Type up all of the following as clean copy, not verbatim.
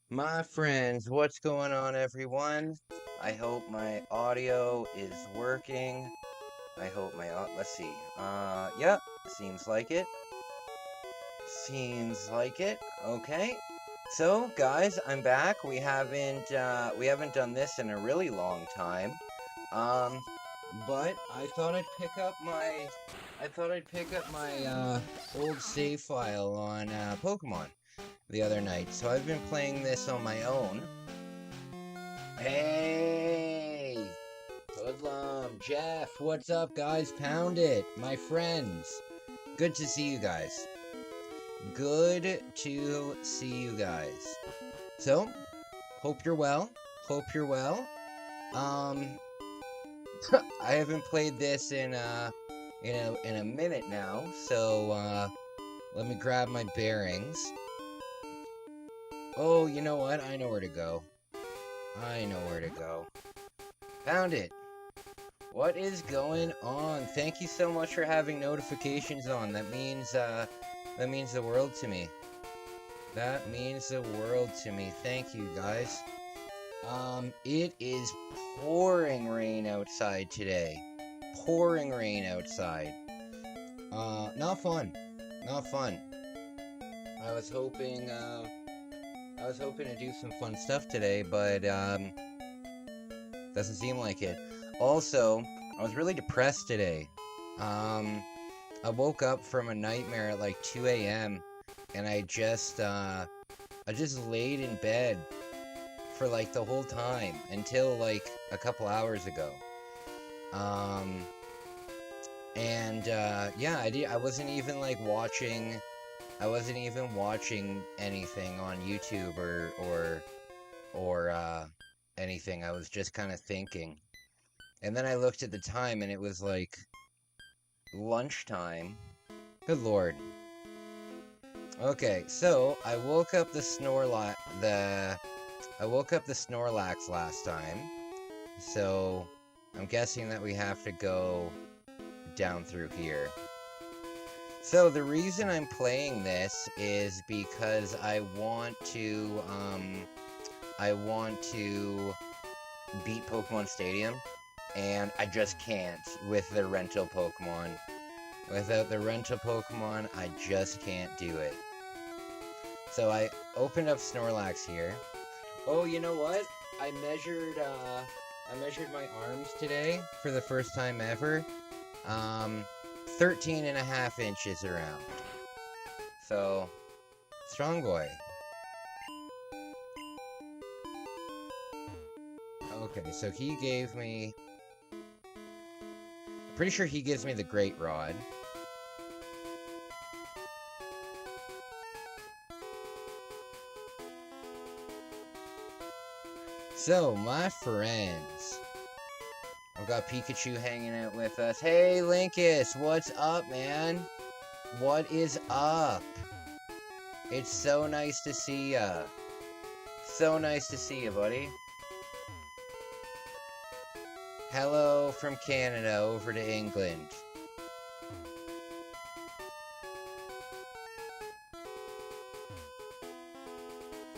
My friends, what's going on, everyone? I hope my audio is working. I hope let's see. Yeah, seems like it. Seems like it. Okay. So, guys, I'm back. We haven't done this in a really long time. Um, but I thought I'd pick up my old save file on Pokemon the other night. So I've been playing this on my own. Hey, Hoodlum, Jeff, what's up, guys? Pound it, my friends. Good to see you guys. Good to see you guys. So, hope you're well. Hope you're well. Um, I haven't played this in a minute now, so let me grab my bearings. Oh, you know what? I know where to go. Found it. What is going on? Thank you so much for having notifications on. That means the world to me. That means the world to me. Thank you, guys. It is pouring rain outside today. Pouring rain outside. Not fun. Not fun. I was hoping to do some fun stuff today, but doesn't seem like it. Also, I was really depressed today. I woke up from a nightmare at like 2 a.m. and I just laid in bed for like the whole time until like a couple hours ago. Yeah, I wasn't even like watching. I wasn't even watching anything on YouTube or anything. I was just kind of thinking. And then I looked at the time and it was like lunchtime. Good lord. Okay, so I woke up the Snorlax last time. So I'm guessing that we have to go down through here. So the reason I'm playing this is because I want to beat Pokemon Stadium, and I just can't with the rental Pokemon. Without the rental Pokemon, I just can't do it. So I opened up Snorlax here. Oh, you know what? I measured my arms today for the first time ever. 13.5 inches around. So, strong boy. Okay, so he gave me... Pretty sure he gives me the Great Rod. So, my friends, I've got Pikachu hanging out with us. Hey, Linkus, what's up, man? What is up? It's so nice to see ya. So nice to see you, buddy. Hello from Canada over to England.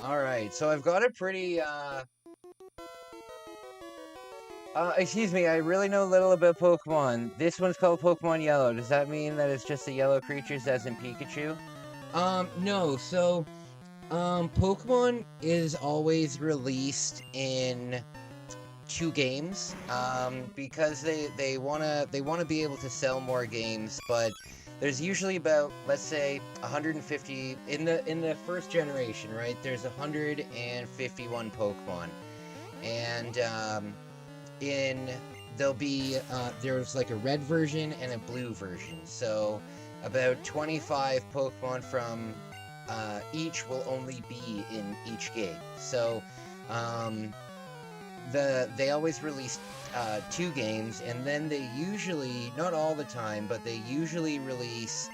Alright, so I've got a pretty, excuse me, I really know little about Pokemon. This one's called Pokemon Yellow. Does that mean that it's just the yellow creatures as in Pikachu? No, so, Pokemon is always released in 2 games, because they wanna be able to sell more games, but there's usually about, let's say, 150 in the first generation, right? There's 151 Pokemon, and there's like a red version and a blue version, so about 25 Pokemon from each will only be in each game. So they always release 2 games, and then they usually, not all the time, but they usually release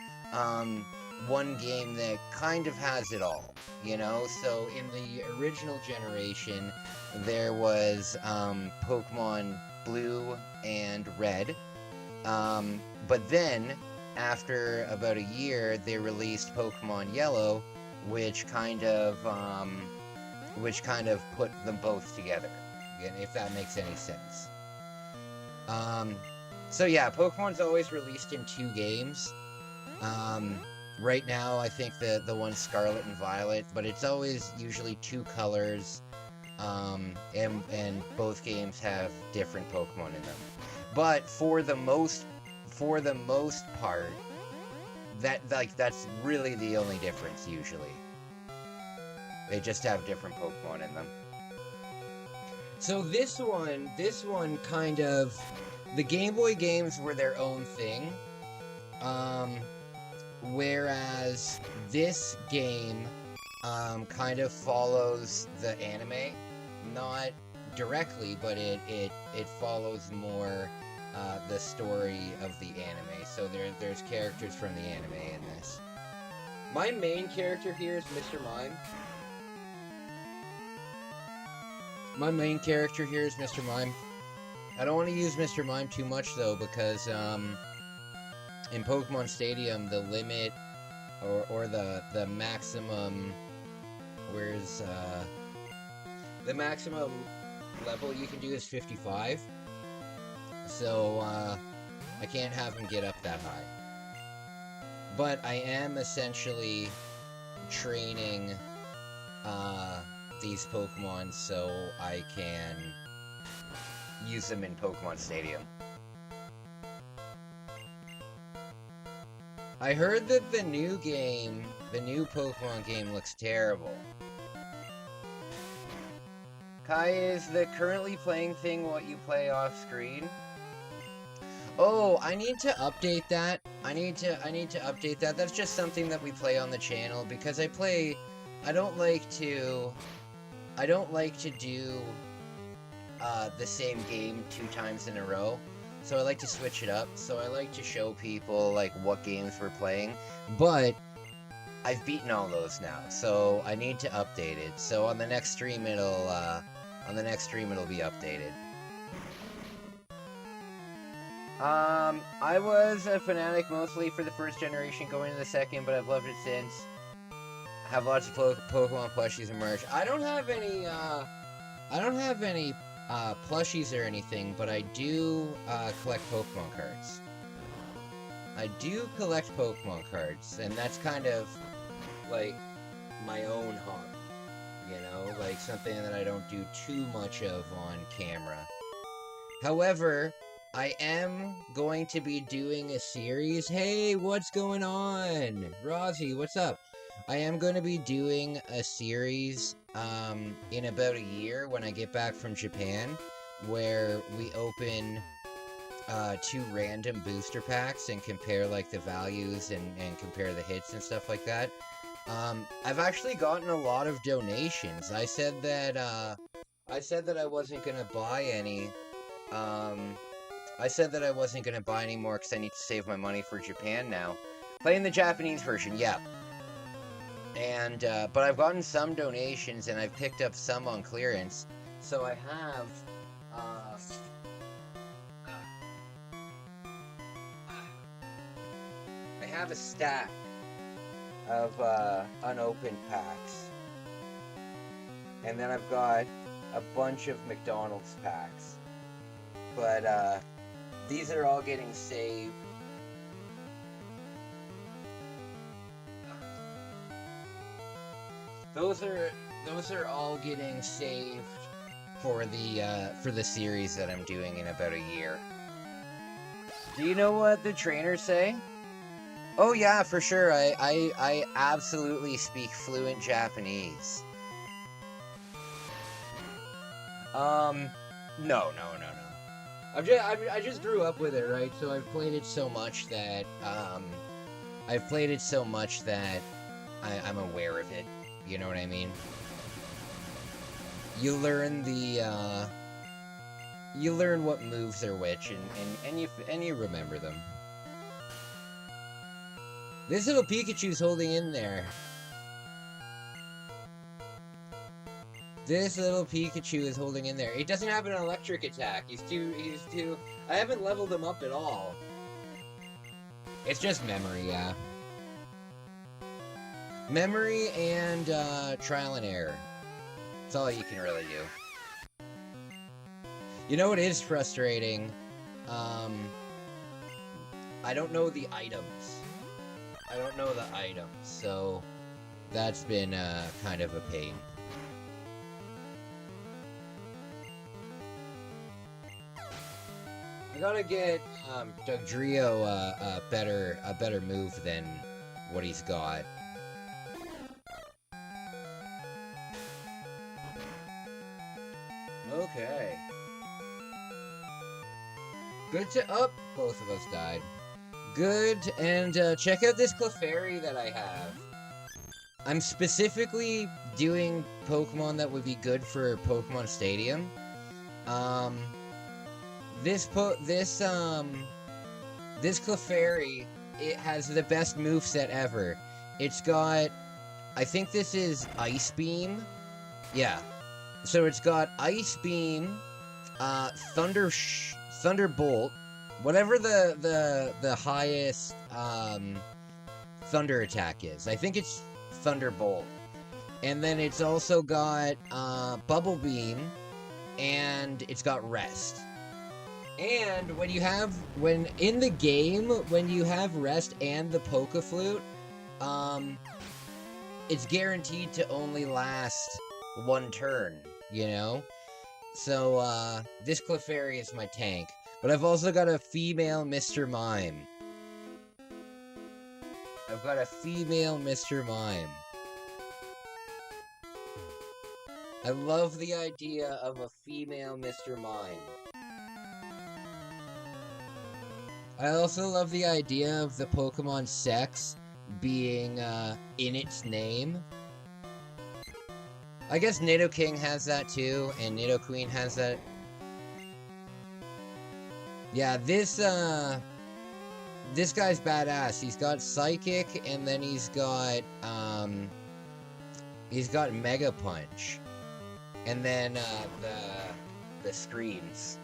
one game that kind of has it all, you know? So in the original generation, there was Pokemon Blue and Red, but then, after about a year, they released Pokemon Yellow, which kind of put them both together, if that makes any sense. So yeah, Pokemon's always released in 2 games. Right now, I think the one's Scarlet and Violet, but it's always usually 2 colors, and both games have different Pokemon in them. But for the most part, that's really the only difference usually. They just have different Pokemon in them. So this one kind of, the Game Boy games were their own thing. Whereas this game kind of follows the anime, not directly, but it follows more the story of the anime. So there's characters from the anime in this. My main character here is Mr. Mime. I don't want to use Mr. Mime too much though, because in Pokemon Stadium, the limit or the maximum, the maximum level you can do is 55. So I can't have him get up that high. But I am essentially training these Pokemon so I can use them in Pokemon Stadium. I heard that the new Pokemon game looks terrible. Kai, is the currently playing thing what you play off screen? Oh, I need to update that. I need to update that. That's just something that we play on the channel because I don't like to do the same game 2 times in a row. So I like to switch it up. So I like to show people like what games we're playing. But I've beaten all those now, so I need to update it. So on the next stream it'll be updated. I was a fanatic mostly for the first generation, going to the second, but I've loved it since. I have lots of Pokemon plushies and merch. I don't have any plushies or anything, but I do collect Pokemon cards. And that's kind of like my own hobby, you know, like something that I don't do too much of on camera. However, I am going to be doing a series. Hey, what's going on? Rosie, what's up? I am going to be doing a series in about a year when I get back from Japan, where we open 2 random booster packs and compare like the values and compare the hits and stuff like that. I've actually gotten a lot of donations. I said that I wasn't gonna buy any. I said that I wasn't gonna buy any more because I need to save my money for Japan now. Playing the Japanese version, yeah. And but I've gotten some donations and I've picked up some on clearance. So I have a stack of unopened packs, and then I've got a bunch of McDonald's packs, but these are all getting saved. Those are all getting saved for the series that I'm doing in about a year. Do you know what the trainers say? Oh yeah, for sure. I absolutely speak fluent Japanese. No. I just grew up with it, right? So I've played it so much that I'm aware of it. You know what I mean? You learn what moves are which, and you remember them. This little Pikachu's holding in there. This little Pikachu is holding in there. He doesn't have an electric attack. He's too... I haven't leveled him up at all. It's just memory, yeah. Memory and trial and error. That's all you can really do. You know what is frustrating? I don't know the items. I don't know the items, so that's been kind of a pain. I gotta get Dugtrio a better move than what he's got. Okay. Good to up. Both of us died. Good, and check out this Clefairy that I have. I'm specifically doing Pokemon that would be good for Pokemon Stadium. This Clefairy, it has the best moveset ever. It's got, I think this is Ice Beam. Yeah. So it's got Ice Beam, Thunderbolt, whatever the highest thunder attack is. I think it's Thunderbolt. And then it's also got Bubble Beam, and it's got Rest. And when in the game, when you have Rest and the Poke Flute, it's guaranteed to only last one turn, you know? So, this Clefairy is my tank. But I've also got a female Mr. Mime. I've got a female Mr. Mime. I love the idea of a female Mr. Mime. I also love the idea of the Pokemon sex being in its name. I guess Nidoking has that too, and Nidoqueen has that. Yeah, this guy's badass. He's got Psychic, and then he's got Mega Punch. And then the screens.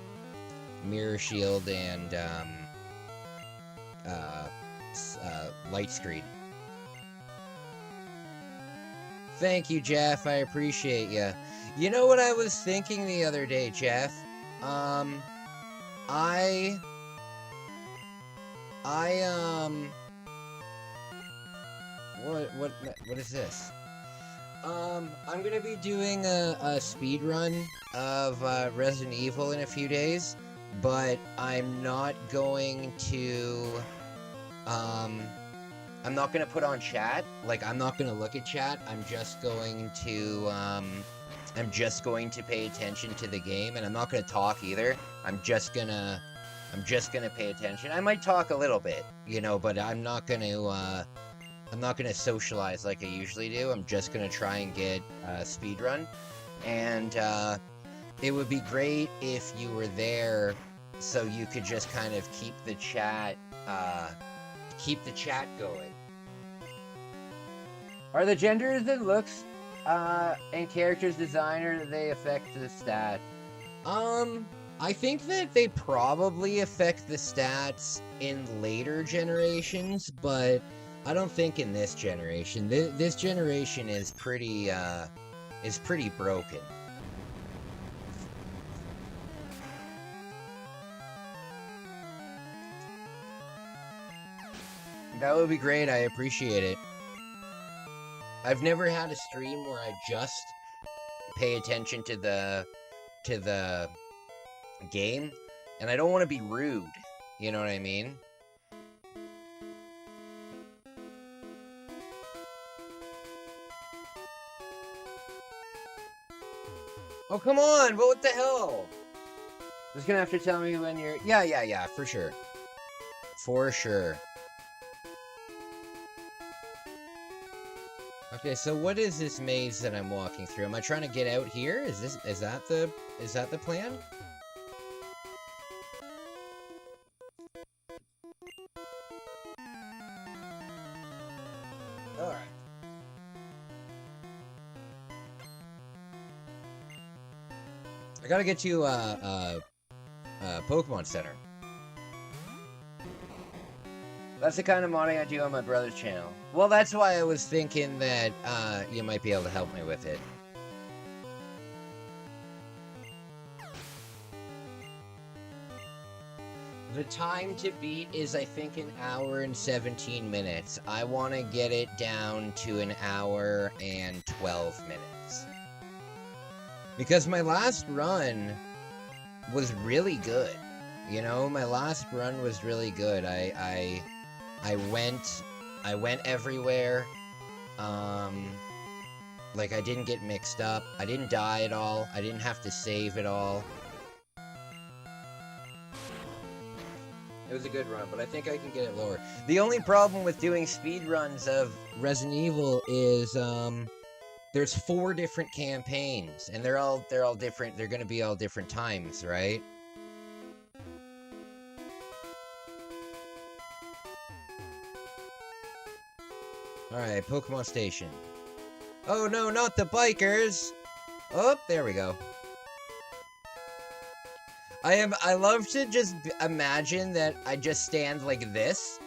Mirror Shield and Light Screen. Thank you, Jeff. I appreciate you. You know what I was thinking the other day, Jeff? What is this? I'm gonna be doing a speed run of Resident Evil in a few days, but I'm not going to I'm not gonna put on chat. Like, I'm not gonna look at chat. I'm just going to pay attention to the game, and I'm not gonna talk either. I'm just gonna pay attention. I might talk a little bit, you know, but I'm not gonna socialize like I usually do. I'm just gonna try and get a speed run, and it would be great if you were there, so you could just kind of keep the chat going. Are the genders and looks and characters design, or do they affect the stat? I think that they probably affect the stats in later generations, but I don't think in this generation. This generation is pretty broken. That would be great. I appreciate it. I've never had a stream where I just pay attention to the game, and I don't want to be rude. You know what I mean? Oh, come on! What the hell? Just gonna have to tell me when you're... Yeah, for sure. For sure. Okay, so what is this maze that I'm walking through? Am I trying to get out here? Is that the plan? Alright. I gotta get to Pokemon Center. That's the kind of modding I do on my brother's channel. Well, that's why I was thinking that you might be able to help me with it. The time to beat is, I think, 1 hour and 17 minutes. I want to get it down to 1 hour and 12 minutes. Because my last run was really good. You know, my last run was really good. I went everywhere. Like, I didn't get mixed up. I didn't die at all. I didn't have to save at all. It was a good run, but I think I can get it lower. The only problem with doing speed runs of Resident Evil is, there's 4 different campaigns, and they're all different. They're gonna be all different times, right? Alright, Pokemon Station. Oh no, not the bikers! Oh, there we go. I love to just imagine that I just stand like this.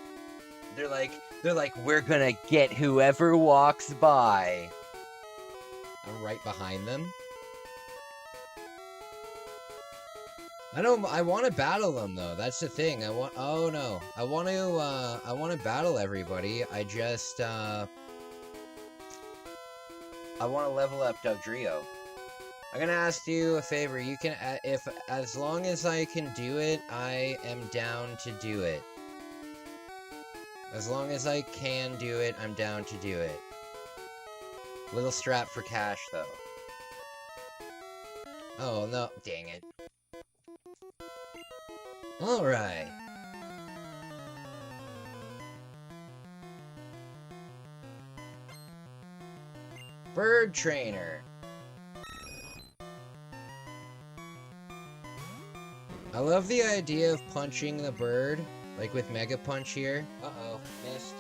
They're like, we're gonna get whoever walks by. I'm right behind them. I want to battle them though. That's the thing. oh no. I want to battle everybody. I want to level up Dugtrio. I'm gonna ask you a favor. You can, as long as I can do it, I am down to do it. As long as I can do it, I'm down to do it. Little strapped for cash, though. Oh, no. Dang it. Alright. Bird Trainer. I love the idea of punching the bird, like with Mega Punch here. Uh-oh, missed.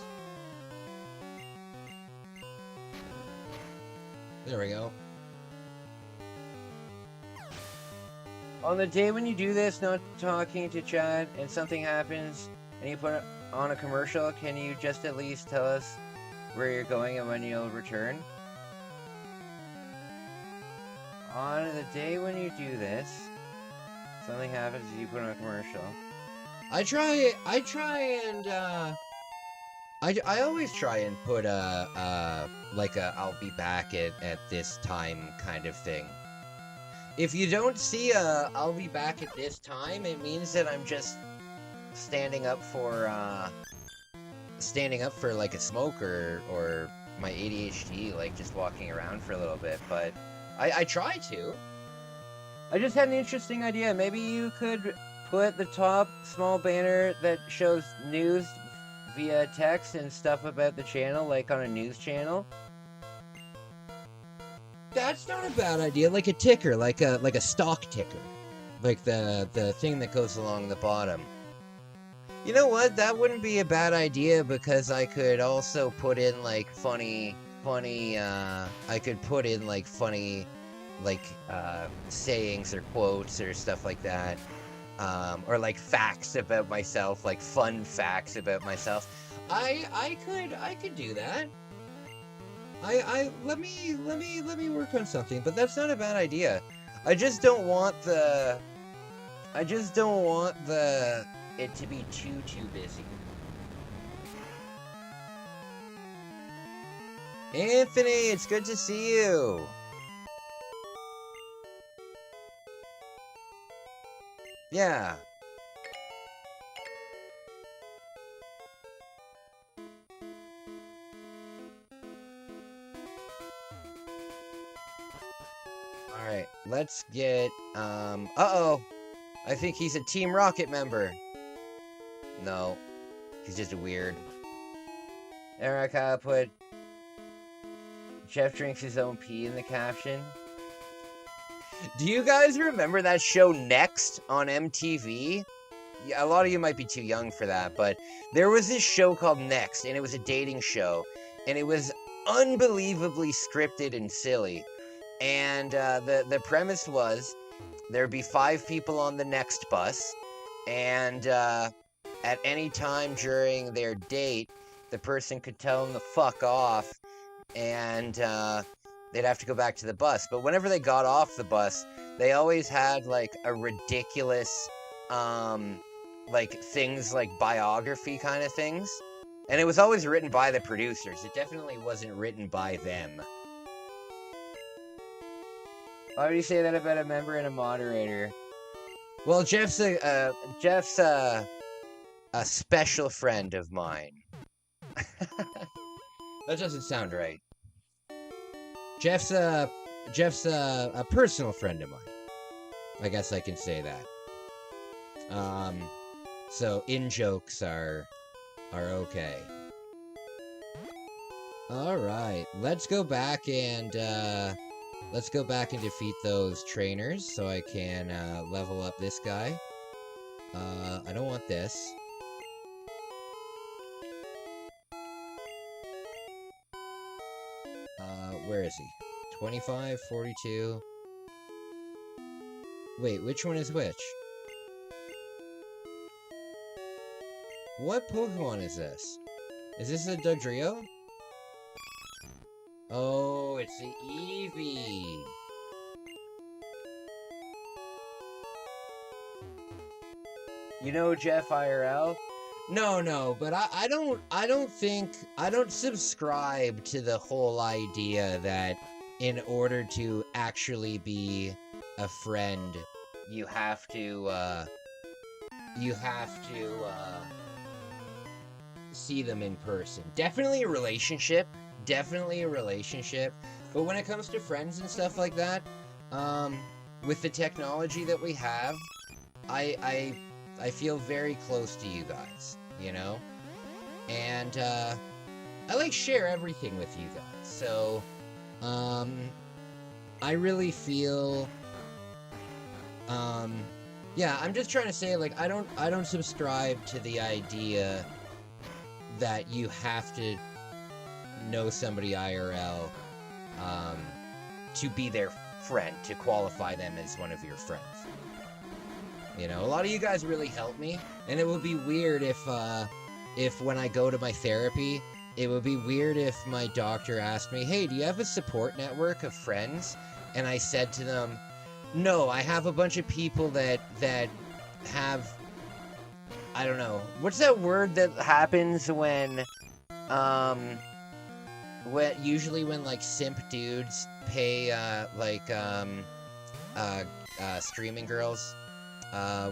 There we go. On the day when you do this, not talking to chat, and something happens, and you put on a commercial, can you just at least tell us where you're going and when you'll return? On the day when you do this, something happens and you put on a commercial. I always try and put like a I'll be back at this time kind of thing. If you don't see a I'll be back at this time, it means that I'm just standing up for like a smoke or my ADHD, like just walking around for a little bit, but I try to. I just had an interesting idea. Maybe you could put the top small banner that shows news via text and stuff about the channel, like on a news channel. That's not a bad idea. Like a ticker, like a stock ticker, like the thing that goes along the bottom. You know what? That wouldn't be a bad idea because I could also put in like funny. I could put in like funny, like sayings or quotes or stuff like that. Or like facts about myself, like fun facts about myself. I could do that. Let me work on something, but that's not a bad idea. I just don't want it to be too busy. Anthony, it's good to see you. Yeah. Alright, let's get, uh-oh. I think he's a Team Rocket member. No. He's just a weird. Erica put, Jeff drinks his own pee in the caption. Do you guys remember that show Next on MTV? Yeah, a lot of you might be too young for that, but there was this show called Next, and it was a dating show, and it was unbelievably scripted and silly. And the premise was there'd be 5 people on the next bus, and at any time during their date, the person could tell them to fuck off, and they'd have to go back to the bus. But whenever they got off the bus, they always had like a ridiculous, like things like biography kind of things. And it was always written by the producers. It definitely wasn't written by them. Why would you say that about a member and a moderator? Well, Jeff's a special friend of mine. That doesn't sound right. Jeff's a personal friend of mine. I guess I can say that. So in-jokes are okay. Alright, let's go back and defeat those trainers so I can level up this guy. I don't want this. Where is he? 25, 42. Wait, which one is which? What Pokemon is this? Is this a Dugtrio? Oh, it's the Eevee. You know Jeff IRL? No, but I don't subscribe to the whole idea that in order to actually be a friend, you have to see them in person. Definitely a relationship, but when it comes to friends and stuff like that, with the technology that we have, I feel very close to you guys, you know? And, I like share everything with you guys, so, I really feel, yeah, I'm just trying to say, like, I don't subscribe to the idea that you have to know somebody IRL, to be their friend, to qualify them as one of your friends. You know, a lot of you guys really help me, and it would be weird if when I go to my therapy, it would be weird if my doctor asked me, hey, do you have a support network of friends? And I said to them, no, I have a bunch of people that have, I don't know, what's that word that happens when usually when, like, simp dudes pay, streaming girls?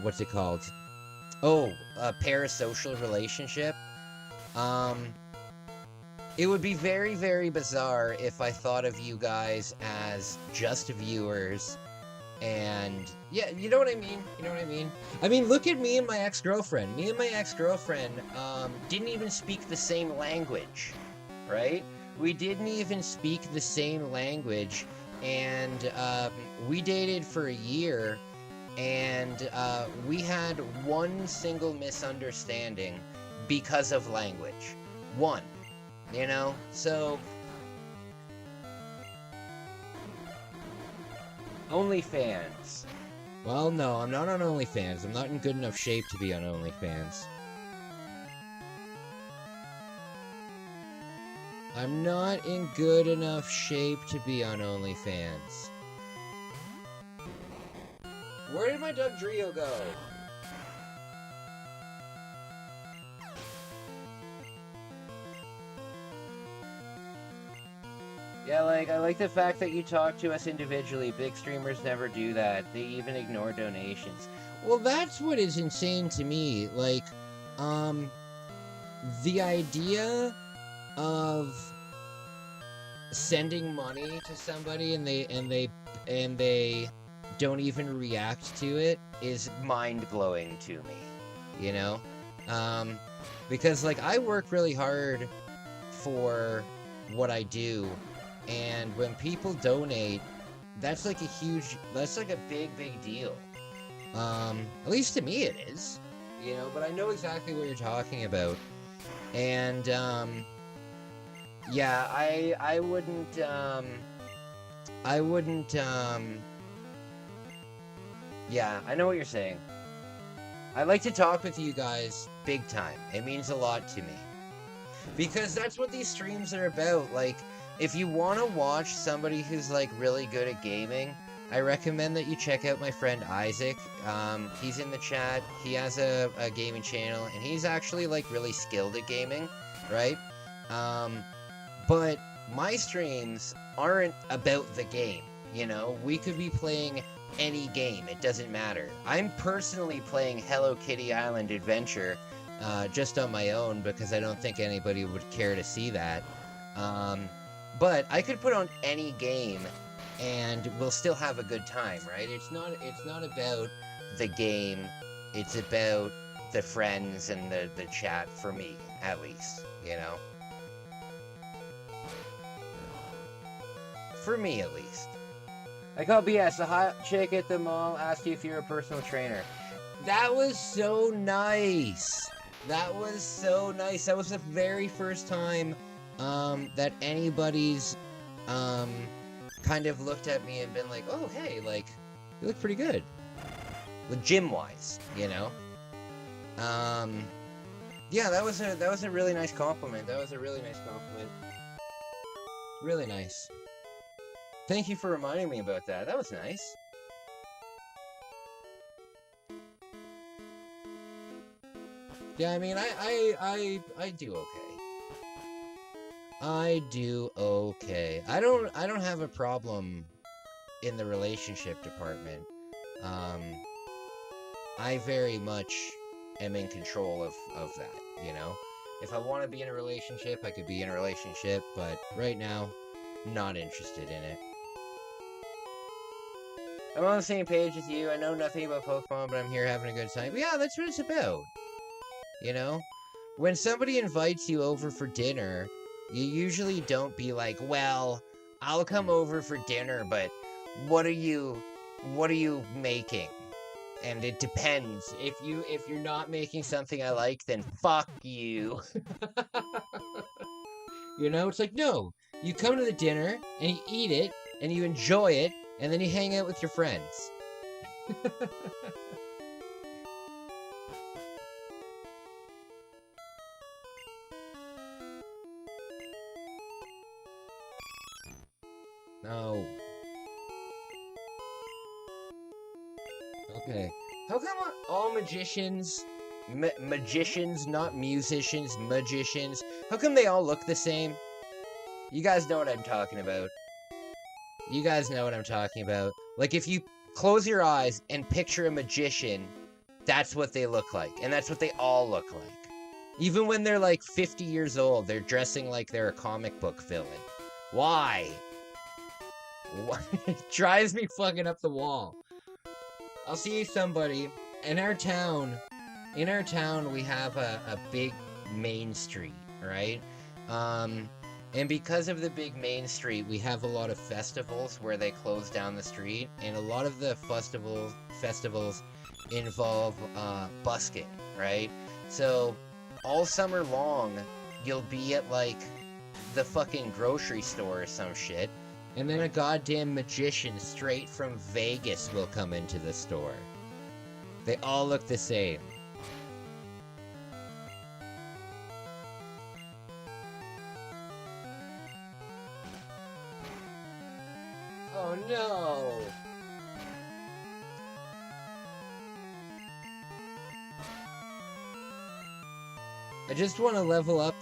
What's it called? Oh, a parasocial relationship. It would be very, very bizarre if I thought of you guys as just viewers, and yeah, you know what I mean? I mean, look at me and my ex-girlfriend. Me and my ex-girlfriend, didn't even speak the same language, right? We didn't even speak the same language, and, we dated for a year, and we had one single misunderstanding because of language. One, you know? So, OnlyFans. Well, no, I'm not on OnlyFans. I'm not in good enough shape to be on OnlyFans. I'm not in good enough shape to be on OnlyFans. Where did my Dugtrio go? Yeah, like, I like the fact that you talk to us individually. Big streamers never do that. They even ignore donations. Well, that's what is insane to me. Like, the idea of sending money to somebody and they don't even react to it is mind-blowing to me, you know? Because, like, I work really hard for what I do, and when people donate, that's like a big deal. At least to me it is, you know, but I know exactly what you're talking about. And, yeah, I wouldn't, yeah, I know what you're saying. I like to talk with you guys big time. It means a lot to me. Because that's what these streams are about. Like, if you want to watch somebody who's, like, really good at gaming, I recommend that you check out my friend Isaac. He's in the chat. He has a gaming channel, and he's actually, like, really skilled at gaming, right? But my streams aren't about the game, you know? We could be playing any game. It doesn't matter. I'm personally playing Hello Kitty Island Adventure, just on my own, because I don't think anybody would care to see that. But I could put on any game, and we'll still have a good time, right? It's not about the game. It's about the friends and the chat, for me, at least, you know? For me, at least. I call BS. The hot chick at the mall asked you if you're a personal trainer. That was so nice. That was so nice. That was the very first time that anybody's kind of looked at me and been like, oh, hey, like, you look pretty good. Like, gym-wise, you know? Yeah, that was a really nice compliment. That was a really nice compliment. Really nice. Thank you for reminding me about that. That was nice. Yeah, I mean, I do okay. I do okay. I don't have a problem in the relationship department. I very much am in control of that, you know? If I want to be in a relationship, I could be in a relationship, but right now, not interested in it. I'm on the same page as you. I know nothing about Pokemon, but I'm here having a good time. But yeah, that's what it's about. You know? When somebody invites you over for dinner, you usually don't be like, well, I'll come over for dinner, but what are you making? And it depends. If you're not making something I like, then fuck you. You know, it's like, no, you come to the dinner and you eat it and you enjoy it, and then you hang out with your friends. No. Okay. How come all magicians, magicians, not musicians, magicians, how come they all look the same? You guys know what I'm talking about. You guys know what I'm talking about. Like, if you close your eyes and picture a magician, that's what they look like. And that's what they all look like. Even when they're like 50 years old, they're dressing like they're a comic book villain. Why? It drives me fucking up the wall. I'll see somebody. In our town, we have a big main street, right? And because of the big main street, we have a lot of festivals where they close down the street, and a lot of the festivals involve busking, right? So all summer long, you'll be at like the fucking grocery store or some shit, and then a goddamn magician straight from Vegas will come into the store. They all look the same. Oh no! I just want to level up,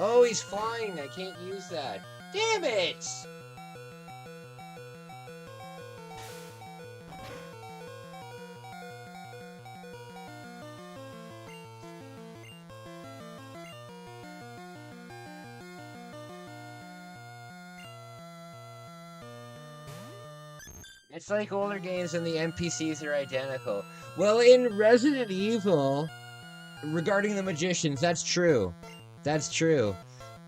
Oh, he's flying! I can't use that. Damn it! It's like older games and the NPCs are identical. Well, in Resident Evil, regarding the magicians, that's true. That's true.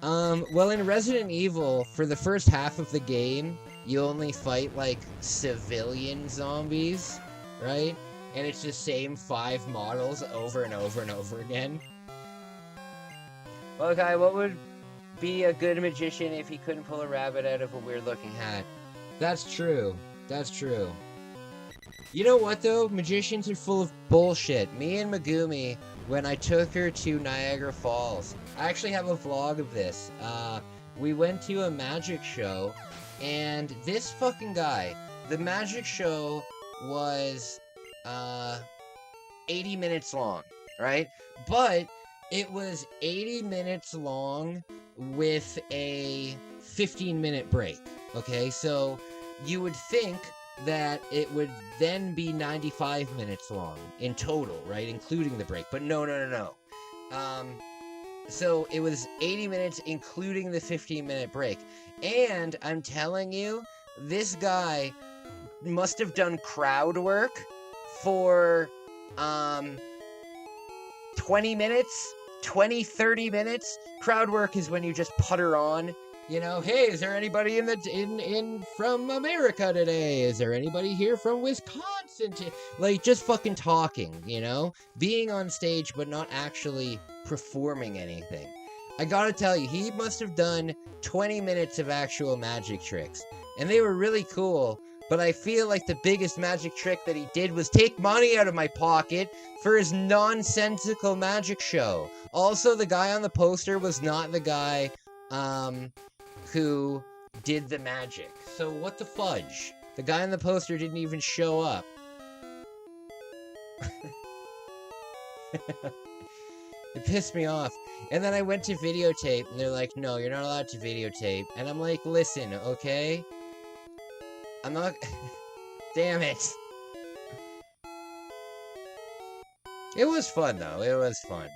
Well, in Resident Evil, for the first half of the game, you only fight, like, civilian zombies, right? And it's the same 5 models over and over and over again. Well, Kai, what would be a good magician if he couldn't pull a rabbit out of a weird-looking hat? That's true. That's true. You know what, though? Magicians are full of bullshit. Me and Megumi, when I took her to Niagara Falls, I actually have a vlog of this. We went to a magic show, and this fucking guy, the magic show was, 80 minutes long, right? But it was 80 minutes long with a 15-minute break, okay? So you would think that it would then be 95 minutes long in total, right? Including the break. But no. So it was 80 minutes including the 15-minute break. And I'm telling you, this guy must have done crowd work for 20 minutes, 30 minutes. Crowd work is when you just putter on, you know, hey, is there anybody in from America today? Is there anybody here from Wisconsin? Like, just fucking talking, you know? Being on stage, but not actually performing anything. I gotta tell you, he must have done 20 minutes of actual magic tricks. And they were really cool, but I feel like the biggest magic trick that he did was take money out of my pocket for his nonsensical magic show. Also, the guy on the poster was not the guy, who did the magic. So what the fudge? The guy on the poster didn't even show up. It pissed me off. And then I went to videotape, and they're like, no, you're not allowed to videotape. And I'm like, listen, okay? I'm not... Damn it. It was fun, though. It was fun.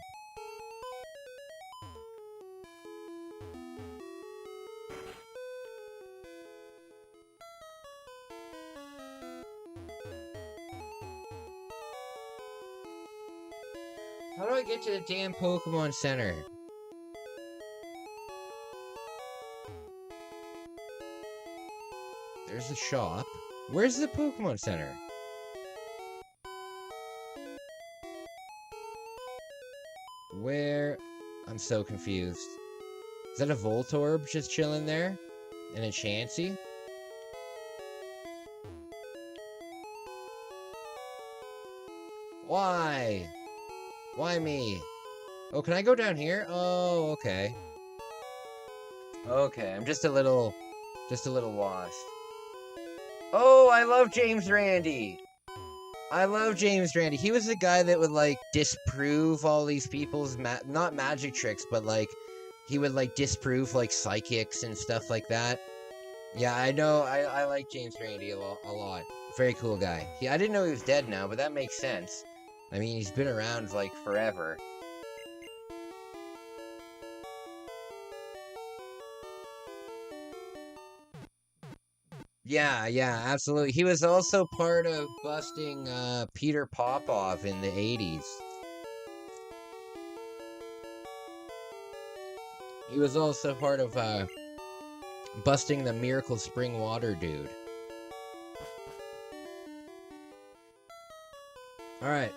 How do I get to the damn Pokemon Center? There's a shop. Where's the Pokemon Center? Where? I'm so confused. Is that a Voltorb just chilling there? And a Chansey? Why? Why me? Oh, can I go down here? Oh, okay. Okay, I'm just a little lost. Oh, I love James Randi. I love James Randi. He was the guy that would, like, disprove all these people's, not magic tricks, but, like, he would, like, disprove, like, psychics and stuff like that. Yeah, I know. I like James Randi a lot. Very cool guy. I didn't know he was dead now, but that makes sense. I mean, he's been around, like, forever. Yeah, absolutely. He was also part of busting Peter Popoff in the 80s. He was also part of busting the Miracle Spring Water dude. Alright,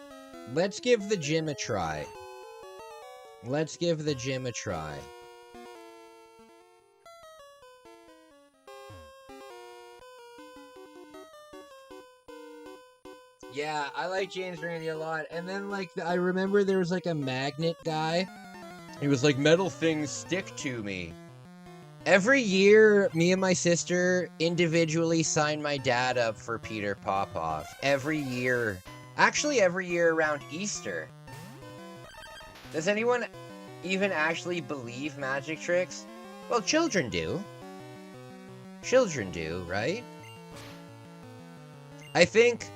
let's give the gym a try. Let's give the gym a try. Yeah, I like James Randi a lot. And then, like, I remember there was, like, a magnet guy. He was like, metal things stick to me. Every year, me and my sister individually sign my dad up for Peter Popoff. Every year. Actually, every year around Easter. Does anyone even actually believe magic tricks? Well, children do. Children do, right? I think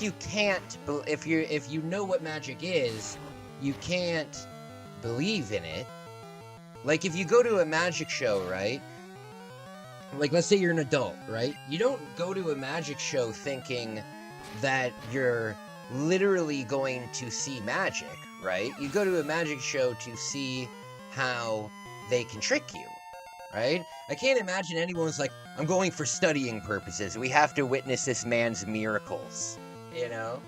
you can't, if you know what magic is, you can't believe in it. Like, if you go to a magic show, right? Like, let's say you're an adult, right? You don't go to a magic show thinking that you're literally going to see magic, right? You go to a magic show to see how they can trick you, right? I can't imagine anyone's like, I'm going for studying purposes. We have to witness this man's miracles, you know?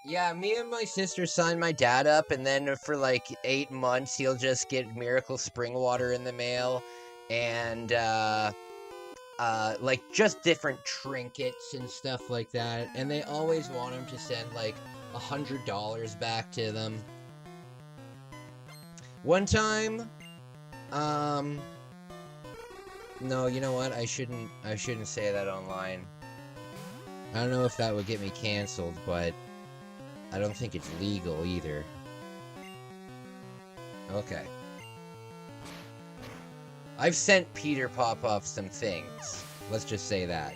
Yeah, me and my sister signed my dad up, and then for like 8 months, he'll just get Miracle Spring Water in the mail, and like just different trinkets and stuff like that. And they always want him to send like $100 back to them. One time, no, you know what? I shouldn't say that online. I don't know if that would get me canceled, but I don't think it's legal either. Okay. I've sent Peter Popoff some things. Let's just say that.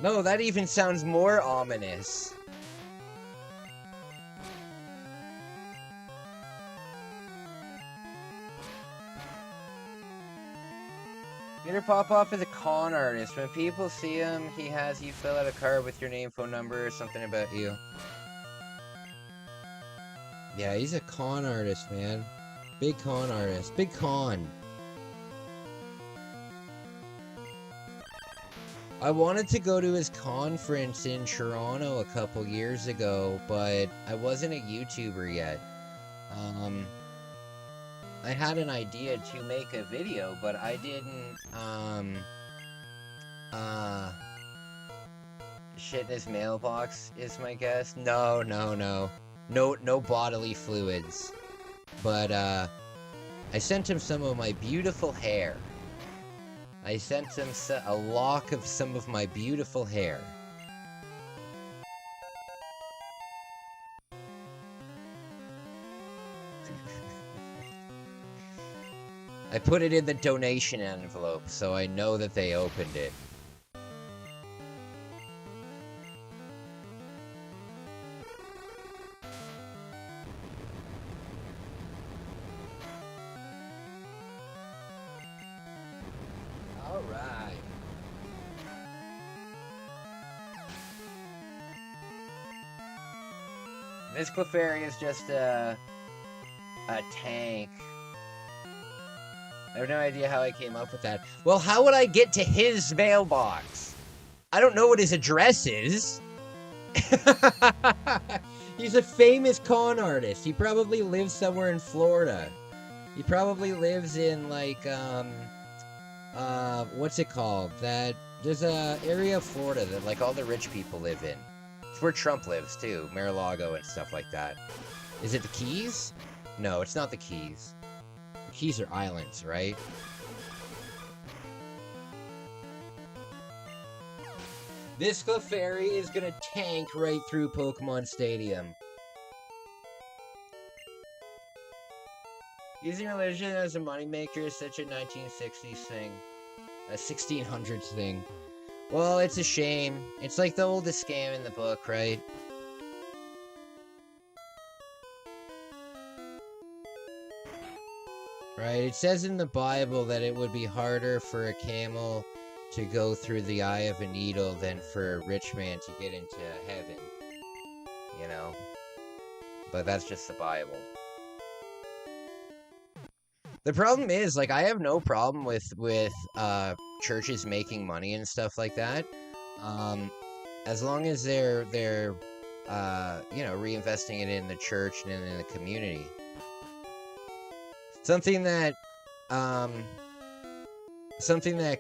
No, that even sounds more ominous. Peter Popoff is a con artist. When people see him, he has you fill out a card with your name, phone number, or something about you. Yeah, he's a con artist, man. Big con artist. Big con. I wanted to go to his conference in Toronto a couple years ago, but I wasn't a YouTuber yet. I had an idea to make a video, but I didn't, shit in his mailbox is my guess. No bodily fluids. But, I sent him some of my beautiful hair. I sent him a lock of some of my beautiful hair. I put it in the donation envelope, so I know that they opened it. Alright. This Clefairy is just a tank. I have no idea how I came up with that. Well, how would I get to his mailbox? I don't know what his address is. He's a famous con artist. He probably lives somewhere in Florida. He probably lives in, like, what's it called? There's a area of Florida that, like, all the rich people live in. It's where Trump lives, too. Mar-a-Lago and stuff like that. Is it the Keys? No, it's not the Keys. Keys are islands, right? This Clefairy is gonna tank right through Pokemon Stadium. Using religion as a moneymaker is such a 1960s thing. A 1600s thing. Well, it's a shame. It's like the oldest scam in the book, right? Right, it says in the Bible that it would be harder for a camel to go through the eye of a needle than for a rich man to get into heaven. You know? But that's just the Bible. The problem is, like, I have no problem with churches making money and stuff like that. As long as they're you know, reinvesting it in the church and in the community. Something that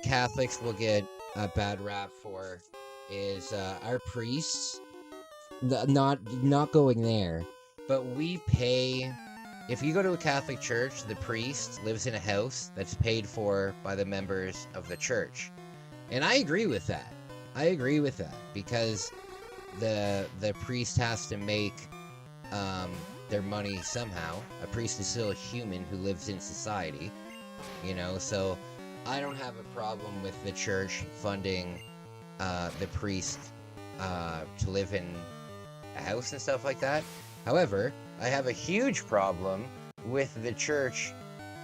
Catholics will get a bad rap for is our priests not going there, but we pay. If you go to a Catholic church, the priest lives in a house that's paid for by the members of the church, and I agree with that. I agree with that because the priest has to make their money somehow. A priest is still a human who lives in society, you know, so I don't have a problem with the church funding the priest to live in a house and stuff like that. However, I have a huge problem with the church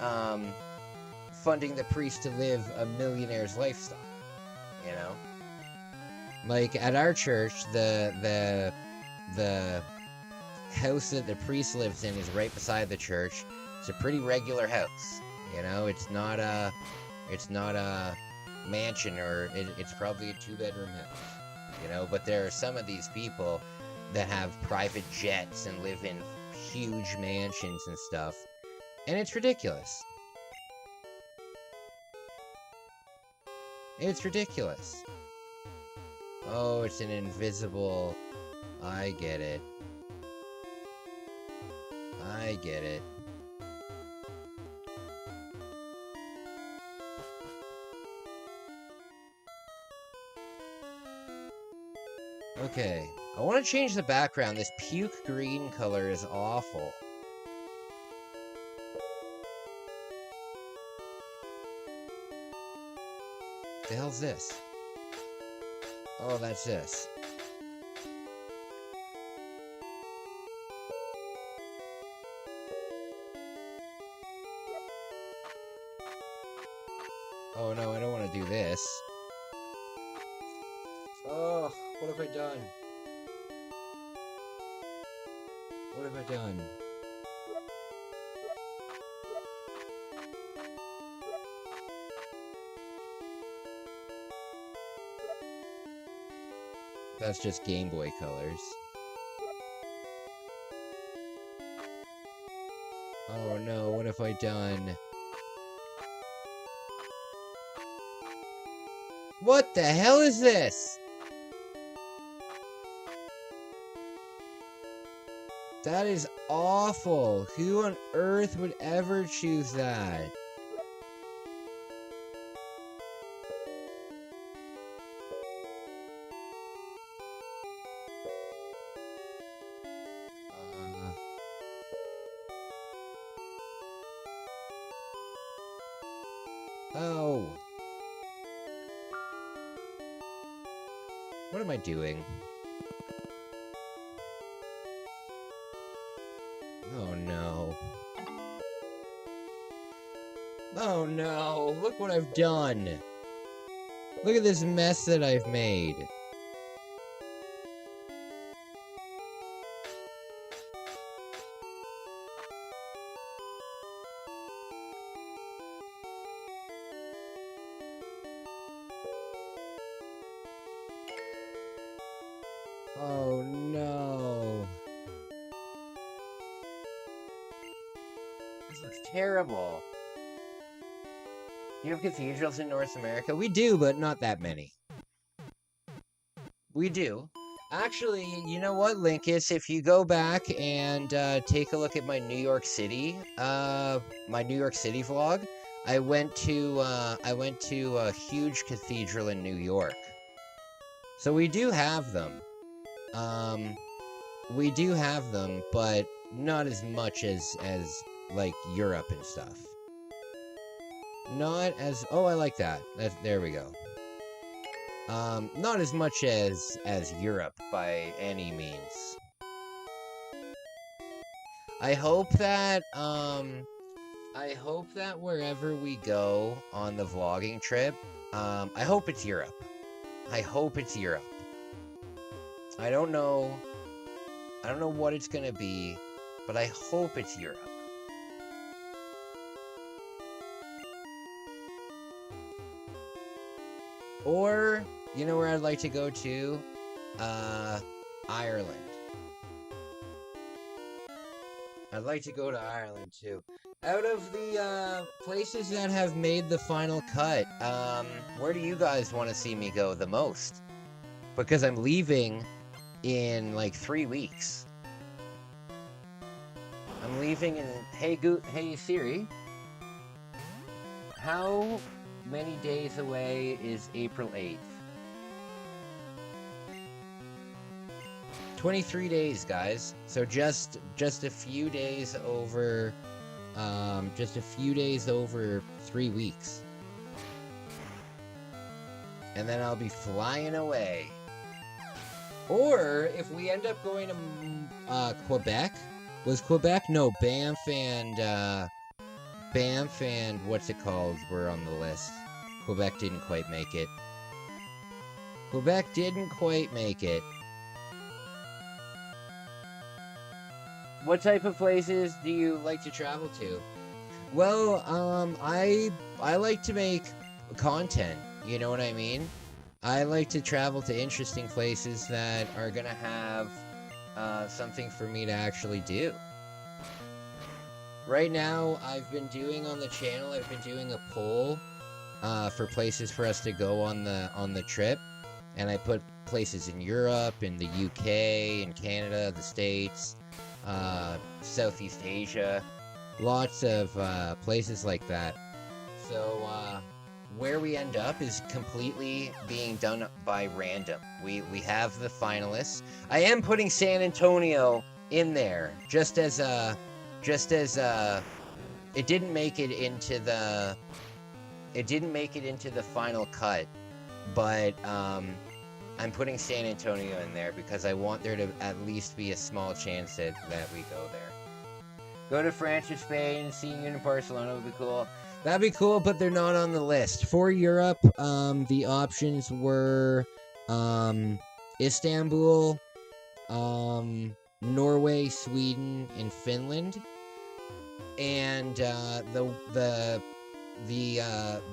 funding the priest to live a millionaire's lifestyle, you know? Like, at our church, the house that the priest lives in is right beside the church. It's a pretty regular house, you know. It's not a mansion, or it's probably a 2-bedroom house, you know? But there are some of these people that have private jets and live in huge mansions and stuff, and it's ridiculous. It's ridiculous. Oh, it's an invisible... I get it. I get it. Okay, I want to change the background. This puke green color is awful. What the hell's this? Oh, that's this. Oh no, I don't want to do this. Oh, what have I done? What have I done? That's just Game Boy colors. Oh no, what have I done? What the hell is this? That is awful. Who on earth would ever choose that? Oh. What am I doing? Oh no. Oh no, look what I've done. Look at this mess that I've made. Oh no. This looks terrible. Do you have cathedrals in North America? We do, but not that many. We do. Actually, you know what, Linkus? If you go back and take a look at my New York City vlog, I went to a huge cathedral in New York. So we do have them. We do have them, but not as much as like Europe and stuff. Not as... Oh, I like that. There we go. Not as much as Europe by any means. I hope that wherever we go on the vlogging trip, I hope it's Europe. I hope it's Europe. I don't know what it's gonna be, but I hope it's Europe. Or, you know where I'd like to go to? Ireland. I'd like to go to Ireland, too. Out of the, places that have made the final cut, where do you guys want to see me go the most? Because I'm leaving in, like, 3 weeks. I'm leaving in... Hey Siri. How many days away is April 8th? 23 days, guys. So just a few days over, 3 weeks. And then I'll be flying away. Or, if we end up going to, Quebec? Was Quebec? No, Banff and what's it called were on the list. Quebec didn't quite make it. Quebec didn't quite make it. What type of places do you like to travel to? Well, I like to make content, You know what I mean? I like to travel to interesting places that are gonna have something for me to actually do. Right now, I've been doing on the channel, I've been doing a poll for places for us to go on the trip, and I put places in Europe, in the UK, in Canada, the States, Southeast Asia, lots of places like that. So where we end up is completely being done by random. We have the finalists. I am putting San Antonio in there just as it didn't make it into the final cut, but I'm putting San Antonio in there because I want there to at least be a small chance that we go there. Go to France or Spain, seeing you in Barcelona would be cool. That'd be cool, but they're not on the list. For Europe, the options were Istanbul, Norway, Sweden, and Finland. And the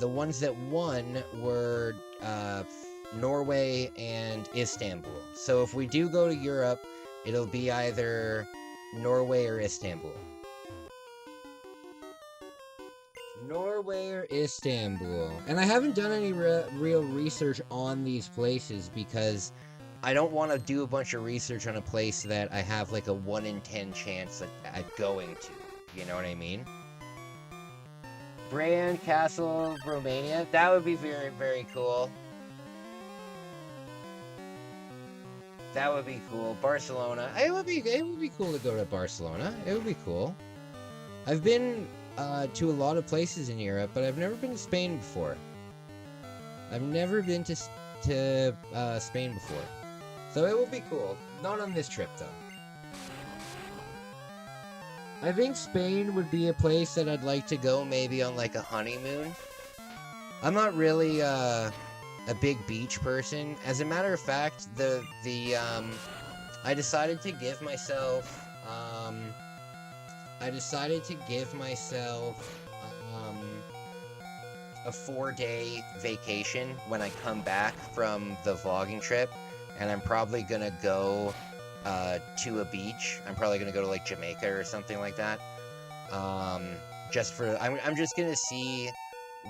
ones that won were Norway and Istanbul. So if we do go to Europe, it'll be either Norway or Istanbul. Norway or Istanbul. And I haven't done any real research on these places because I don't want to do a bunch of research on a place that I have like a 1 in 10 chance at going to. You know what I mean? Bran Castle, Romania. That would be very, very cool. That would be cool. Barcelona. It would be cool to go to Barcelona. It would be cool. I've been to a lot of places in Europe, but I've never been to Spain before. I've never been to Spain before. So it will be cool. Not on this trip, though. I think Spain would be a place that I'd like to go maybe on like a honeymoon. I'm not really a big beach person. As a matter of fact, I decided to give myself a 4-day vacation when I come back from the vlogging trip, and I'm probably gonna go to a beach. I'm probably gonna go to like Jamaica or something like that. I'm just gonna see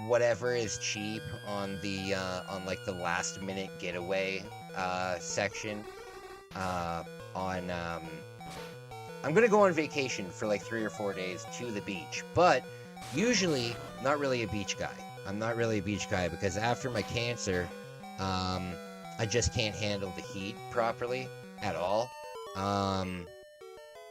whatever is cheap on the on like the last minute getaway section. I'm gonna go on vacation for like 3 or 4 days to the beach, but usually not really a beach guy. I'm not really a beach guy because after my cancer, I just can't handle the heat properly at all.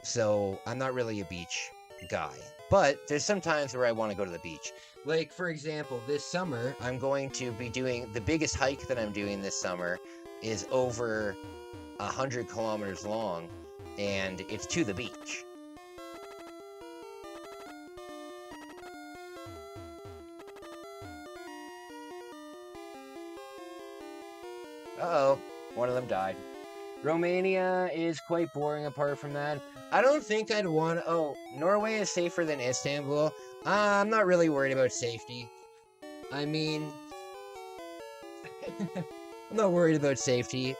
So I'm not really a beach guy, but there's some times where I want to go to the beach. Like, for example, this summer, I'm going to be doing, the biggest hike that I'm doing this summer is over 100 kilometers long, and it's to the beach. Uh-oh, one of them died. Romania is quite boring apart from that. I don't think I'd want to... Oh, Norway is safer than Istanbul. I'm not really worried about safety. I mean... I'm not worried about safety.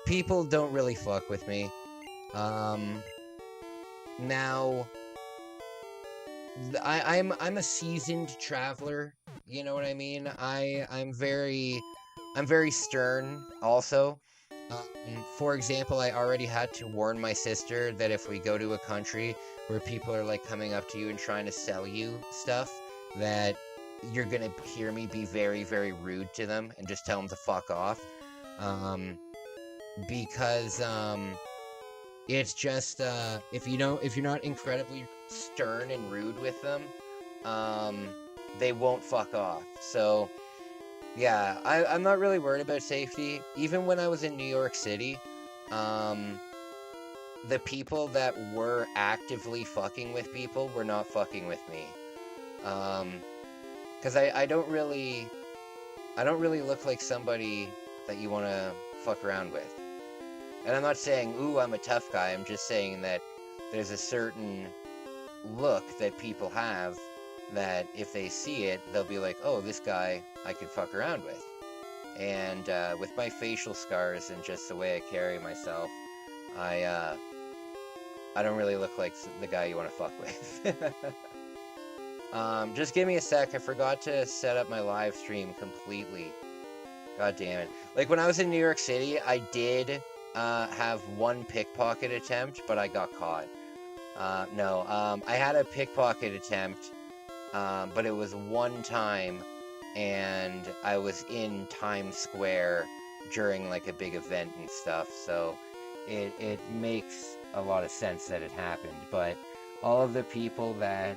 People don't really fuck with me. Now... I'm a seasoned traveler. You know what I mean? I'm very stern, also. For example, I already had to warn my sister that if we go to a country where people are like coming up to you and trying to sell you stuff, that you're gonna hear me be very, very rude to them and just tell them to fuck off. Because it's just if you're not incredibly stern and rude with them, they won't fuck off. So yeah, I'm not really worried about safety. Even when I was in New York City, the people that were actively fucking with people were not fucking with me. Because I don't really look like somebody that you want to fuck around with. And I'm not saying, ooh, I'm a tough guy. I'm just saying that there's a certain look that people have that if they see it, they'll be like, oh, this guy I could fuck around with. And with my facial scars and just the way I carry myself, I don't really look like the guy you want to fuck with. Just give me a sec. I forgot to set up my live stream completely. God damn it. Like, when I was in New York City, I did have one pickpocket attempt, but I got caught. No, I had a pickpocket attempt, but it was one time, and I was in Times Square during, like, a big event and stuff, so it makes a lot of sense that it happened. But all of the people that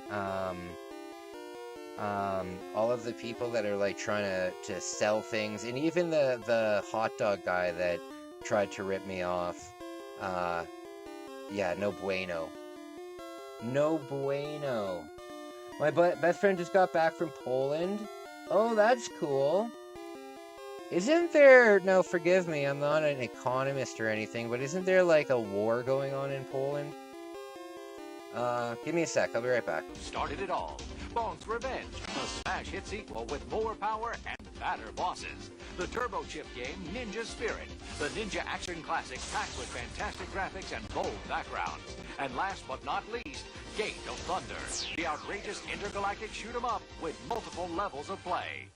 are like trying to sell things, and even the hot dog guy that tried to rip me off, yeah, no bueno. No bueno. My best friend just got back from Poland. Oh, that's cool. Isn't there, no, forgive me, I'm not an economist or anything, but isn't there like a war going on in Poland? Give me a sec, I'll be right back. Started it all. Bonk's Revenge, a smash hit sequel with more power and fatter bosses. The turbo chip game Ninja Spirit, the ninja action classic packed with fantastic graphics and bold backgrounds. And last but not least, Gate of Thunder, the outrageous intergalactic shoot 'em up with multiple levels of play.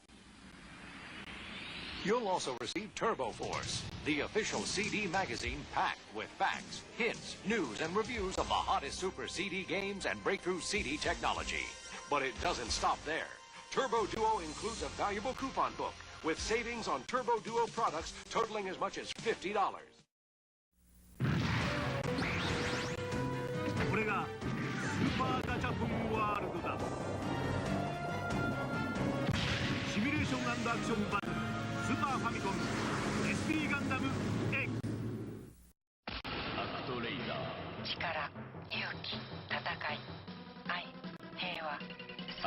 You'll also receive Turbo Force, the official CD magazine packed with facts, hints, news, and reviews of the hottest Super CD games and breakthrough CD technology. But it doesn't stop there. Turbo Duo includes a valuable coupon book with savings on Turbo Duo products totaling as much as $50. これがスーパーガチャポンワールドだ。シミュレーション&アクションバトルスーパーファミコン SP ガンダム X アクトレイザー力、勇気、戦い、愛、平和、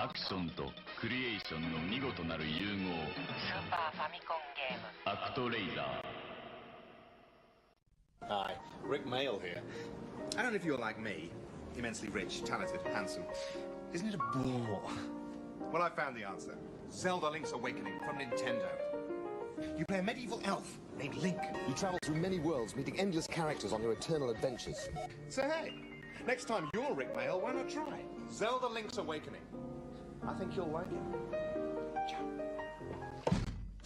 アクションとクリエーションの見事なる融合。スーパーファミコンゲームアクトレイザー。 Hi, Rick Mail here. I don't know if you're like me, immensely rich, talented, handsome. Isn't it a bore? Well, I found the answer. Zelda Link's Awakening from Nintendo. You play a medieval elf named Link. You travel through many worlds, meeting endless characters on your eternal adventures. So hey, next time you're Rick Mail, why not try Zelda Link's Awakening? I think you'll like it. Ciao.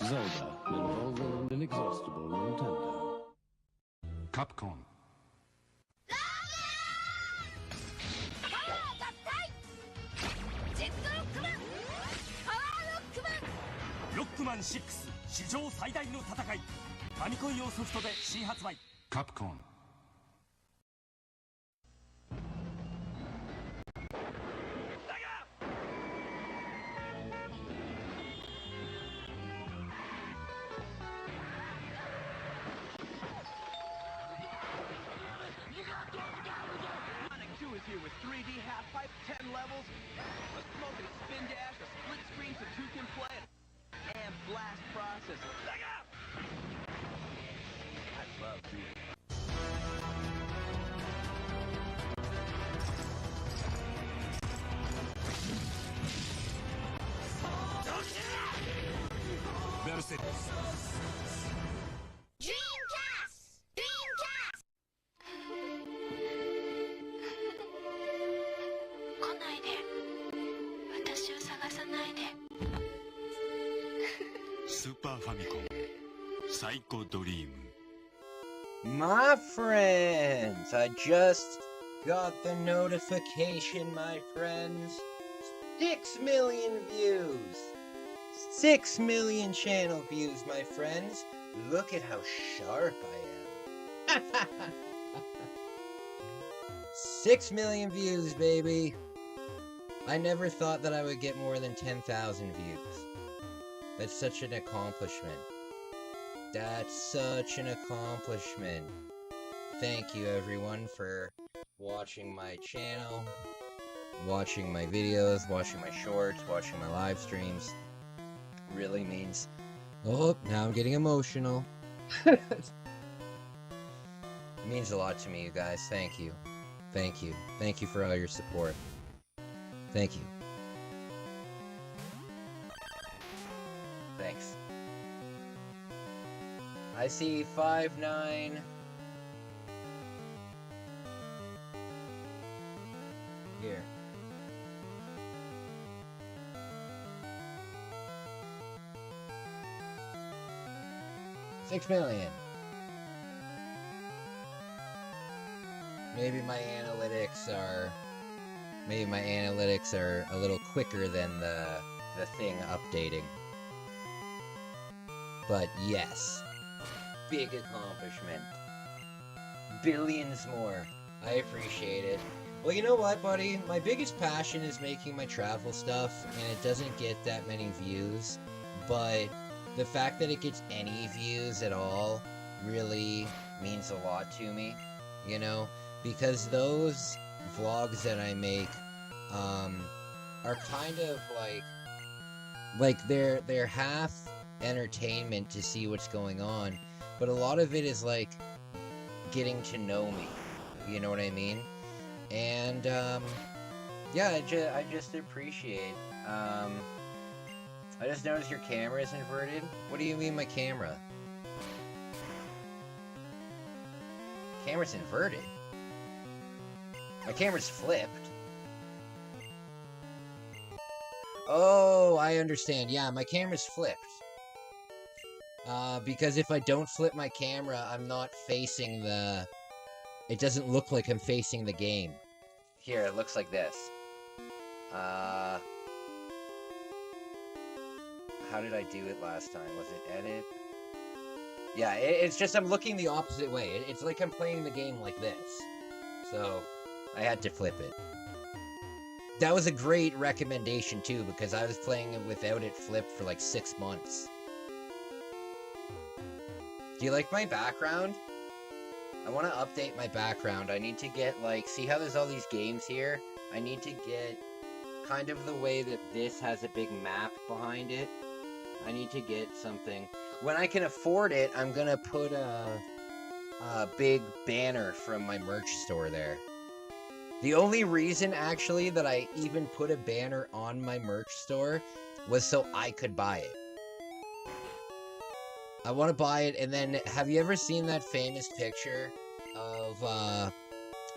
Zelda, involving an inexhaustible Nintendo. Capcom. Rockman 6史上最大の戦い。ファミコン用ソフトで新発売。Capcom. Here with 3D half pipe, 10 levels, a smoking spin dash, a split screen so two can play, and blast processor. I love these. Super Famicom Psycho Dream. My friends, I just got the notification, my friends. 6 million views. 6 million channel views, my friends. Look at how sharp I am. 6 million views, baby. I never thought that I would get more than 10,000 views. That's such an accomplishment. That's such an accomplishment. Thank you, everyone, for watching my channel, watching my videos, watching my shorts, watching my live streams. Really means... Oh, now I'm getting emotional. It means a lot to me, you guys. Thank you. Thank you. Thank you for all your support. Thank you. I see 5'9". Here. $6 million. Maybe my analytics are a little quicker than the thing updating. But yes, big accomplishment. Billions more. I appreciate it. Well, you know what, buddy? My biggest passion is making my travel stuff, and it doesn't get that many views, but the fact that it gets any views at all really means a lot to me, you know? Because those vlogs that I make are kind of like they're half entertainment to see what's going on, but a lot of it is like getting to know me, you know what I mean? And yeah, I just appreciate. I just noticed your camera is inverted. What do you mean my camera? Camera's inverted. My camera's flipped. Oh, I understand. Yeah, my camera's flipped. Because if I don't flip my camera, I'm not facing the... It doesn't look like I'm facing the game. Here, it looks like this. How did I do it last time? Was it edit? Yeah, it's just I'm looking the opposite way. It's like I'm playing the game like this. So, I had to flip it. That was a great recommendation, too, because I was playing it without it flipped for like 6 months. Do you like my background? I want to update my background. I need to get, like, see how there's all these games here? I need to get kind of the way that this has a big map behind it. I need to get something. When I can afford it, I'm gonna put a big banner from my merch store there. The only reason, actually, that I even put a banner on my merch store was so I could buy it. I want to buy it, and then, have you ever seen that famous picture of,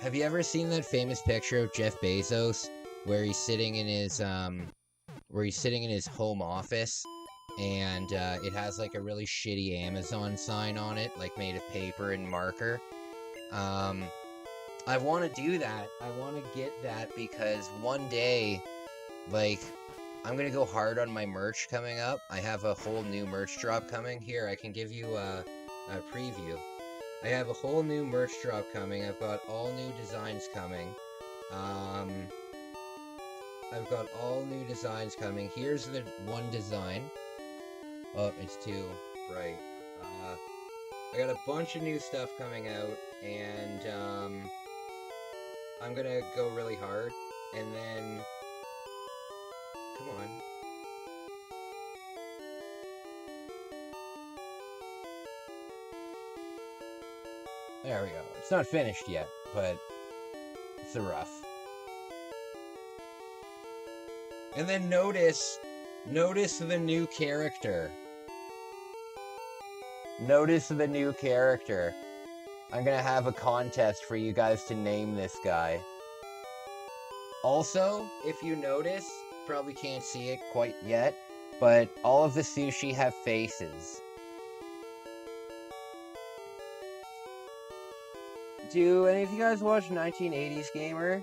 have you ever seen that famous picture of Jeff Bezos, where he's sitting in his home office, and, it has, like, a really shitty Amazon sign on it, like, made of paper and marker? I want to do that. I want to get that because one day, like, I'm going to go hard on my merch coming up. I have a whole new merch drop coming. Here, I can give you a preview. I have a whole new merch drop coming. I've got all new designs coming. I've got all new designs coming. Here's the one design. Oh, it's too bright. I got a bunch of new stuff coming out, and I'm gonna go really hard, and then... Come on. There we go. It's not finished yet, but it's a rough. And then notice the new character. Notice the new character. I'm gonna have a contest for you guys to name this guy. Also, if you notice, probably can't see it quite yet, but all of the sushi have faces. Do any of you guys watch 1980s Gamer?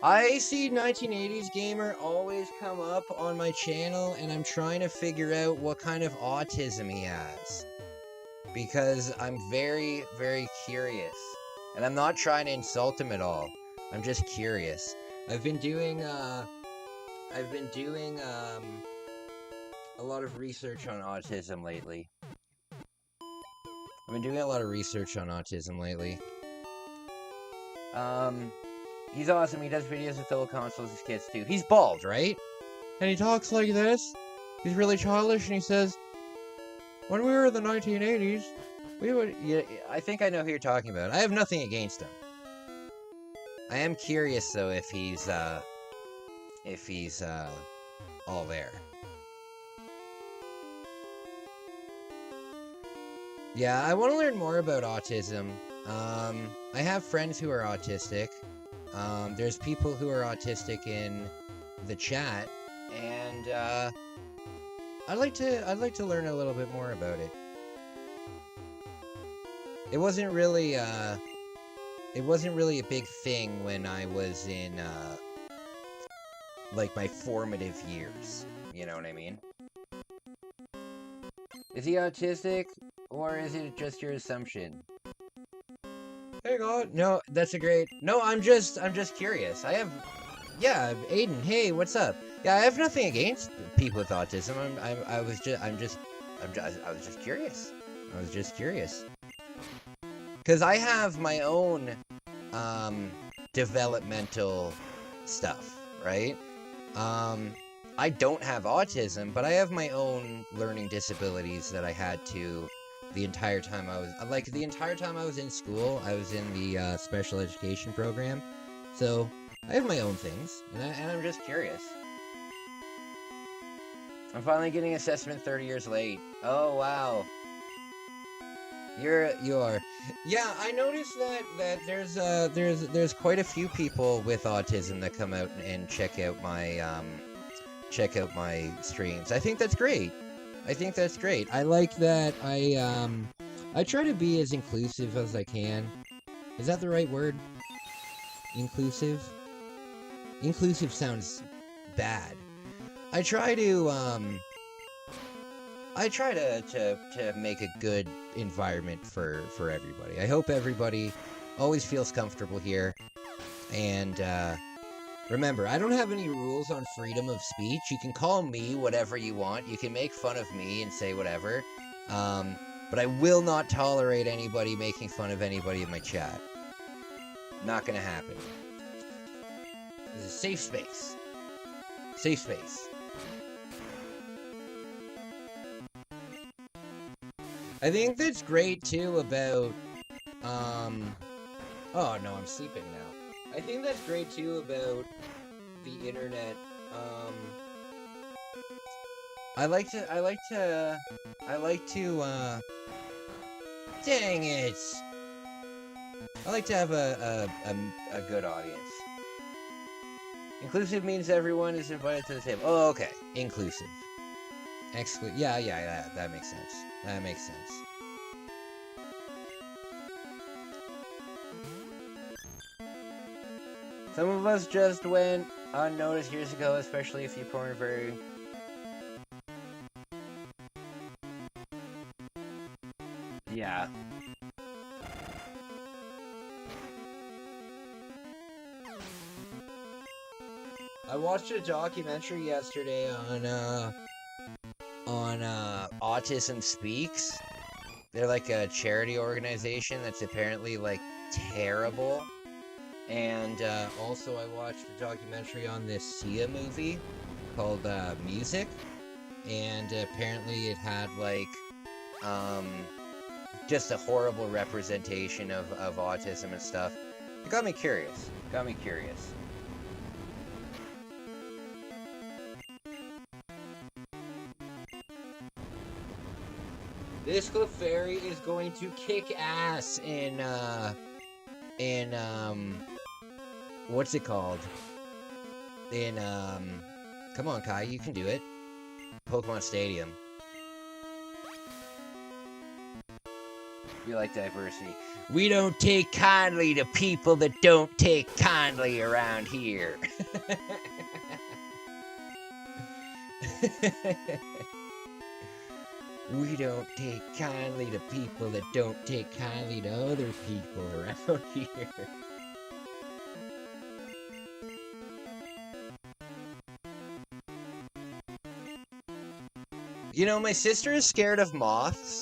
I see 1980s Gamer always come up on my channel, and I'm trying to figure out what kind of autism he has. Because I'm very, very curious. And I'm not trying to insult him at all. I'm just curious. I've been doing a lot of research on autism lately. He's awesome. He does videos with fellow consoles, his kids too. He's bald, right? And he talks like this. He's really childish, and he says, "When we were in the 1980s, we would..." Yeah, I think I know who you're talking about. I have nothing against him. I am curious, though, if he's all there. Yeah, I want to learn more about autism. I have friends who are autistic. There's people who are autistic in the chat, and I'd like to learn a little bit more about it. It wasn't really a big thing when I was in like my formative years. You know what I mean? Is he autistic, or is it just your assumption? Hey God, no, that's a great. No, I'm just curious. Yeah, Aiden. Hey, what's up? Yeah, I have nothing against people with autism. I was just curious. I was just curious. Because I have my own developmental stuff, right? I don't have autism, but I have my own learning disabilities that I had to the entire time I was in school. I was in the special education program, so I have my own things, and I'm just curious. I'm finally getting assessment 30 years late. Oh wow. You are. Yeah, I noticed that there's quite a few people with autism that come out and check out my streams. I think that's great. I like that I try to be as inclusive as I can. Is that the right word? Inclusive? Inclusive sounds bad. I try to make a good environment for everybody. I hope everybody always feels comfortable here. And remember, I don't have any rules on freedom of speech. You can call me whatever you want. You can make fun of me and say whatever. But I will not tolerate anybody making fun of anybody in my chat. Not gonna happen. This is a safe space. Safe space. I think that's great too about, oh no, I'm sleeping now. I think that's great too about the internet. I like to, dang it! I like to have a good audience. Inclusive means everyone is invited to the table. Oh, okay. Inclusive. Yeah, that makes sense. That makes sense. Some of us just went unnoticed years ago, especially if you porn very... Yeah. I watched a documentary yesterday on Autism Speaks. They're like a charity organization that's apparently like terrible. And also I watched a documentary on this Sia movie called Music. And apparently it had like just a horrible representation of autism and stuff. It got me curious. This Clefairy is going to kick ass in what's it called? Come on, Kai, you can do it. Pokemon Stadium. We like diversity. We don't take kindly to people that don't take kindly around here. We don't take kindly to people that don't take kindly to other people around here. You know, my sister is scared of moths,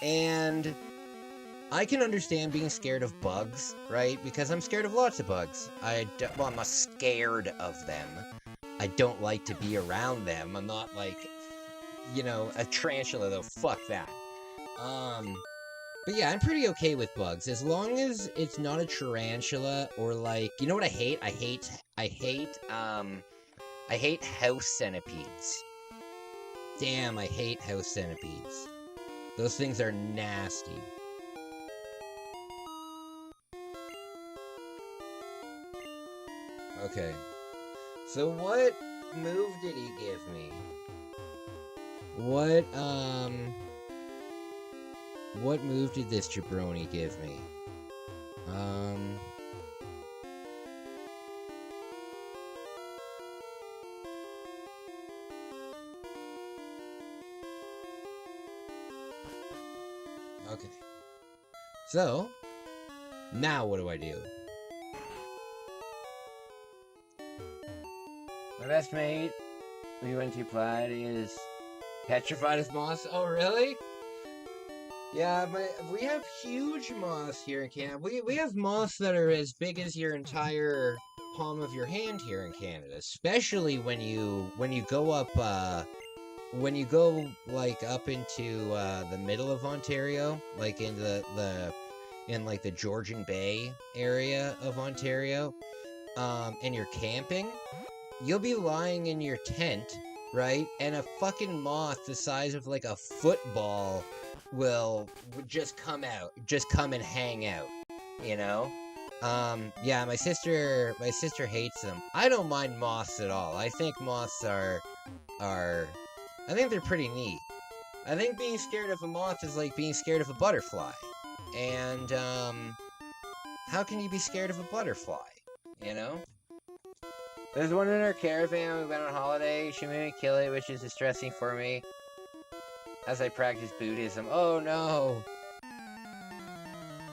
and I can understand being scared of bugs, right? Because I'm scared of lots of bugs. I'm not scared of them. I don't like to be around them. I'm not like, you know, a tarantula though. Fuck that. But yeah, I'm pretty okay with bugs as long as it's not a tarantula or like, you know what I hate? I hate house centipedes. Damn, I hate house centipedes. Those things are nasty. Okay. So what move did he give me? What move did this jabroni give me? Okay. So, now what do I do? My best mate, we went to Plaid, is petrified as moss. Oh, really? Yeah, we have huge moss here in Canada. We have moss that are as big as your entire palm of your hand here in Canada. Especially when you go up when you go like up into the middle of Ontario, like in like the Georgian Bay area of Ontario, and you're camping, you'll be lying in your tent, right? And a fucking moth the size of like a football would just come and hang out, you know? Yeah, my sister hates them. I don't mind moths at all. I think moths I think they're pretty neat. I think being scared of a moth is like being scared of a butterfly. And, how can you be scared of a butterfly, you know? There's one in our caravan. We went on holiday. She made me kill it, which is distressing for me as I practice Buddhism. Oh no.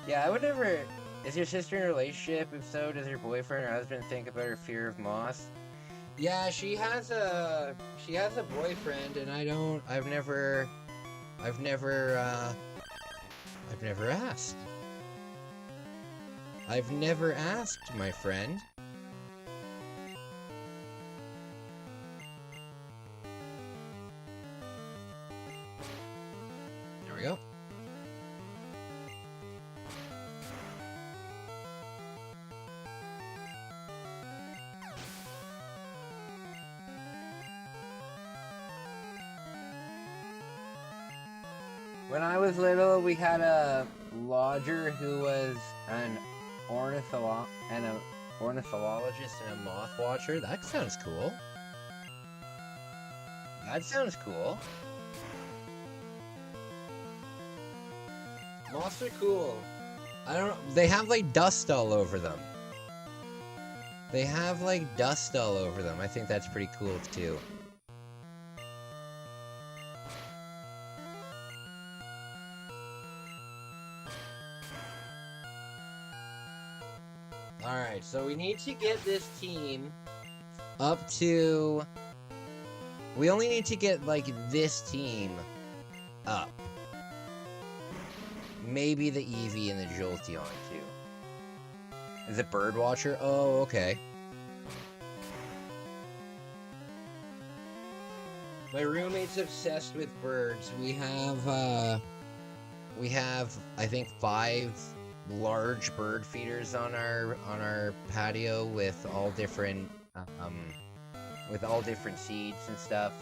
Yeah, I would never. Is your sister in a relationship? If so, does her boyfriend or husband think about her fear of moss? Yeah, she has a boyfriend, and I've never asked. I've never asked, my friend. There we go. When I was little, we had a lodger who was an ornithologist and a moth watcher. That sounds cool. Moths are cool. I don't know. They have like dust all over them. I think that's pretty cool too. Alright, so we need to get this team up to... We only need to get, like, this team up. Maybe the Eevee and the Jolteon, too. Is it Birdwatcher? Oh, okay. My roommate's obsessed with birds. We have, I think, 5... large bird feeders on our patio with all different seeds and stuff.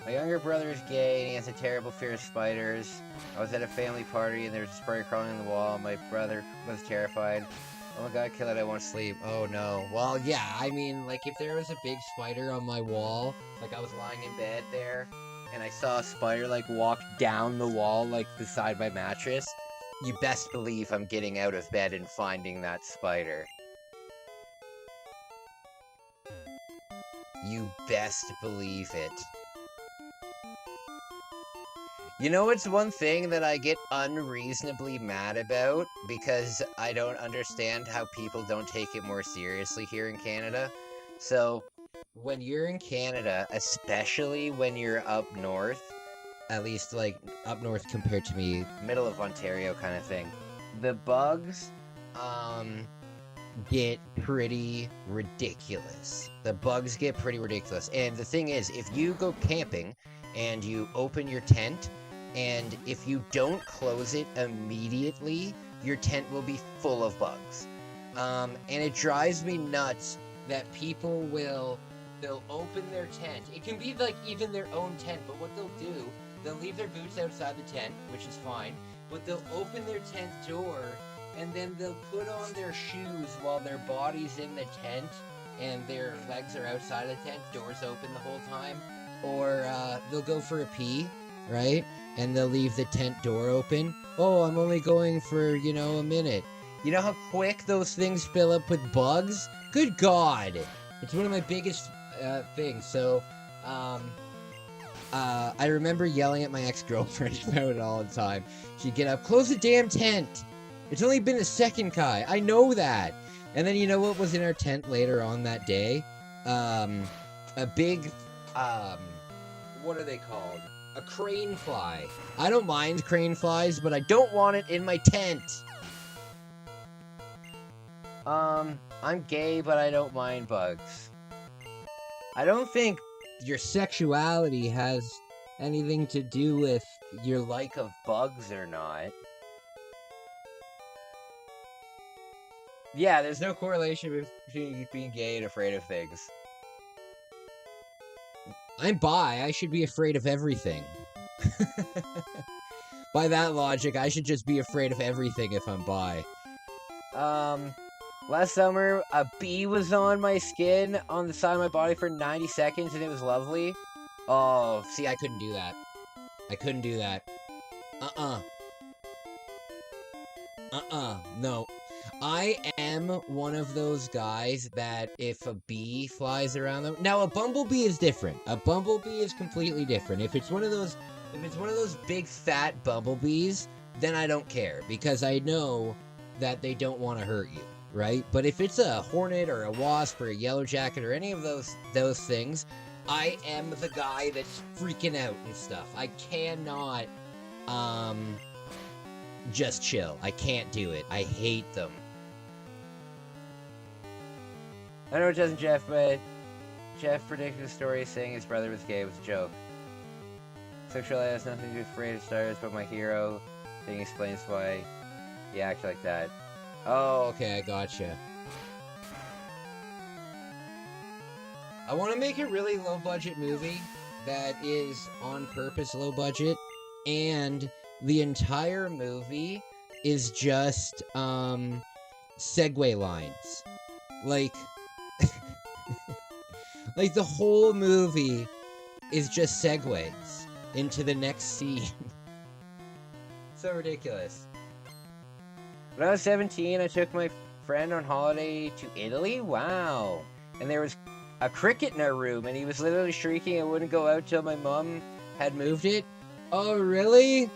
My younger brother is gay and he has a terrible fear of spiders. I was at a family party and there was a spider crawling on the wall. My brother was terrified. Oh my god, kill it, I won't sleep. Oh no. Well, yeah, I mean, like, if there was a big spider on my wall, like I was lying in bed there, and I saw a spider, like, walk down the wall, like, beside my mattress, you best believe I'm getting out of bed and finding that spider. You best believe it. You know, it's one thing that I get unreasonably mad about, because I don't understand how people don't take it more seriously here in Canada. So, when you're in Canada, especially when you're up north, at least, like, up north compared to me, middle of Ontario kind of thing, the bugs, get pretty ridiculous. And the thing is, if you go camping, and you open your tent, and if you don't close it immediately, your tent will be full of bugs. And it drives me nuts that they'll open their tent. It can be, like, even their own tent, but what they'll do they'll leave their boots outside the tent, which is fine, but they'll open their tent door, and then they'll put on their shoes while their body's in the tent, and their legs are outside of the tent, doors open the whole time, or they'll go for a pee, right? And they'll leave the tent door open. Oh, I'm only going for, you know, a minute. You know how quick those things fill up with bugs? Good God! It's one of my biggest things. So, I remember yelling at my ex-girlfriend about it all the time. She'd get up, close the damn tent! It's only been a second, Kai. I know that! And then you know what was in our tent later on that day? A big, what are they called? A crane fly. I don't mind crane flies, but I don't want it in my tent! I'm gay, but I don't mind bugs. I don't think your sexuality has anything to do with your like of bugs or not. Yeah, there's no correlation between being gay and afraid of things. I'm bi, I should be afraid of everything. By that logic, I should just be afraid of everything if I'm bi. Last summer, a bee was on my skin on the side of my body for 90 seconds, and it was lovely. Oh, see, I couldn't do that. I couldn't do that. No. I am one of those guys that if a bee flies around them... Now, a bumblebee is different. A bumblebee is completely different. If it's one of those big fat bumblebees, then I don't care, because I know that they don't want to hurt you, right? But if it's a hornet or a wasp or a yellow jacket or any of those things, I am the guy that's freaking out and stuff. I cannot, just chill. I can't do it. I hate them. I know it doesn't, Jeff, but Jeff predicted a story saying his brother was gay. It was a joke. Sexuality has nothing to do with Afraid of Stars, but my hero thing explains why he acts like that. Oh, okay, I gotcha. I want to make a really low-budget movie that is on purpose low-budget, and the entire movie is just, segue lines. Like, like the whole movie is just segues into the next scene. So ridiculous. When I was 17, I took my friend on holiday to Italy. Wow. And there was a cricket in our room, and he was literally shrieking it wouldn't go out till my mom had moved it. Oh, really?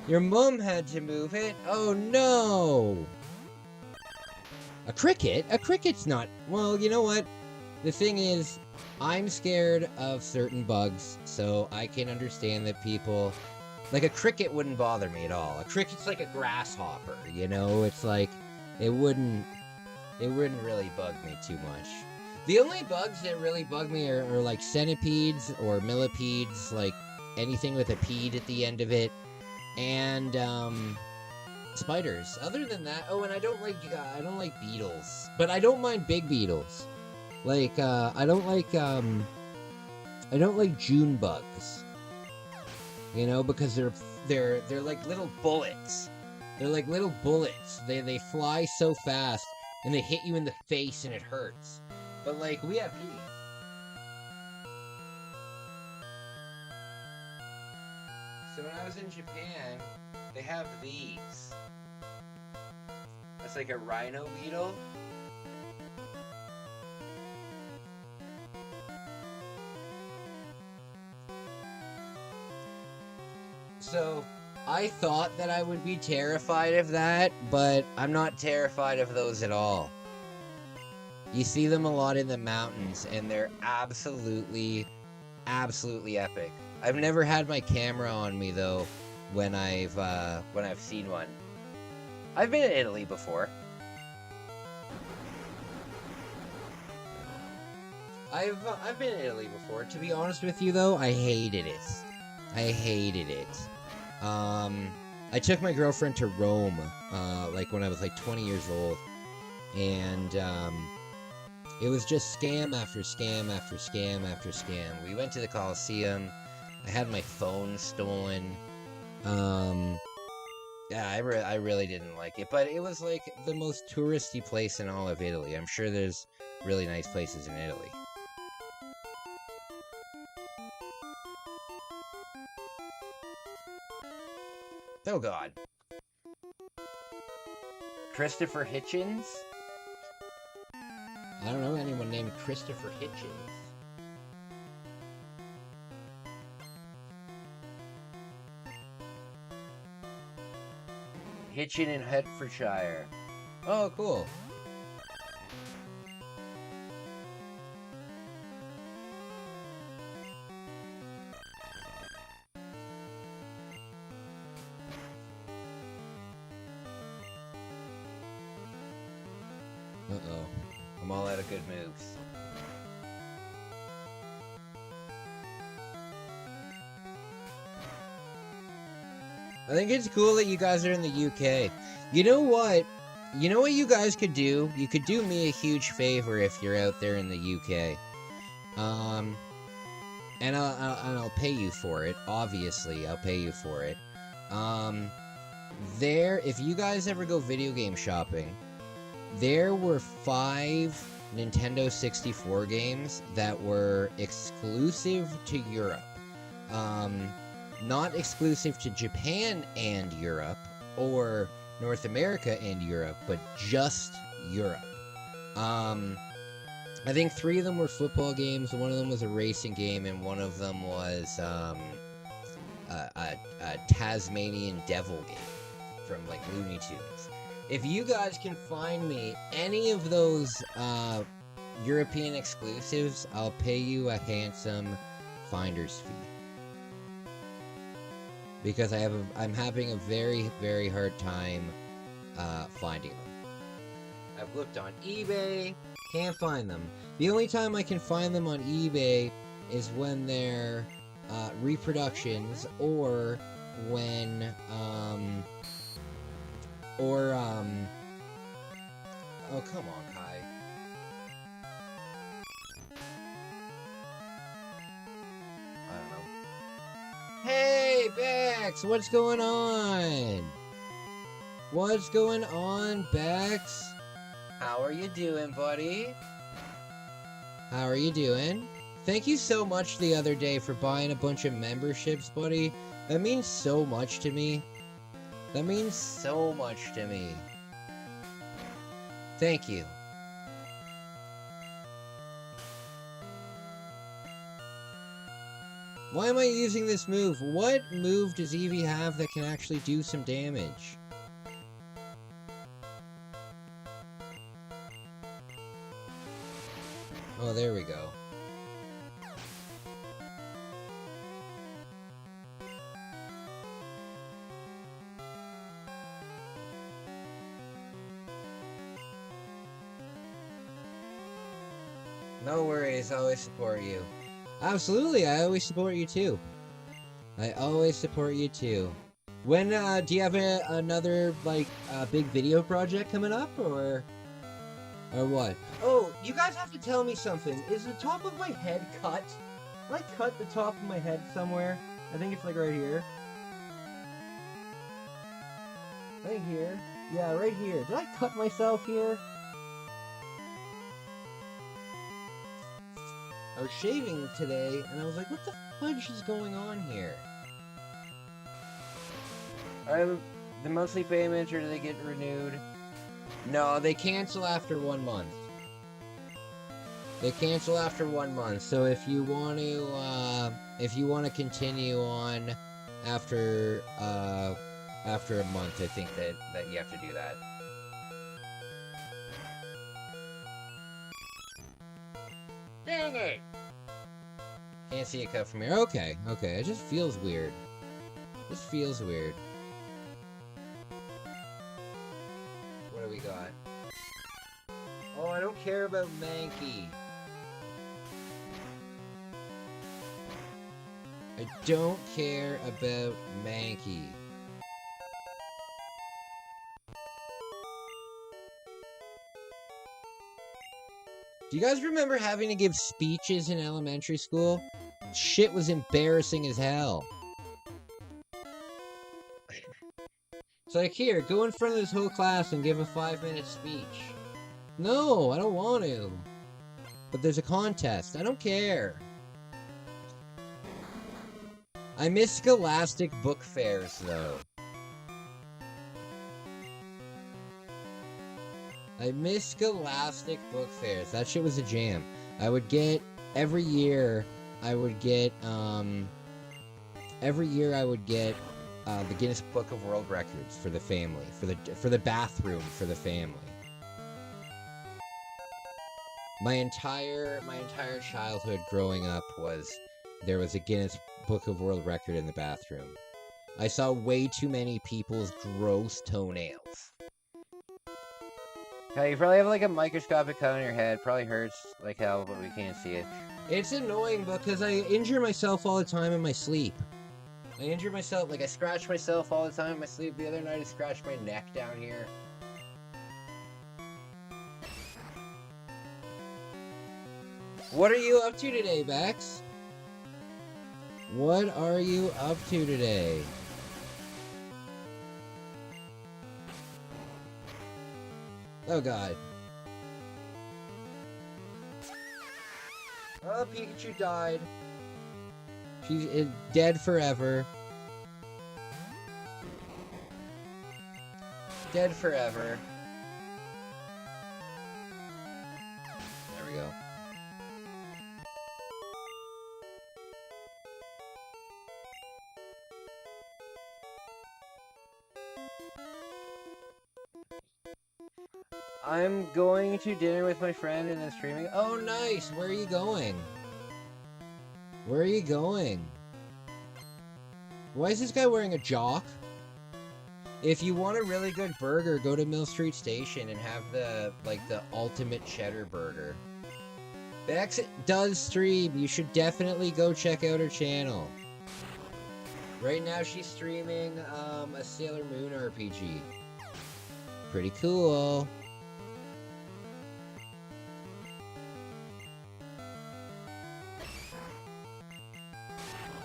Your mom had to move it? Oh, no. A cricket? A cricket's not... Well, you know what? The thing is, I'm scared of certain bugs, so I can understand that people... Like, a cricket wouldn't bother me at all. A cricket's like a grasshopper, you know? It's like, it wouldn't really bug me too much. The only bugs that really bug me are like centipedes or millipedes, like anything with a peed at the end of it, and spiders. Other than that, oh, and I don't like beetles, but I don't mind big beetles. Like I don't like June bugs. You know, because they're like little bullets. They're like little bullets. They fly so fast and they hit you in the face and it hurts. But like we have bees. So when I was in Japan, they have these. That's like a rhino beetle. So, I thought that I would be terrified of that, but I'm not terrified of those at all. You see them a lot in the mountains, and they're absolutely epic. I've never had my camera on me, though, when I've seen one. I've been in Italy before. I've been in Italy before. To be honest with you, though, I hated it. I hated it. I took my girlfriend to Rome, like when I was like 20 years old, and it was just scam after scam after scam after scam. We went to the Colosseum, I had my phone stolen. Yeah, I really didn't like it, but it was like the most touristy place in all of Italy. I'm sure there's really nice places in Italy. Oh god. Christopher Hitchens? I don't know anyone named Christopher Hitchens. Hitchin in Hertfordshire. Oh, cool. Uh-oh. I'm all out of good moves. I think it's cool that you guys are in the UK. You know what? You know what you guys could do? You could do me a huge favor if you're out there in the UK. And I'll pay you for it. Obviously, I'll pay you for it. If you guys ever go video game shopping, there were 5 Nintendo 64 games that were exclusive to Europe. Not exclusive to Japan and Europe, or North America and Europe, but just Europe. I think 3 of them were football games, one of them was a racing game, and one of them was a Tasmanian Devil game from like Looney Tunes. If you guys can find me any of those European exclusives, I'll pay you a handsome finder's fee. Because I'm having a very, very hard time finding them. I've looked on eBay, can't find them. The only time I can find them on eBay is when they're reproductions, or when oh come on, Kai. I don't know. Hey, Bex! What's going on? What's going on, Bex? How are you doing, buddy? How are you doing? Thank you so much the other day for buying a bunch of memberships, buddy. That means so much to me. That means so much to me. Thank you. Why am I using this move? What move does Eevee have that can actually do some damage? Oh, there we go. No worries, I always support you. Absolutely, I always support you too. I always support you too. When, do you have another, like, big video project coming up, or what? Oh, you guys have to tell me something. Is the top of my head cut? Did I cut the top of my head somewhere? I think it's, like, right here. Right here. Yeah, right here. Did I cut myself here? I was shaving today, and I was like, what the fudge is going on here? Are the monthly payments, or do they get renewed? No, they cancel after 1 month. They cancel after 1 month, so if you want to continue on after a month, I think that you have to do that. Dang it! Can't see it cut from here. Okay, okay. It just feels weird. Just feels weird. What do we got? Oh, I don't care about Mankey. I don't care about Mankey. Do you guys remember having to give speeches in elementary school? shit was embarrassing as hell. It's like, here, go in front of this whole class and give a 5-minute speech. No, I don't want to. But there's a contest. I don't care. I miss Scholastic book fairs, though. I miss Scholastic book fairs. That shit was a jam. I would get, every year I would get the Guinness Book of World Records for the family, for the bathroom for the family. My entire childhood growing up there was a Guinness Book of World Record in the bathroom. I saw way too many people's gross toenails. Yeah, you probably have like a microscopic cut on your head. Probably hurts like hell, but we can't see it. It's annoying because I injure myself all the time in my sleep. I injure myself, like I scratch myself all the time in my sleep. The other night I scratched my neck down here. What are you up to today, Bex? What are you up to today? Oh god. Oh, Pikachu died. She's dead forever. Dead forever. There we go. I'm going to dinner with my friend and then streaming. Oh, nice. Where are you going? Where are you going? Why is this guy wearing a jock? If you want a really good burger, go to Mill Street Station and have the ultimate cheddar burger. Bex does stream. You should definitely go check out her channel. Right now she's streaming a Sailor Moon RPG. Pretty cool.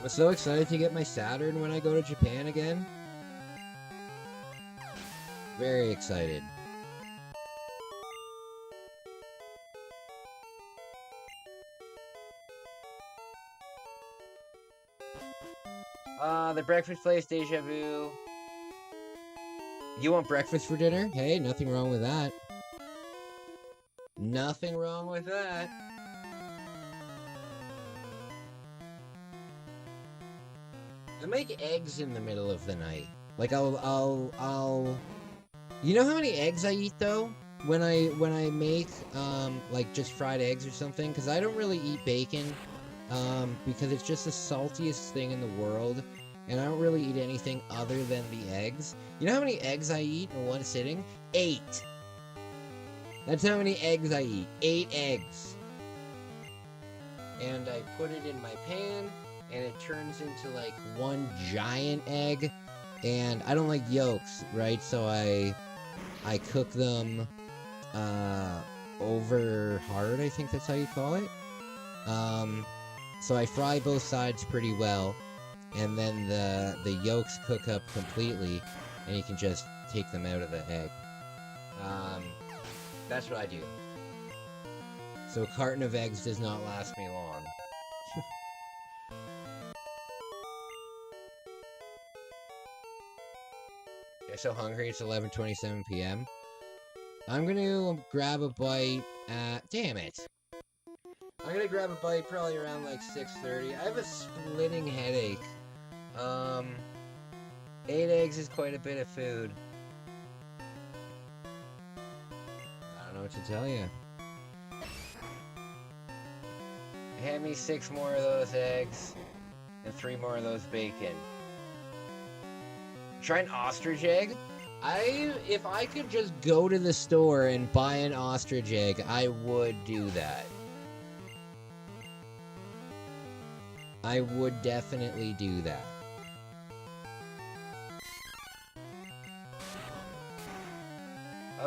I'm so excited to get my Saturn when I go to Japan again. Very excited. The breakfast place, Deja Vu. You want breakfast for dinner? Hey, nothing wrong with that. Nothing wrong with that. I make eggs in the middle of the night. Like I'll You know how many eggs I eat though? When I make like just fried eggs or something, because I don't really eat bacon, because it's just the saltiest thing in the world, and I don't really eat anything other than the eggs. You know how many eggs I eat in one sitting? 8. That's how many eggs I eat. 8 eggs. And I put it in my pan, and it turns into like one giant egg, and I don't like yolks, right? So I cook them over hard, I think that's how you call it. So I fry both sides pretty well, and then the yolks cook up completely, and you can just take them out of the egg. That's what I do. So a carton of eggs does not last me long. I'm so hungry, it's 11:27 p.m. I'm gonna grab a bite at... Damn it! I'm gonna grab a bite probably around like 6:30. I have a splitting headache. 8 eggs is quite a bit of food. I don't know what to tell you. Hand me 6 more of those eggs and 3 more of those bacon. Try an ostrich egg? If I could just go to the store and buy an ostrich egg, I would do that. I would definitely do that.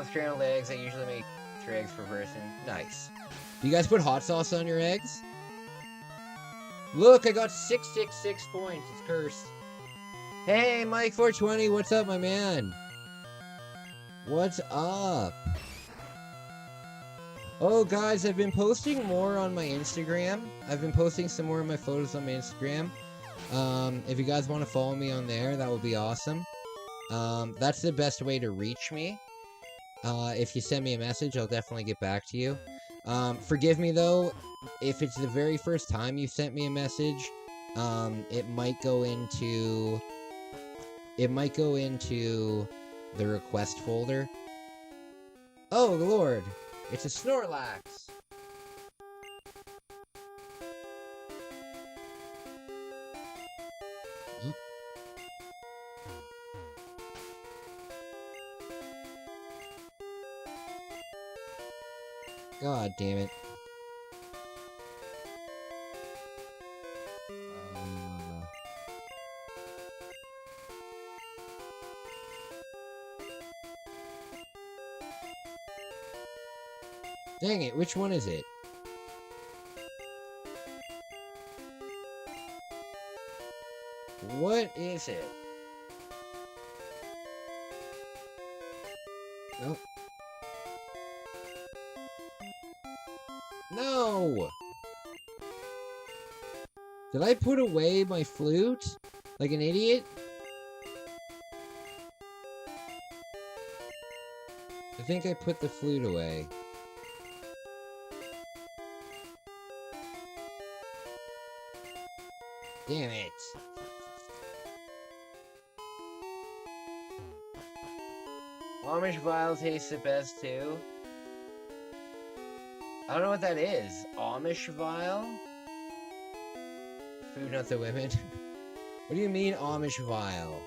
Scrambled eggs, I usually make 3 eggs per person. Nice. Do you guys put hot sauce on your eggs? Look, I got 666 points. It's cursed. Hey, Mike420, what's up, my man? What's up? Oh, guys, I've been posting more on my Instagram. I've been posting some more of my photos on my Instagram. If you guys want to follow me on there, that would be awesome. That's the best way to reach me. If you send me a message, I'll definitely get back to you. Forgive me, though, if it's the very first time you sent me a message, it might go into the request folder. Oh, Lord. It's a Snorlax. God damn it. Dang it, which one is it? What is it? Nope. No! Did I put away my flute? Like an idiot? I think I put the flute away. Damn it. Amish Vile tastes the best too. I don't know what that is. Amish Vile? Food, not the women. What do you mean Amish Vile?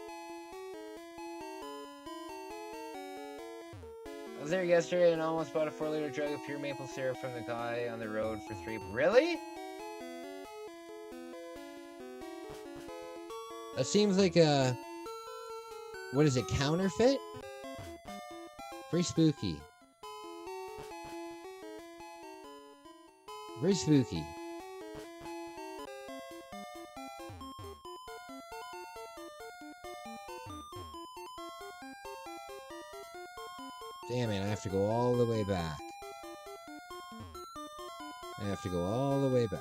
I was there yesterday and almost bought a 4-liter jug of pure maple syrup from the guy on the road for $3. Really? That seems like a... What is it, counterfeit? Very spooky. Very spooky. Damn it, I have to go all the way back. I have to go all the way back.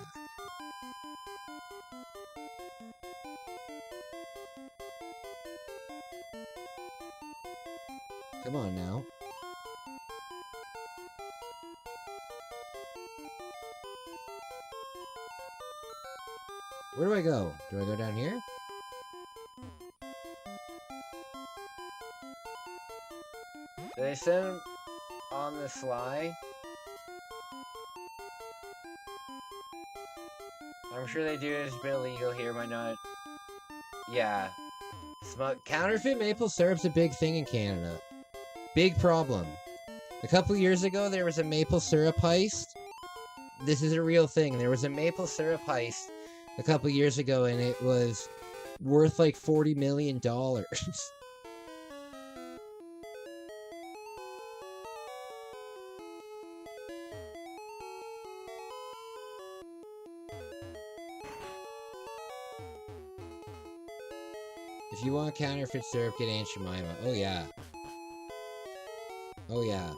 Come on now. Where do I go? Do I go down here? Do they send him on the sly? I'm sure they do. It's a bit illegal here, might not. Yeah. Counterfeit maple syrup's a big thing in Canada. Big problem. A couple years ago, there was a maple syrup heist. This is a real thing. There was a maple syrup heist a couple years ago, and it was worth like $40 million. If you want counterfeit syrup, get Aunt Jemima. Oh yeah. Oh yeah.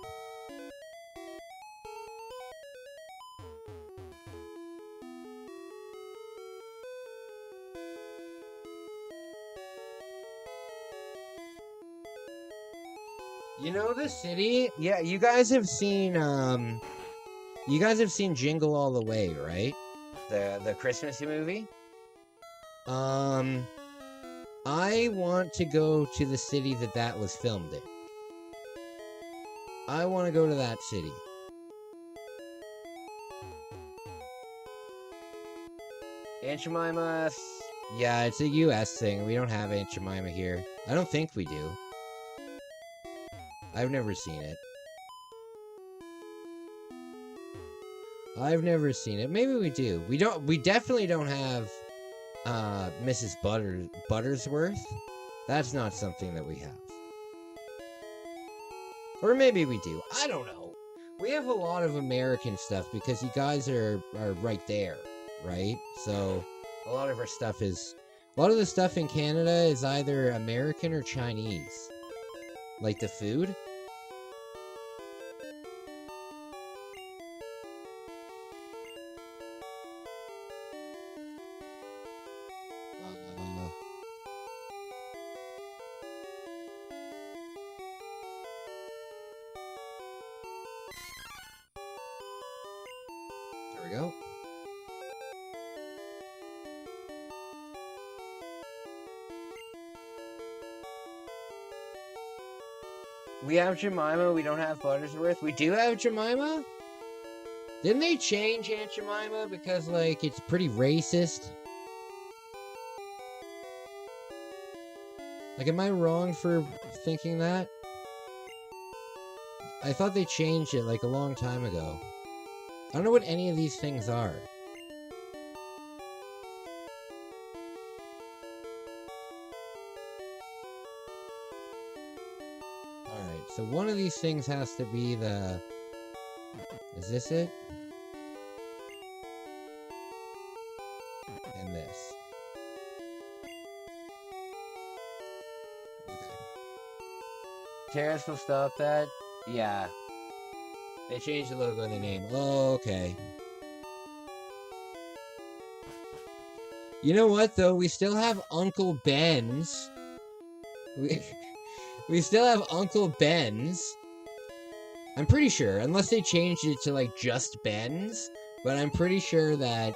You know the city? Yeah, you guys have seen Jingle All the Way, right? The Christmas movie? I want to go to the city that was filmed in. I want to go to that city. Aunt Jemima... Yeah, it's a US thing. We don't have Aunt Jemima here. I don't think we do. I've never seen it. I've never seen it. Maybe we do. We definitely don't have Mrs. Buttersworth. That's not something that we have. Or maybe we do. I don't know. We have a lot of American stuff because you guys are right there, right? So A lot of the stuff in Canada is either American or Chinese. Like the food. There we go. We have Jemima, we don't have Buttersworth. We do have Jemima? Didn't they change Aunt Jemima because, like, it's pretty racist? Like, am I wrong for thinking that? I thought they changed it, like, a long time ago. I don't know what any of these things are. Alright, so one of these things has to be the... Is this it? And this. Okay. Terrace will stop that? Yeah. They changed the logo and the name. Oh, okay. You know what, though? We still have Uncle Ben's. We still have Uncle Ben's. I'm pretty sure, unless they changed it to, like, just Ben's. But I'm pretty sure that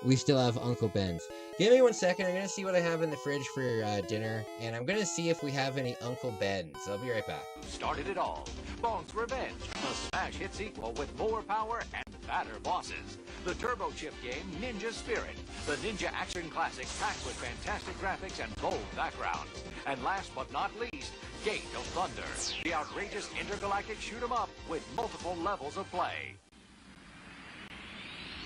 we still have Uncle Ben's. Give me 1 second. I'm gonna see what I have in the fridge for dinner. And I'm gonna see if we have any Uncle Ben's. I'll be right back. Started it all. Bonk's Revenge, a smash hit sequel with more power and fatter bosses. The turbo chip game Ninja Spirit, the ninja action classic packed with fantastic graphics and bold backgrounds. And last but not least, Gate of Thunder, the outrageous intergalactic shoot 'em up with multiple levels of play.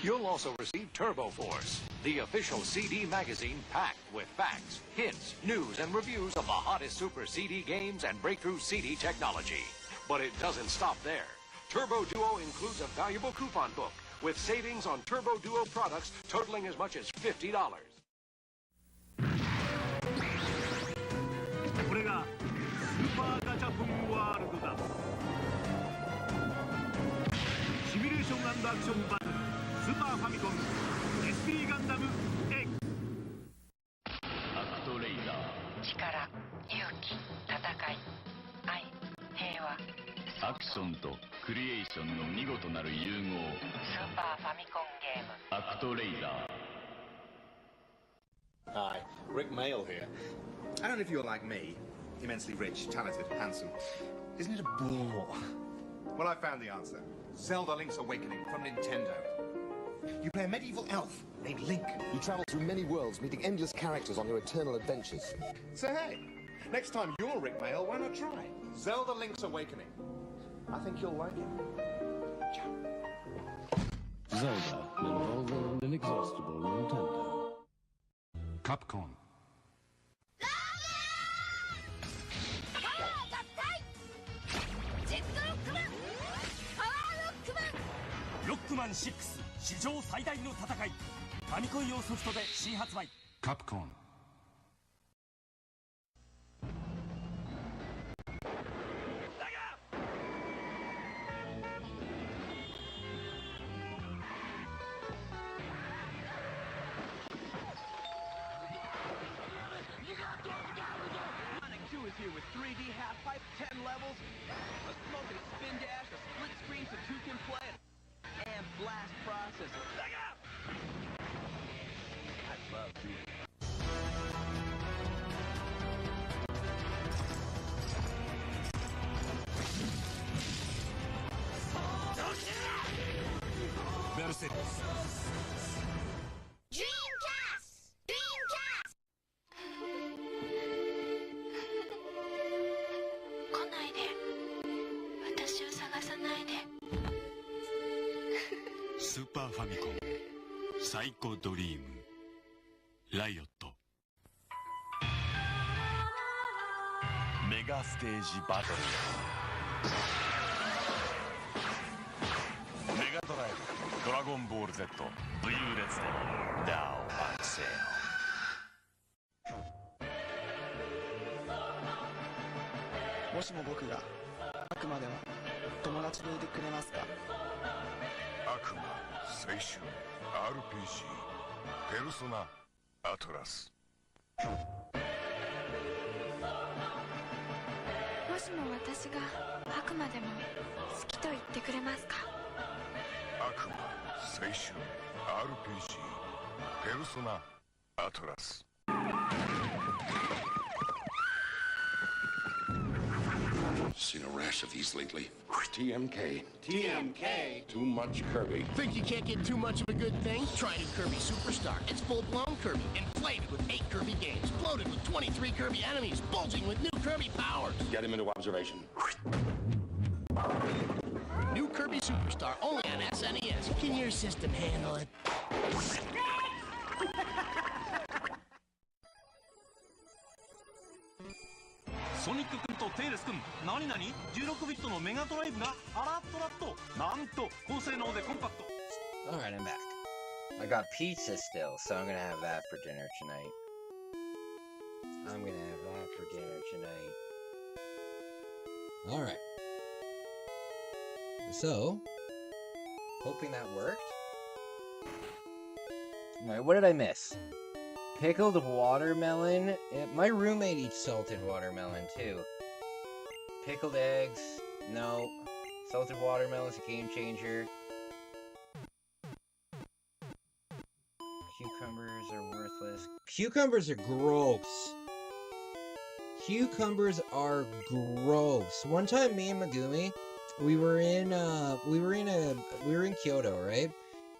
You'll also receive Turbo Force, the official CD magazine packed with facts, hints, news, and reviews of the hottest Super CD games and breakthrough CD technology. But it doesn't stop there. Turbo Duo includes a valuable coupon book with savings on Turbo Duo products totaling as much as $50. これがスーパーガチャポンワールドだ。シミュレーション&アクションバトルスーパーファミコン SP ガンダム X アクトレイダー力、勇気、戦い、愛、平和。アクションとクリエーションの見事なる融合。スーパーファミコンゲーム。アクトレイダー Hi, Rick Mail here. I don't know if you're like me, immensely rich, talented, handsome. Isn't it a bore? Well, I found the answer. Zelda Link's Awakening from Nintendo. You play a medieval elf named Link. You travel through many worlds, meeting endless characters on your eternal adventures. So hey, next time you're Rick Mail, why not try Zelda Link's Awakening? I think you'll like it. Zelda, an involving and inexhaustible Nintendo. Capcom. Rockman 6史上最大の戦い。ファミコン用ソフトで新発売。Capcom. Is here with 3D half pipe, 10 levels, a smoking spin dash, a split screen so two can play, and blast processor. I love you. Mercedes. Dreamcast! Dreamcast! 来ないで。私を探さないで。スーパーファミコンサイコドリームライオットメガステージバトルメガドライブドラゴンボール Z 武勇列伝ダーオマンス sail. もしも僕が悪魔でも友達でいてくれますか？悪魔青春 RPG ペルソナアトラス。もしも私が悪魔でも好きと言ってくれますか？悪魔青春 RPG ペルソナアトラス。Seen a rash of these lately. TMK. TMK? Too much Kirby. Think you can't get too much of a good thing? Try new Kirby Superstar. It's full-blown Kirby, inflated with 8 Kirby games, bloated with 23 Kirby enemies, bulging with new Kirby powers. Get him into observation. New Kirby Superstar, only on SNES. Can your system handle it? ソニック君とテイルス君、何々16ビットのメガドライブがアラットラット、なんと高性能でコンパクト。 Alright, I'm back. I got pizza still, so I'm gonna have that for dinner tonight. I'm gonna have that for dinner tonight. Alright. So, hoping that worked. Alright, what did I miss? Pickled watermelon. My roommate eats salted watermelon too. Pickled eggs. No. Salted watermelon's a game changer. Cucumbers are worthless. Cucumbers are gross. Cucumbers are gross. One time, me and Megumi, we were in Kyoto, right?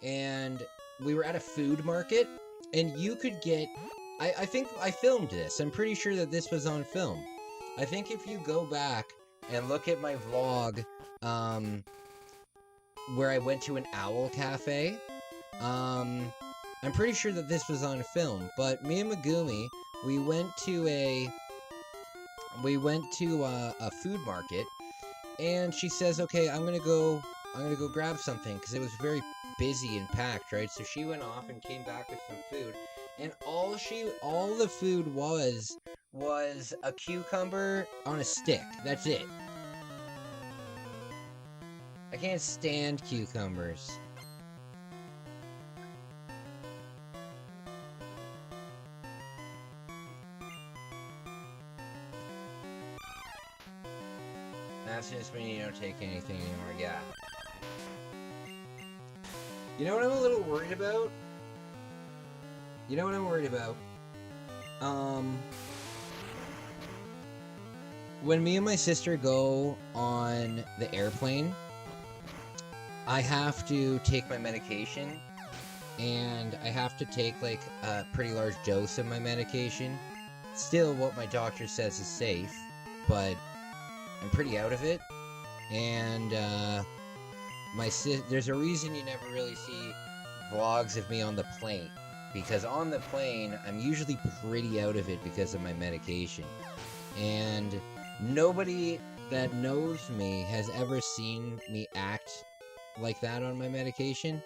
And we were at a food market. And you could get, I think I filmed this. I'm pretty sure that this was on film. I think if you go back and look at my vlog, where I went to an owl cafe, I'm pretty sure that this was on film. But me and Megumi, we went to a food market, and she says, "Okay, I'm gonna go grab something," because it was very busy and packed, right? So she went off and came back with some food, and all the food was a cucumber on a stick. That's it. I can't stand cucumbers. That's just when you don't take anything anymore, yeah. You know what I'm a little worried about? When me and my sister go on the airplane, I have to take my medication, and I have to take, like, a pretty large dose of my medication. Still, what my doctor says is safe, but I'm pretty out of it, and, there's a reason you never really see vlogs of me on the plane, because on the plane, I'm usually pretty out of it because of my medication, and nobody that knows me has ever seen me act like that on my medication,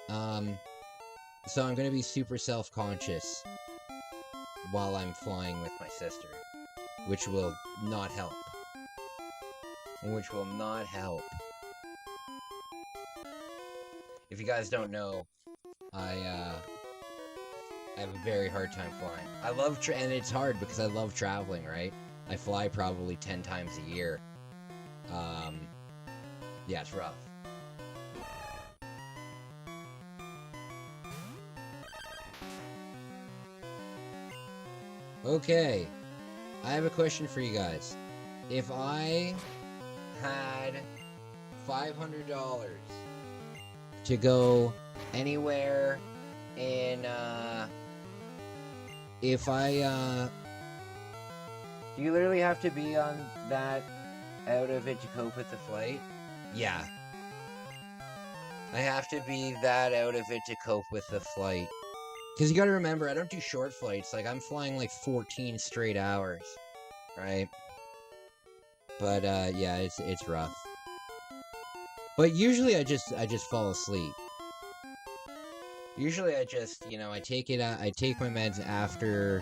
so I'm gonna be super self-conscious while I'm flying with my sister, which will not help. If you guys don't know, I have a very hard time flying. I love and it's hard because I love traveling, right? I fly probably 10 times a year. Yeah, it's rough. Okay, I have a question for you guys. If I had $500 to go anywhere in, if I, do you literally have to be on that out of it to cope with the flight? Yeah. I have to be that out of it to cope with the flight. Because you gotta remember, I don't do short flights. Like, I'm flying like 14 straight hours, right? But, yeah, it's rough. But usually I just fall asleep. Usually I just, you know, I take my meds after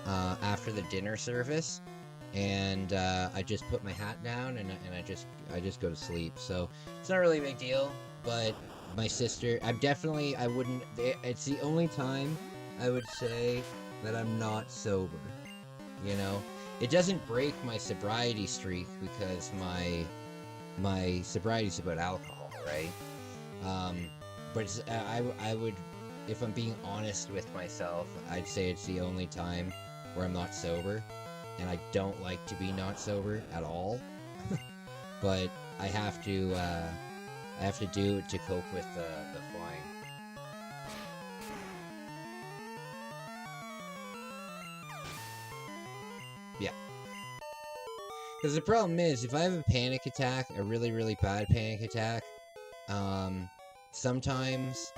the dinner service, and I just put my hat down and I just go to sleep. So it's not really a big deal. But my sister, I wouldn't. It's the only time I would say that I'm not sober. You know, it doesn't break my sobriety streak because my sobriety is about alcohol, right? But it's, I would, if I'm being honest with myself, I'd say it's the only time where I'm not sober, and I don't like to be not sober at all. But I have to do it to cope with the flying. Yeah. Because the problem is, if I have a panic attack, a really, really bad panic attack, sometimes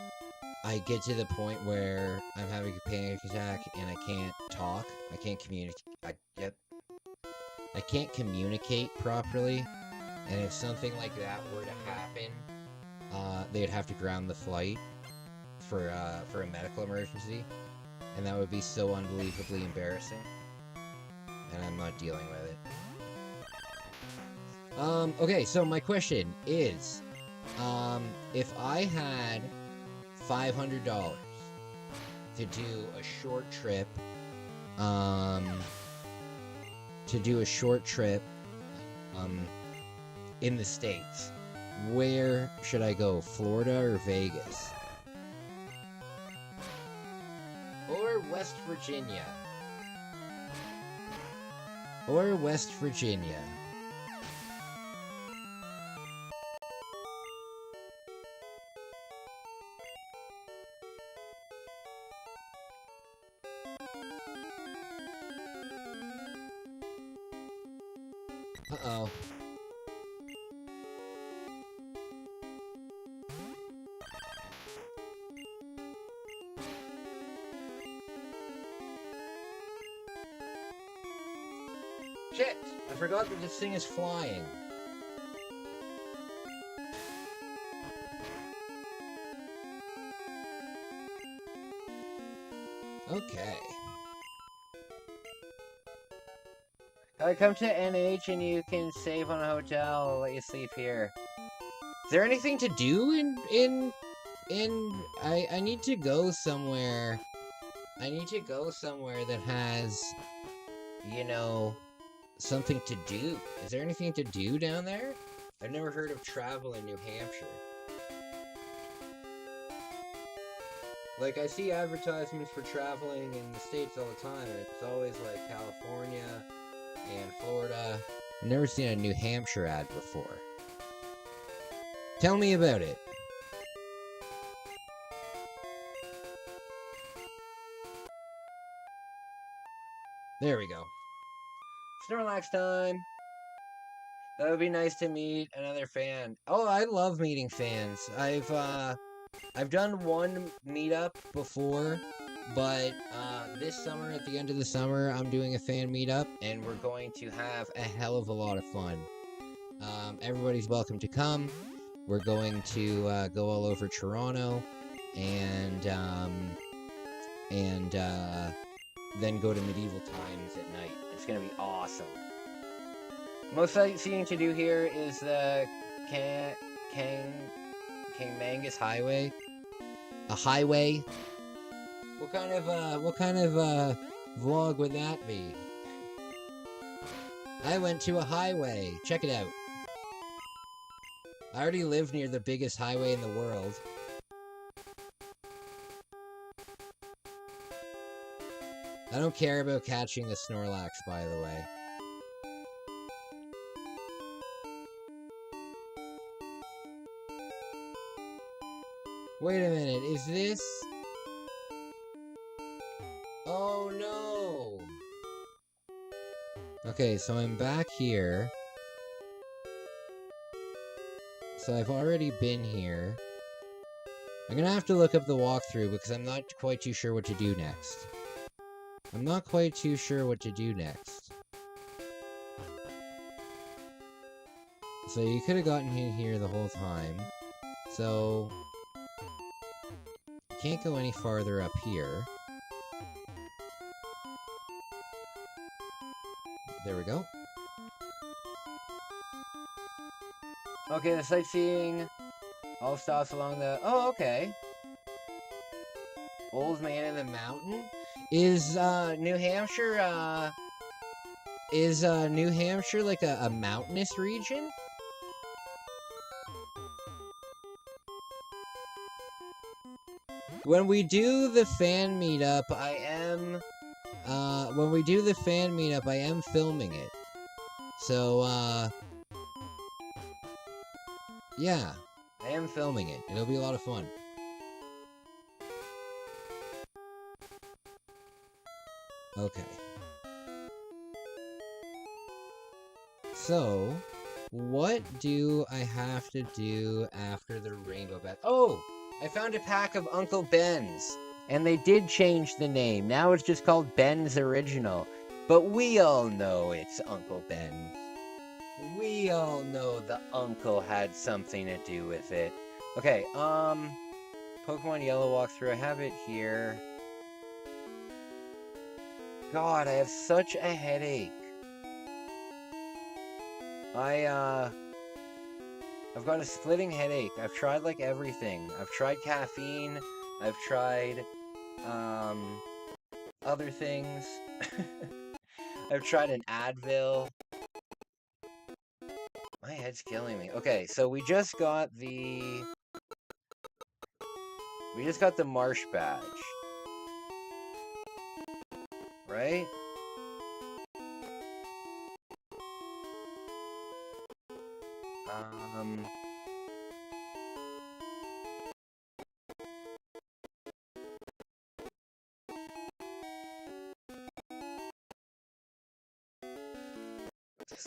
I get to the point where I'm having a panic attack and I can't talk. I can't communicate. I can't communicate properly. And if something like that were to happen, they'd have to ground the flight for a medical emergency, and that would be so unbelievably embarrassing. And I'm not dealing with it. Okay, so my question is, if I had $500 to do a short trip, in the States, where should I go? Florida or Vegas? Or West Virginia? Or West Virginia? Uh-oh. Shit! I forgot that this thing is flying. Okay. Come to NH and you can save on a hotel. I'll let you sleep here. Is there anything to do I need to go somewhere. I need to go somewhere that has, you know, something to do. Is there anything to do down there? I've never heard of travel in New Hampshire. Like, I see advertisements for traveling in the States all the time, and it's always like California and Florida. I've never seen a New Hampshire ad before. Tell me about it. There we go. Snorlax time. That would be nice to meet another fan. Oh, I love meeting fans. I've done one meetup before, but this summer, at the end of the summer, I'm doing a fan meetup, and we're going to have a hell of a lot of fun. Everybody's welcome to come. We're going to go all over Toronto, and then go to medieval times at night. It's gonna be awesome. Most sightseeing to do here is the Kangmangus Highway. A highway? What kind of vlog would that be? I went to a highway. Check it out. I already live near the biggest highway in the world. I don't care about catching the Snorlax, by the way. Wait a minute, is this... Oh no! Okay, so I'm back here. So I've already been here. I'm gonna have to look up the walkthrough because I'm not quite too sure what to do next. I'm not quite too sure what to do next. So you could have gotten in here the whole time. So... can't go any farther up here. There we go. Okay, the sightseeing all stops along the... Oh, okay. Old Man in the Mountain? Is, New Hampshire, New Hampshire like a mountainous region? When we do the fan meetup, I am filming it. So, yeah, I am filming it. It'll be a lot of fun. Okay. So, what do I have to do after the Rainbow Bat? Oh! I found a pack of Uncle Ben's, and they did change the name. Now it's just called Ben's Original. But we all know it's Uncle Ben's. We all know the uncle had something to do with it. Okay, Pokemon Yellow walkthrough. I have it here. God, I have such a headache. I've got a splitting headache. I've tried, like, everything. I've tried caffeine. I've tried, other things. I've tried an Advil. My head's killing me. Okay, so we just got the Marsh badge. Right?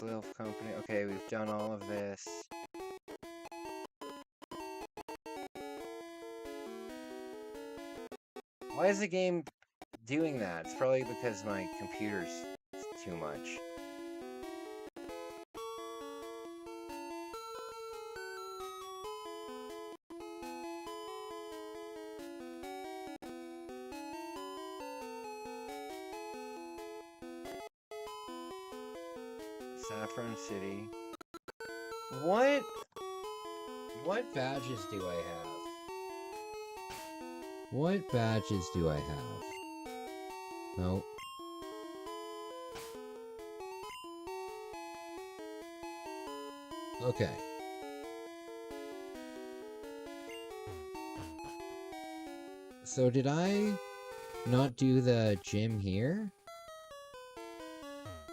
Little company. Okay, we've done all of this. Why is the game doing that? It's probably because my computer's too much. Saffron City. What badges do I have? What badges do I have? Nope. Okay. So did I not do the gym here?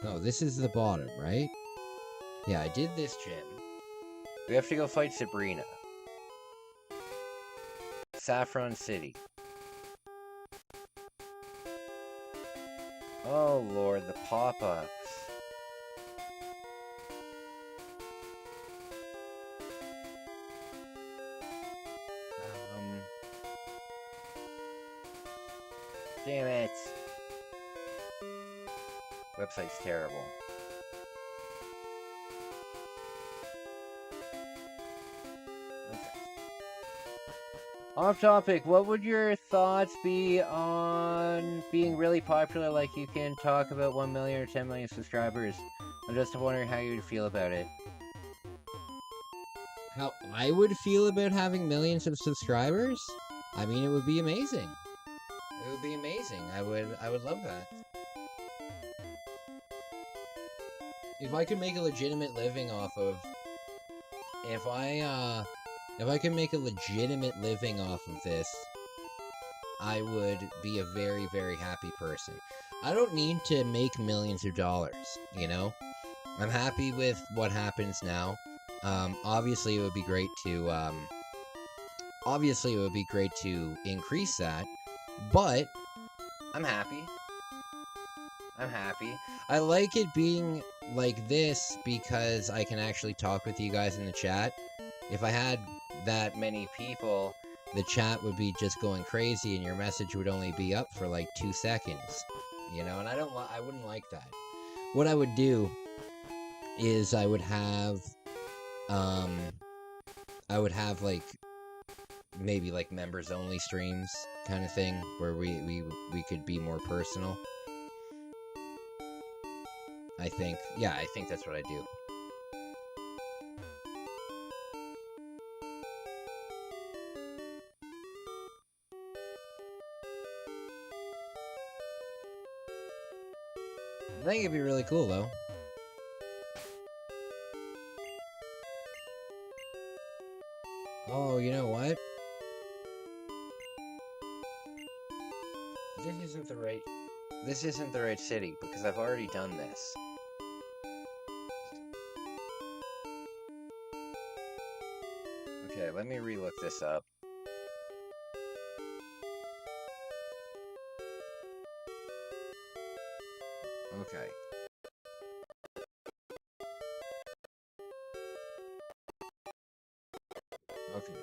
No, this is the bottom, right? Yeah, I did this gym. We have to go fight Sabrina. Saffron City. Oh lord, the pop-ups. Damn it. Website's terrible. Off topic, what would your thoughts be on being really popular, like you can talk about 1 million or 10 million subscribers? I'm just wondering how you would feel about it. How I would feel about having millions of subscribers? I mean, it would be amazing. It would be amazing. I would love that. If I could make a legitimate living off of... If I could make a legitimate living off of this, I would be a very, very happy person. I don't need to make millions of dollars, you know? I'm happy with what happens now. Obviously it would be great to increase that, but I'm happy. I'm happy. I like it being like this because I can actually talk with you guys in the chat. If I had that many people, the chat would be just going crazy and your message would only be up for like 2 seconds, you know, and I wouldn't like that. What I would do is I would have like maybe like members only streams kind of thing where we could be more personal. I think that's what I do. I think it'd be really cool though. Oh, you know what? This isn't the right city because I've already done this. Okay, let me relook this up. Okay. Okay.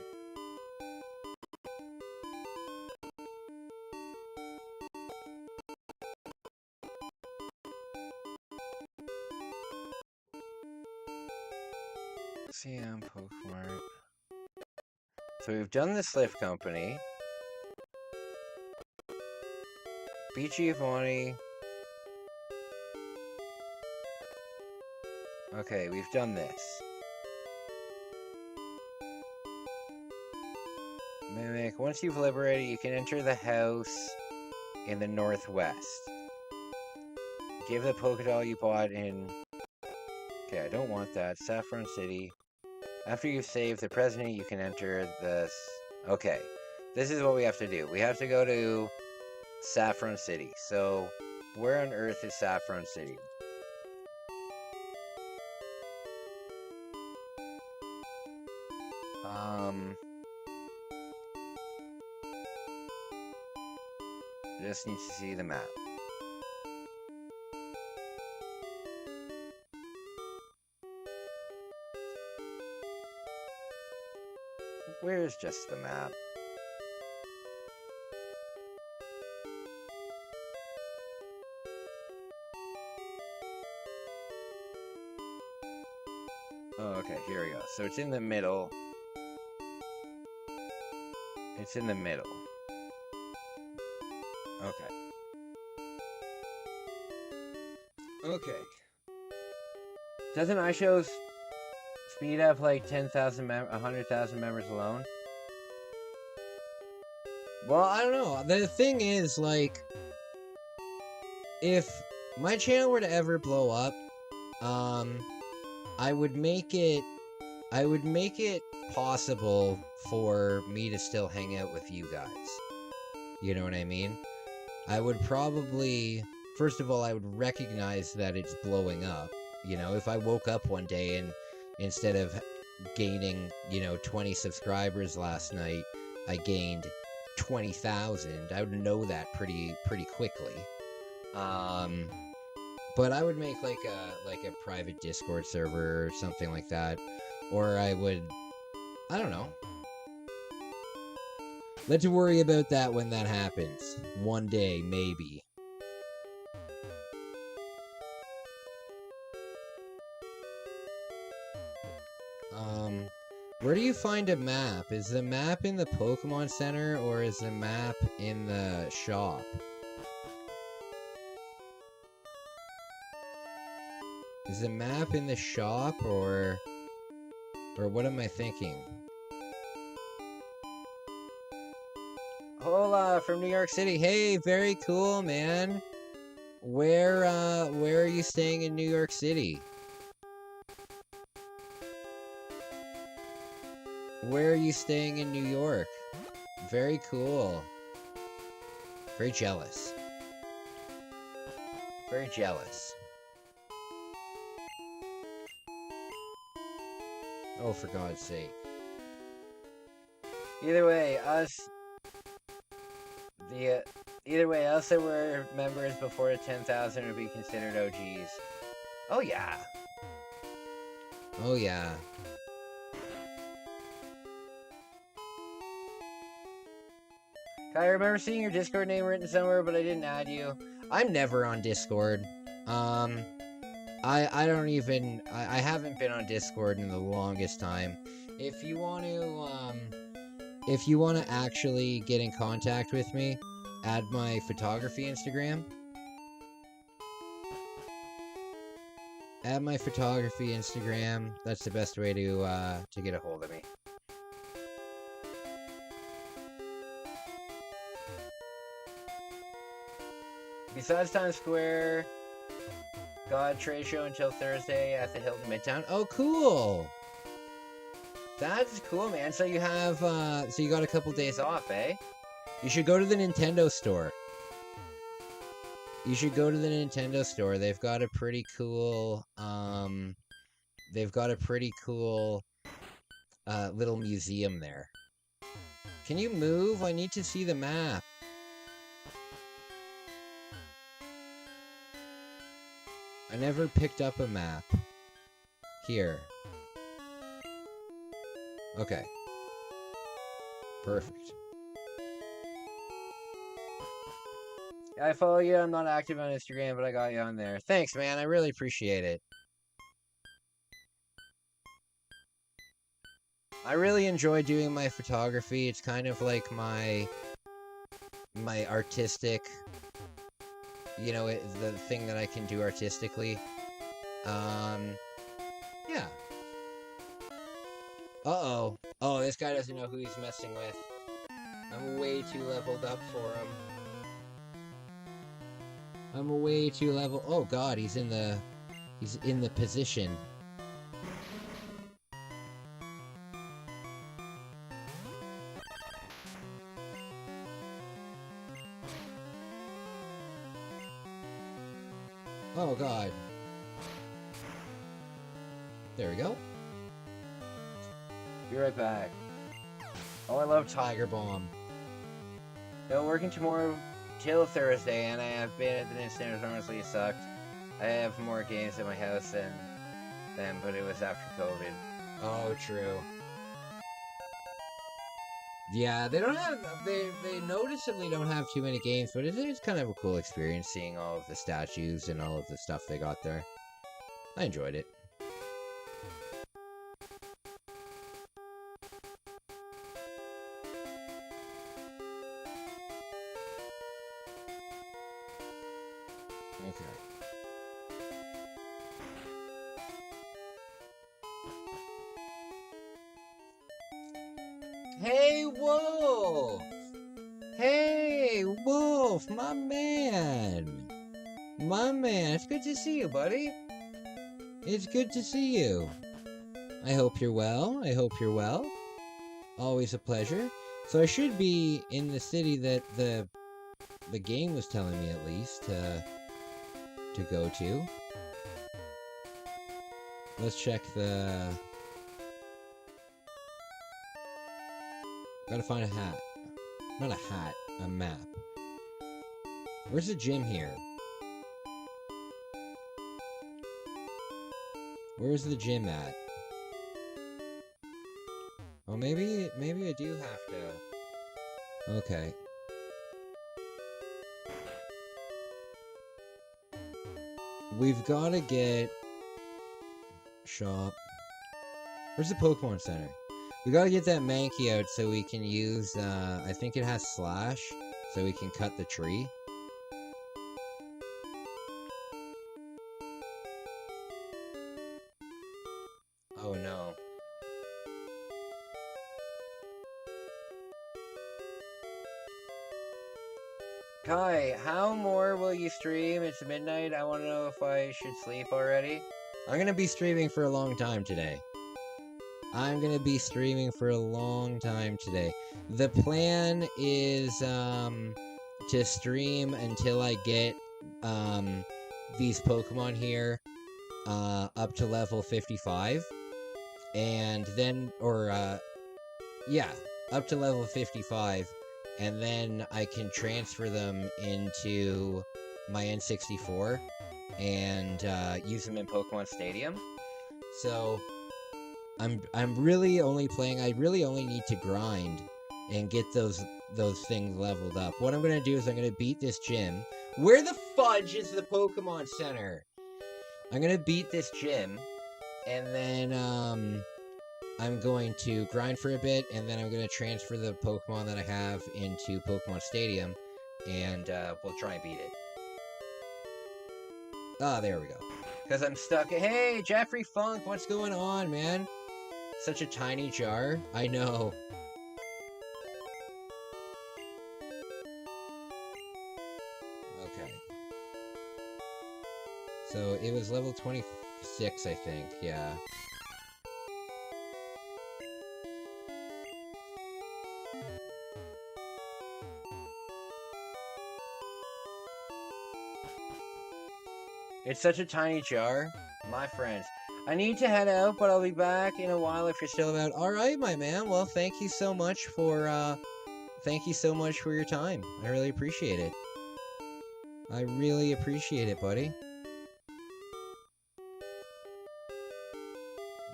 CM Pokemart. So we've done the Sliff Company. Beat Giovanni. Okay, we've done this. Mimic. Once you've liberated, you can enter the house in the northwest. Give the Pokédoll you bought in... Okay, I don't want that. Saffron City. After you've saved the president, you can enter this... Okay, this is what we have to do. We have to go to Saffron City. So, where on earth is Saffron City? Just need to see the map. Where's just the map? Oh, okay, here we go. So it's in the middle. It's in the middle. Okay. Okay. Doesn't iShow's speed have like 100,000 members alone? Well, I don't know. The thing is, like, if my channel were to ever blow up, I would make it possible for me to still hang out with you guys. You know what I mean? I would probably, first of all, I would recognize that it's blowing up. You know, if I woke up one day and instead of gaining, 20 subscribers last night, I gained 20,000, I would know that pretty quickly. But I would make like a private Discord server or something like that, or I don't know. Let's worry about that when that happens. One day, maybe. Where do you find a map? Is the map in the Pokemon Center, or is the map in the shop? Is the map in the shop, or what am I thinking? Hola, from New York City. Hey, very cool, man. Where are you staying in New York City? Where are you staying in New York? Very cool. Very jealous. Very jealous. Oh, for God's sake. Either way, us that were members before 10,000 would be considered OGs. Oh yeah. Oh yeah. I remember seeing your Discord name written somewhere, but I didn't add you. I'm never on Discord. I haven't been on Discord in the longest time. If you want if you want to actually get in contact with me, add my photography Instagram. Add my photography Instagram. That's the best way to get a hold of me. Besides Times Square, God trade show until Thursday at the Hilton Midtown. Oh, cool! That's cool, man. So you have, so you got a couple days off, eh? You should go to the Nintendo store. You should go to the Nintendo store. They've got a pretty cool, little museum there. Can you move? I need to see the map. I never picked up a map. Here. Okay. Perfect. I follow you. I'm not active on Instagram, but I got you on there. Thanks, man. I really appreciate it. I really enjoy doing my photography. It's kind of like my artistic, you know, the thing that I can do artistically. Yeah. Uh-oh. Oh, this guy doesn't know who he's messing with. I'm way too leveled up for him. I'm way too level. Oh god, he's in the position. Oh god. There we go. Be right back. Oh, I love Tiger Bomb. No, working tomorrow till Thursday, and I have been at the Nintendo honestly sucked. I have more games at my house than them, but it was after COVID. Oh, true. Yeah, they don't have, they noticeably don't have too many games, but it's kind of a cool experience seeing all of the statues and all of the stuff they got there. I enjoyed it. Okay. Hey, Wolf! Hey, Wolf, my man! My man, it's good to see you, buddy. It's good to see you. I hope you're well. I hope you're well. Always a pleasure. So I should be in the city that the game was telling me, at least, to go to. Let's check the... Gotta find a hat. Not a hat, a map. Where's the gym here? Where's the gym at? Oh, maybe I do have to... Okay. We've gotta get... Shop. Where's the Pokemon Center? We gotta get that Mankey out so we can use, I think it has Slash, so we can cut the tree. Oh no. Kai, how more will you stream? It's midnight. I want to know if I should sleep already. I'm gonna be streaming for a long time today. I'm gonna be streaming for a long time today. The plan is to stream until I get these Pokemon here up to level 55, and then yeah, up to level 55, and then I can transfer them into my N64 and use them in Pokemon Stadium. So I'm really only playing, I really only need to grind and get those things leveled up. What I'm gonna do is I'm gonna beat this gym. Where the fudge is the Pokemon Center? I'm gonna beat this gym, and then I'm going to grind for a bit, and then I'm going to transfer the Pokemon that I have into Pokemon Stadium, and we'll try and beat it. Ah, there we go. Because I'm stuck. Hey, Jeffrey Funk, what's going on, man? Such a tiny jar. I know. Okay. So it was level 26, I think. Yeah. It's such a tiny jar. My friends. I need to head out, but I'll be back in a while if you're still about. Alright, my man. Well, thank you so much for your time. I really appreciate it. I really appreciate it, buddy.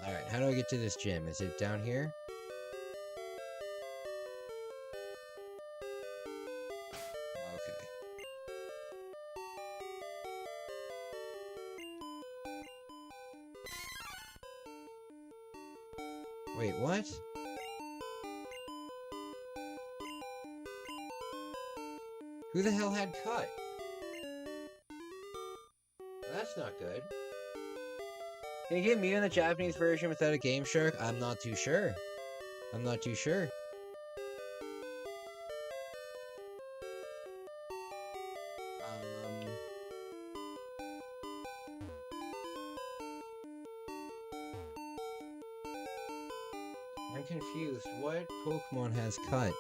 Alright, how do I get to this gym? Is it down here? Okay. Wait, what? Who the hell had cut? That's not good. Can you get Mew in the Japanese version without a Game Shark? I'm not too sure. I'm not too sure. I'm confused. What Pokemon has cut?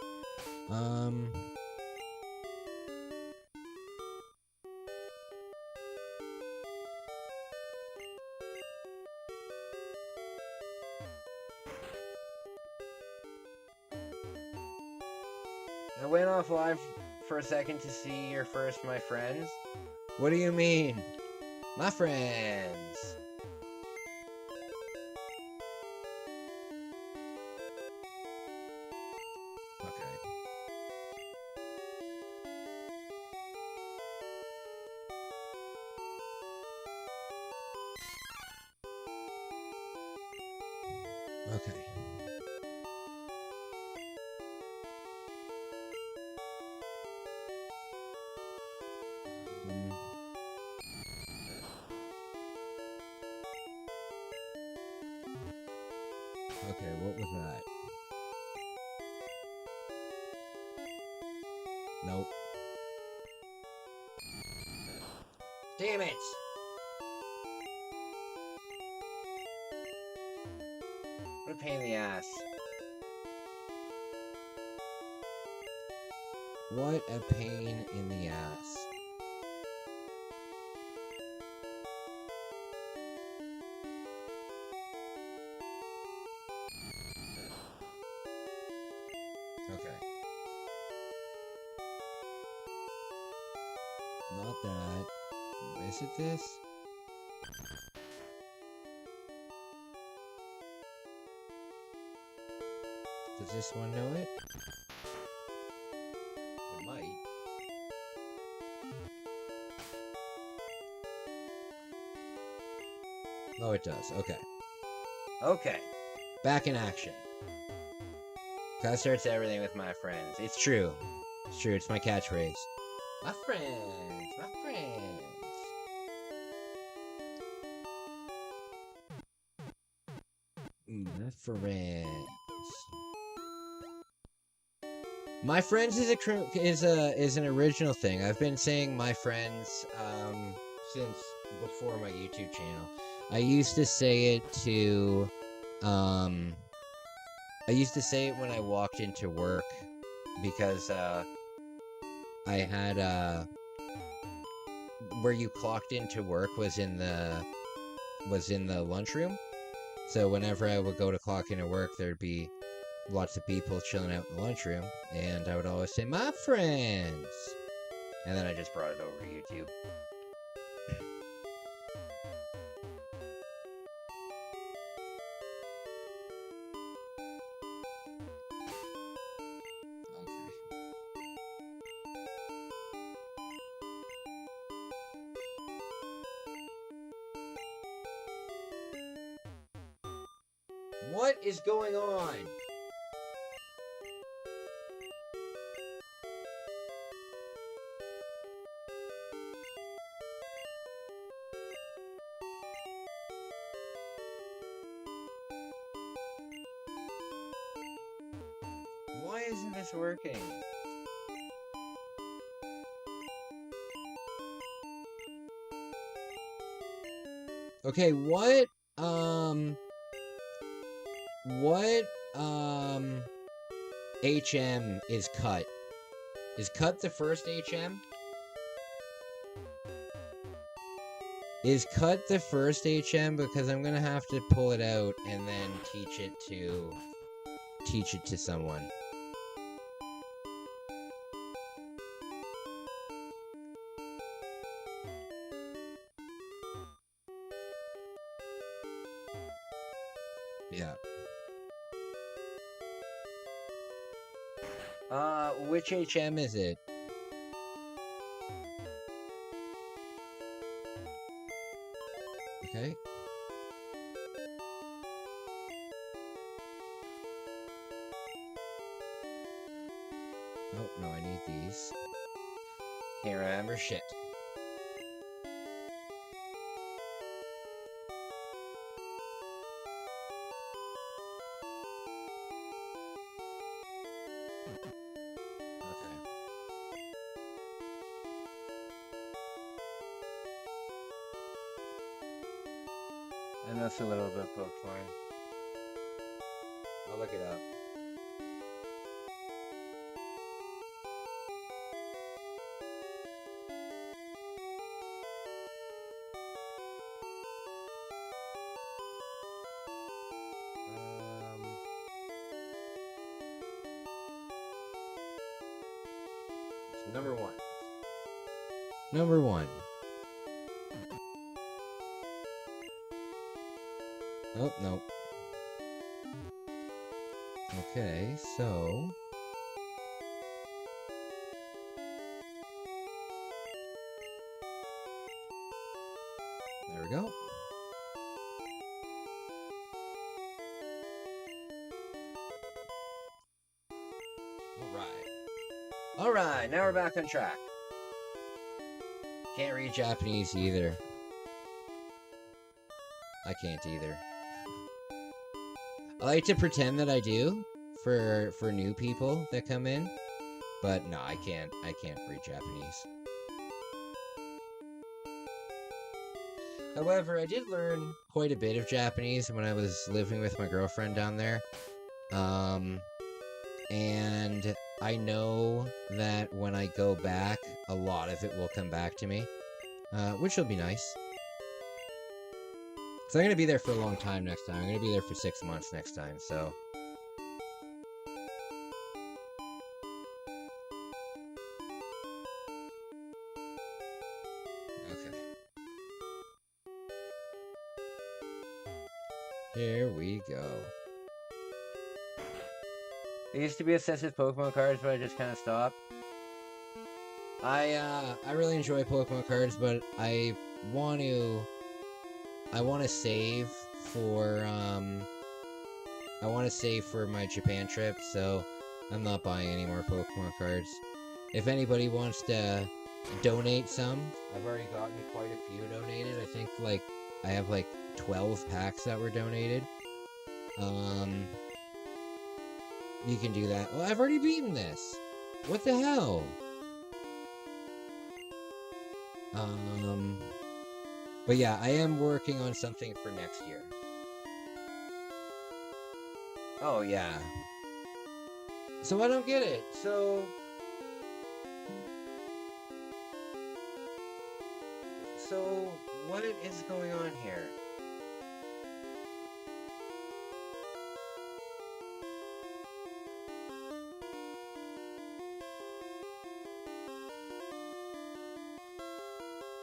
I went off live for a second to see your first, my friends. What do you mean? My friends. Okay. Okay. Okay, what was that? Nope. Damn it! What a pain in the ass. What a pain in the ass. Okay. Not that. Is it this? Does this one know it? It might. Oh, it does. Okay. Okay. Back in action. That starts everything with my friends. It's true. It's true. It's my catchphrase. My friends. My friends. My friends. My friends is an original thing. I've been saying my friends since before my YouTube channel. I used to say it to I used to say it when I walked into work because I had where you clocked into work was in the lunchroom. So whenever I would go to clock into work, there'd be lots of people chilling out in the lunchroom, and I would always say, my friends! And then I just brought it over to YouTube. What is going on? Why isn't this working? Okay, what HM is cut? Is cut the first HM? Is cut the first HM? Because I'm gonna have to pull it out and then teach it to someone. Yeah. Which HM is it? Okay. Oh, no, I need these. Can't remember shit. I know it's a little bit Pokemon. I'll look it up. It's number one. Number one. Oh, no. Okay, so... there we go. Alright, now we're back on track. Can't read Japanese either. I can't either. I like to pretend that I do for new people that come in, but no, I can't read Japanese. However, I did learn quite a bit of Japanese when I was living with my girlfriend down there. And I know that when I go back, a lot of it will come back to me, which will be nice. So I'm going to be there for a long time next time. I'm going to be there for 6 months next time, so... okay. Here we go. I used to be obsessed with Pokemon cards, but I just kind of stopped. I really enjoy Pokemon cards, but I want to save for my Japan trip, so I'm not buying any more Pokemon cards. If anybody wants to donate some, I've already gotten quite a few donated. I think I have 12 packs that were donated. You can do that. Well, I've already beaten this. What the hell? But yeah, I am working on something for next year. Oh, yeah. So I don't get it. So what is going on here?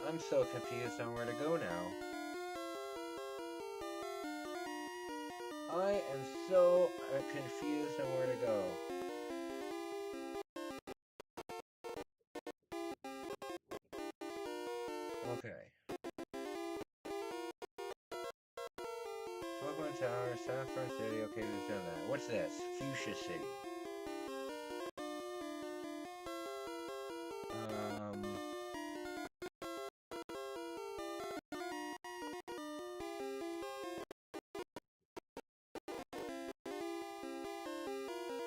I'm so confused on where to go now. I am so confused on where to go. Okay. Pokemon Tower, Saffron City. Okay, we've done that. What's this? Fuchsia City.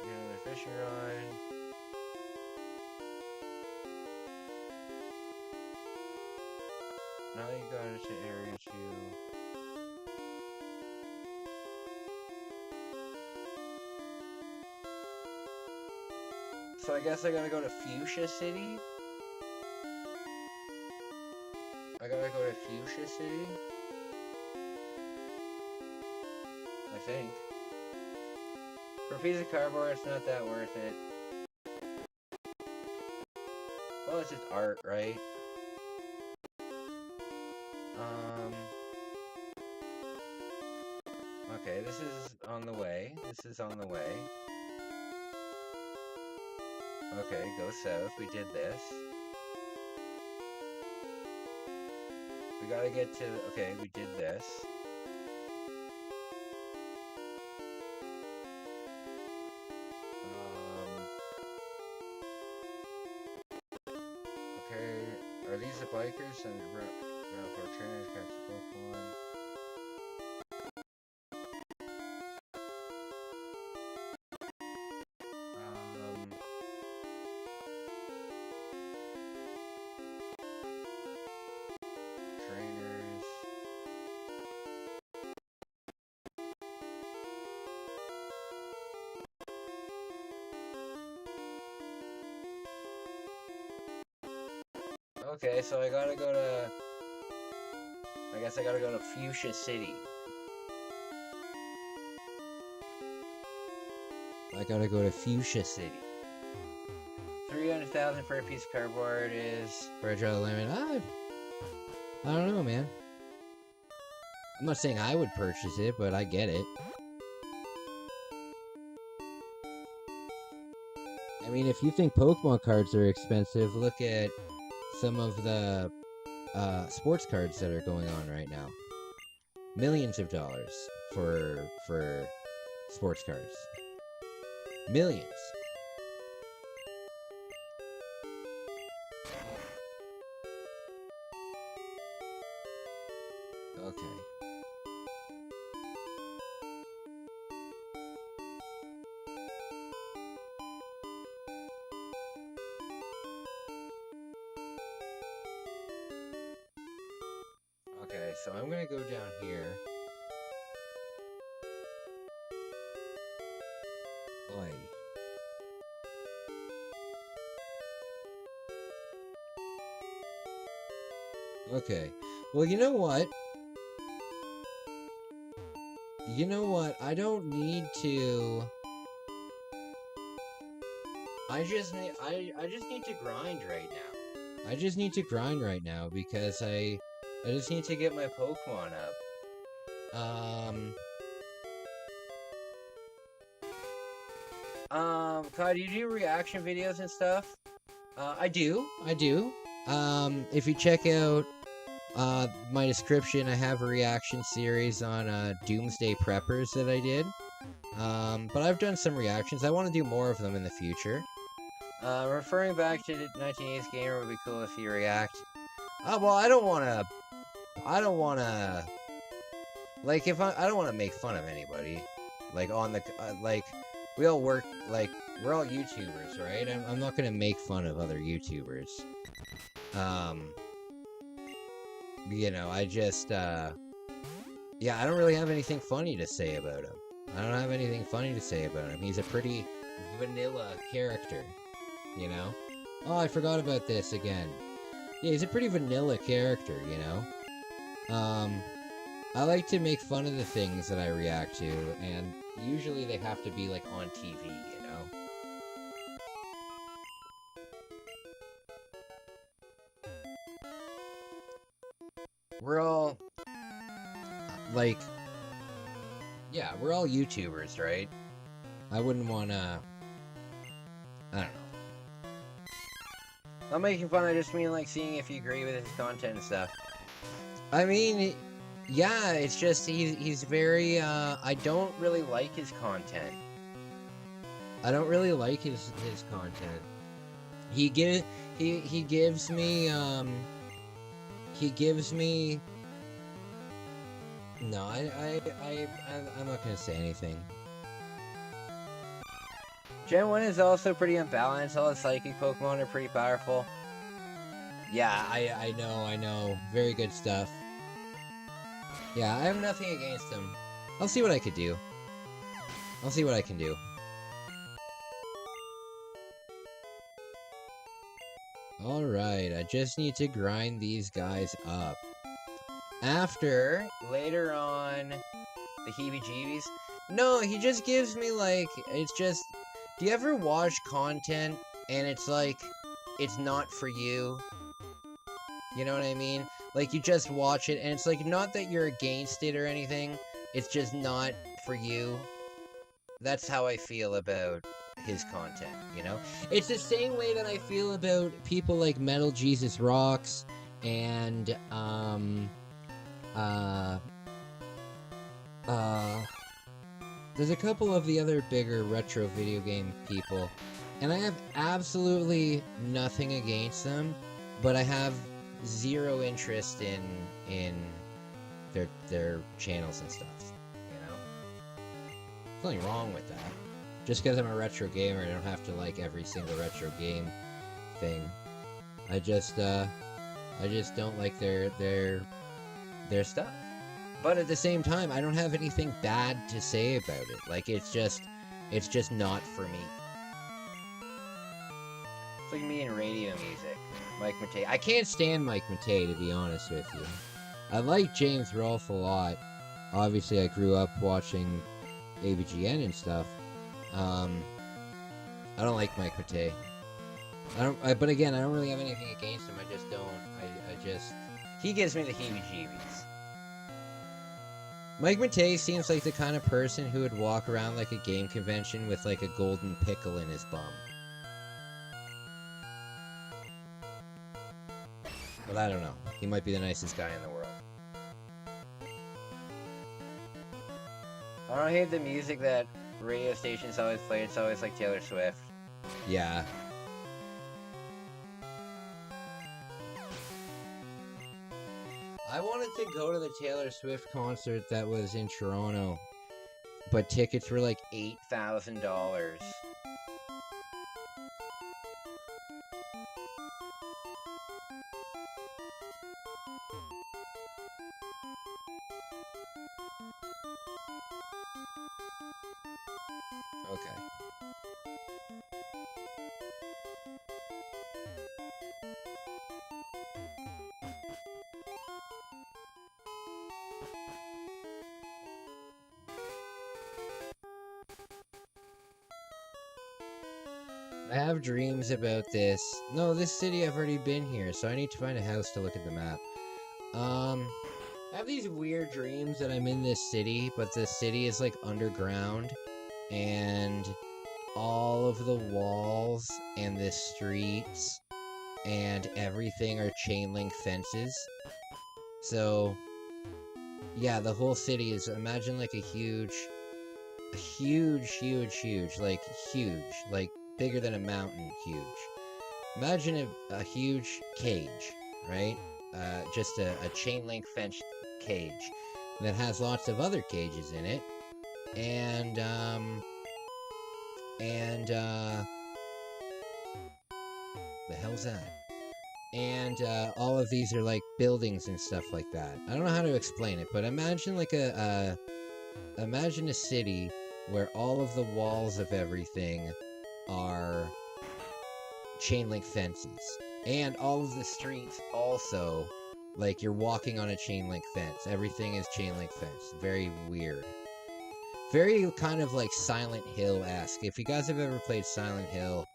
Another fishing rod. Now you got into Area 2. So I guess I gotta go to Fuchsia City? I gotta go to Fuchsia City? I think. For a piece of cardboard, it's not that worth it. Well, it's just art, right? Okay, this is on the way. This is on the way. Okay, go south. We did this. We gotta get to... Okay, we did this. Okay, are these the bikers and for trainers catch the Pokemon? Trainers. Okay, so I gotta go to... I guess I gotta go to Fuchsia City. I gotta go to Fuchsia City. 300,000 for a piece of cardboard is... Where I draw the limit? I don't know, man. I'm not saying I would purchase it, but I get it. I mean, if you think Pokemon cards are expensive, look at some of the sports cards that are going on right now. Millions of dollars for sports cards. Millions. Okay. Okay, so I'm gonna go down here. Boy. Okay. Well, you know what? You know what? I don't need to... I just need to grind right now. I just need to grind right now because I just need to get my Pokemon up. Kai, do you do reaction videos and stuff? I do. If you check out my description, I have a reaction series on Doomsday Preppers that I did. But I've done some reactions. I want to do more of them in the future. Referring back to the 1980s gamer would be cool if you react. Well, I don't want to, like, I don't want to make fun of anybody. Like, on the, we all work, like, we're all YouTubers, right? I'm not gonna make fun of other YouTubers. You know, I just, yeah, I don't really have anything funny to say about him. I don't have anything funny to say about him. He's a pretty vanilla character, you know? Oh, I forgot about this again. Yeah, he's a pretty vanilla character, you know? I like to make fun of the things that I react to, and usually they have to be, like, on TV, you know? We're all, like, yeah, we're all YouTubers, right? I wouldn't wanna, I don't know. Not making fun, I just mean, like, seeing if you agree with his content and stuff. I mean, Yeah, it's just he's very I don't really like his content. I don't really like his content. He gives me no, I'm not gonna say anything. Gen 1 is also pretty unbalanced. All the psychic Pokemon are pretty powerful. Yeah, I know. Very good stuff. Yeah, I have nothing against him. I'll see what I could do. I'll see what I can do. Alright, I just need to grind these guys up. After, later on, the heebie-jeebies. No, he just gives me, like, it's just... Do you ever watch content, and it's like, it's not for you? You know what I mean? Like, you just watch it, and it's like, not that you're against it or anything, it's just not for you. That's how I feel about his content, you know? It's the same way that I feel about people like Metal Jesus Rocks, and, there's a couple of the other bigger retro video game people, and I have absolutely nothing against them, but I have zero interest in their channels and stuff, you know? There's nothing wrong with that. Just because I'm a retro gamer, I don't have to like every single retro game thing. I just don't like their stuff. But at the same time, I don't have anything bad to say about it. Like, it's just not for me. It's like me and radio music. Mike Matei. I can't stand Mike Matei, to be honest with you. I like James Rolfe a lot. Obviously, I grew up watching ABGN and stuff. I don't like Mike Matei. But again, I don't really have anything against him. I just don't. He gives me the heebie-jeebies. Mike Matei seems like the kind of person who would walk around like a game convention with like a golden pickle in his bum. But I don't know. He might be the nicest guy in the world. I don't hate the music that radio stations always play. It's always like Taylor Swift. Yeah. I wanted to go to the Taylor Swift concert that was in Toronto, but tickets were like $8,000. Okay. I have dreams about this. No, this city, I've already been here, so I need to find a house to look at the map. I have these weird dreams that I'm in this city, but the city is like underground, and all of the walls and the streets and everything are chain link fences. So, yeah, the whole city is, imagine like a huge, like bigger than a mountain huge. Imagine a huge cage, right? Just a chain link fence cage that has lots of other cages in it, and the hell's that? And all of these are like buildings and stuff like that. I don't know how to explain it, but imagine like imagine a city where all of the walls of everything are chain link fences, and all of the streets also, like you're walking on a chain link fence. Everything is chain link fence. Very weird. Very kind of like Silent Hill-esque. If you guys have ever played Silent Hill,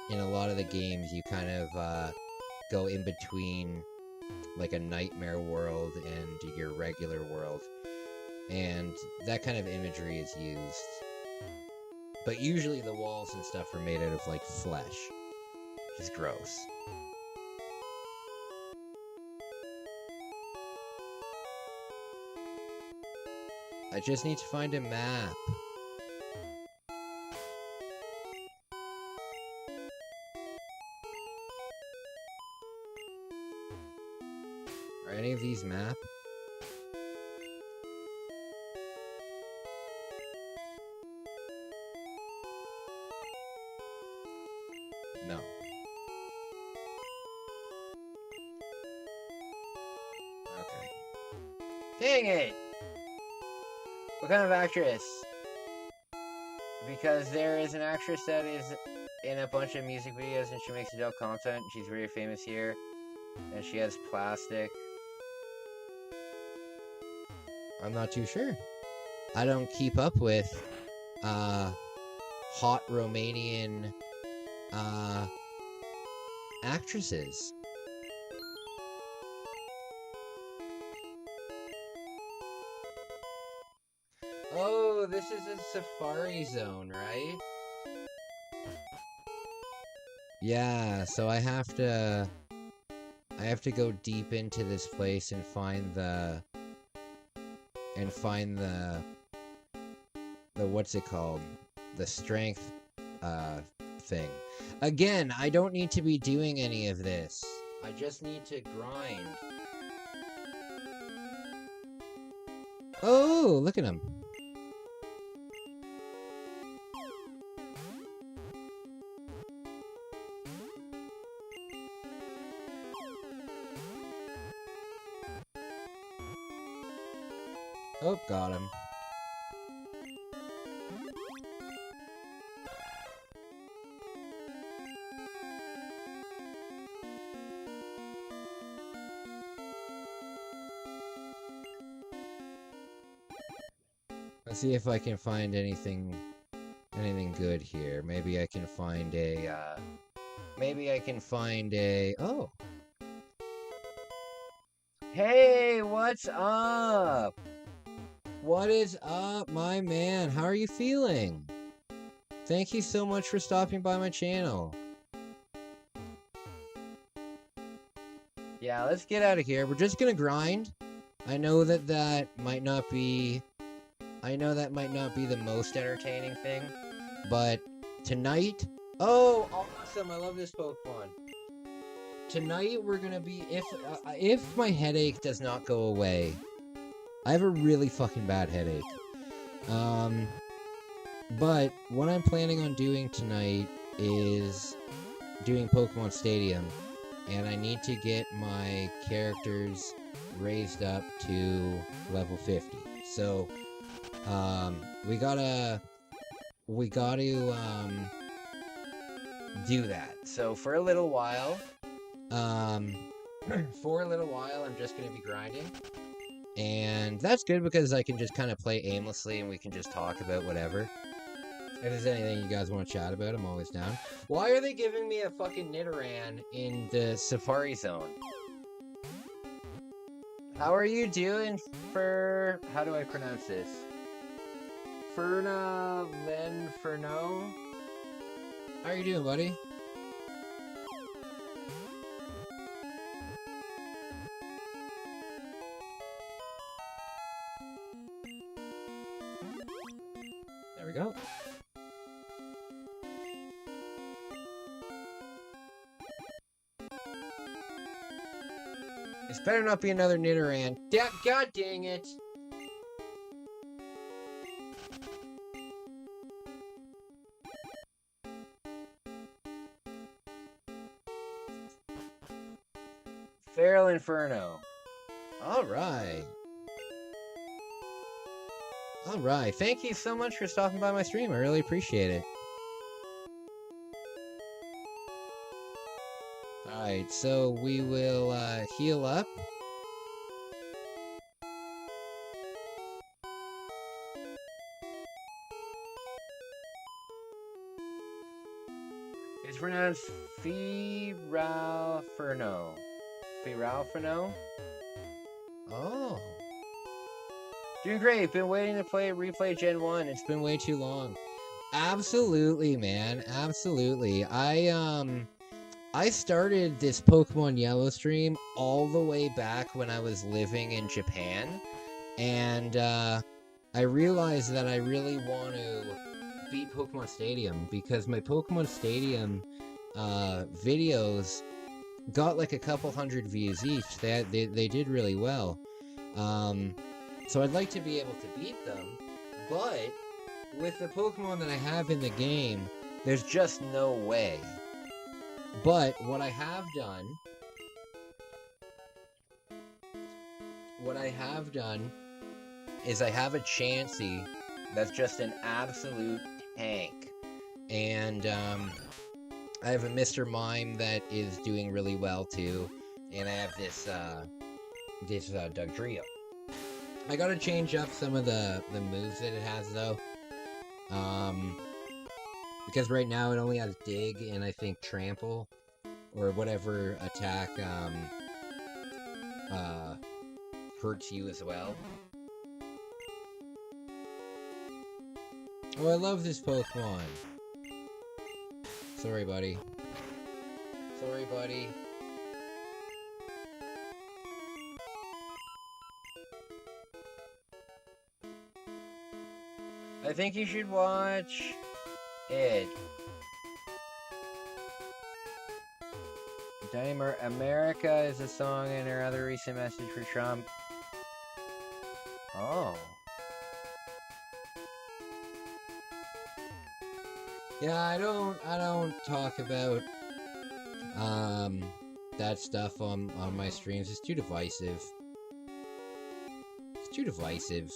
in a lot of the games you kind of go in between like a nightmare world and your regular world, and that kind of imagery is used. But usually the walls and stuff are made out of like flesh, which is gross. I just need to find a map. Are any of these map? No. Okay. Dang it! What kind of actress? Because there is an actress that is in a bunch of music videos and she makes adult content. She's very famous here. And she has plastic. I'm not too sure. I don't keep up with hot Romanian actresses. Oh, this is a safari zone, right? Yeah, so I have to go deep into this place and find the what's it called? The strength thing. Again, I don't need to be doing any of this. I just need to grind. Oh, look at him. Oh, got him. Let's see if I can find anything good here. Maybe I can find a oh. Hey, what's up? What is up, my man? How are you feeling? Thank you so much for stopping by my channel. Yeah, let's get out of here. We're just gonna grind. I know that might not be the most entertaining thing, but tonight... Oh, awesome! I love this Pokemon. Tonight we're gonna be... If my headache does not go away... I have a really fucking bad headache. But what I'm planning on doing tonight is doing Pokemon Stadium, and I need to get my characters raised up to level 50. So, we gotta do that. So for a little while, I'm just gonna be grinding. And that's good because I can just kind of play aimlessly and we can just talk about whatever. If there's anything you guys want to chat about, I'm always down. Why are they giving me a fucking Nidoran in the Safari Zone? How are you doing for... How do I pronounce this? Ferno? How are you doing, buddy? There we go. This better not be another Nidoran. God dang it! Feral Inferno. Alright. Alright, thank you so much for stopping by my stream. I really appreciate it. Alright, so we will heal up. It's pronounced Firalferno. Firalferno? Oh. Doing great. Been waiting to replay Gen 1. It's been way too long. Absolutely, man. Absolutely. I started this Pokemon Yellow stream all the way back when I was living in Japan. And I realized that I really want to beat Pokemon Stadium because my Pokemon Stadium videos got like a couple hundred views each. They did really well. So I'd like to be able to beat them, but with the Pokemon that I have in the game, there's just no way. But what I have done is I have a Chansey that's just an absolute tank. And I have a Mr. Mime that is doing really well too. And I have this Dugtrio. I gotta change up some of the moves that it has though. Because right now it only has Dig and I think Trample. Or whatever attack hurts you as well. Oh, I love this Pokemon. Sorry, buddy. Sorry, buddy. I think you should watch it. Dimer America is a song in her other recent message for Trump. Oh. Yeah, I don't talk about that stuff on my streams. It's too divisive. It's too divisive.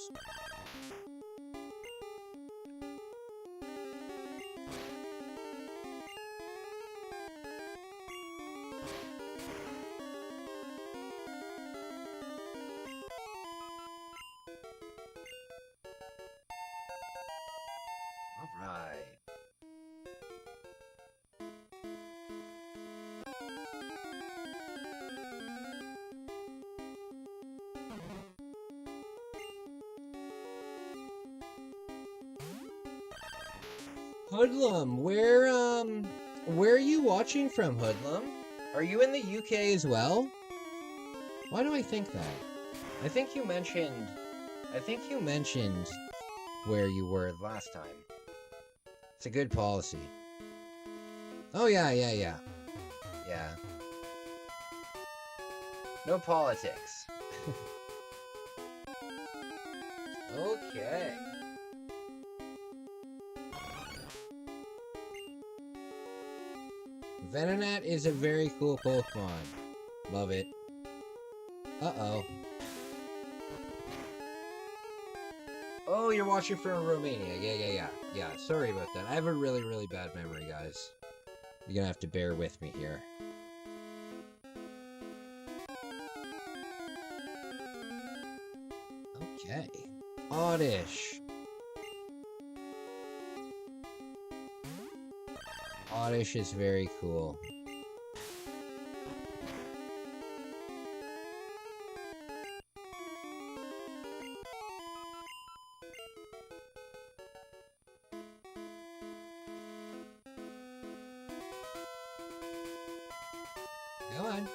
Hoodlum, where are you watching from, Hoodlum? Are you in the UK as well? Why do I think that? I think you mentioned where you were last time. It's a good policy. Oh yeah. Yeah. No politics. Okay. Venonat is a very cool Pokemon. Love it. Uh-oh. Oh, you're watching from Romania. Yeah, sorry about that. I have a really, really bad memory, guys. You're gonna have to bear with me here. Okay. Oddish. Oddish is very cool. Go on.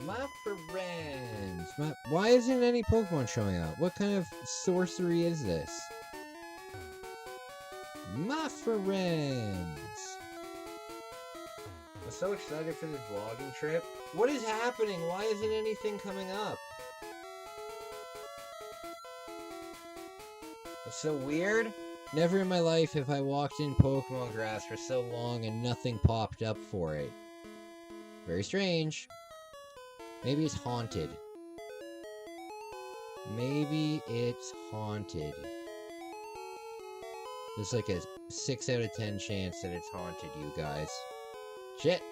My friends. Why isn't any Pokemon showing up? What kind of sorcery is this? My friends. I'm so excited for this vlogging trip. What is happening? Why isn't anything coming up? That's so weird. Never in my life have I walked in Pokemon grass for so long and nothing popped up for it. Very strange. Maybe it's haunted. Maybe it's haunted. There's like a 6 out of 10 chance that it's haunted, you guys. Shit!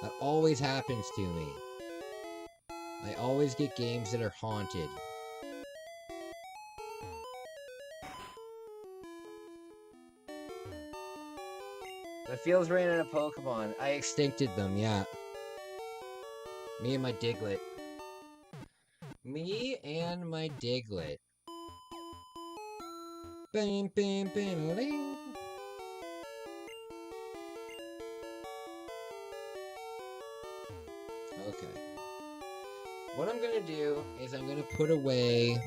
That always happens to me. I always get games that are haunted. It feels raining a Pokemon. I extincted them, yeah. Me and my Diglett. Me and my Diglett. Bam, bam, bam, bam. Okay. what I'm gonna do is I'm gonna put away,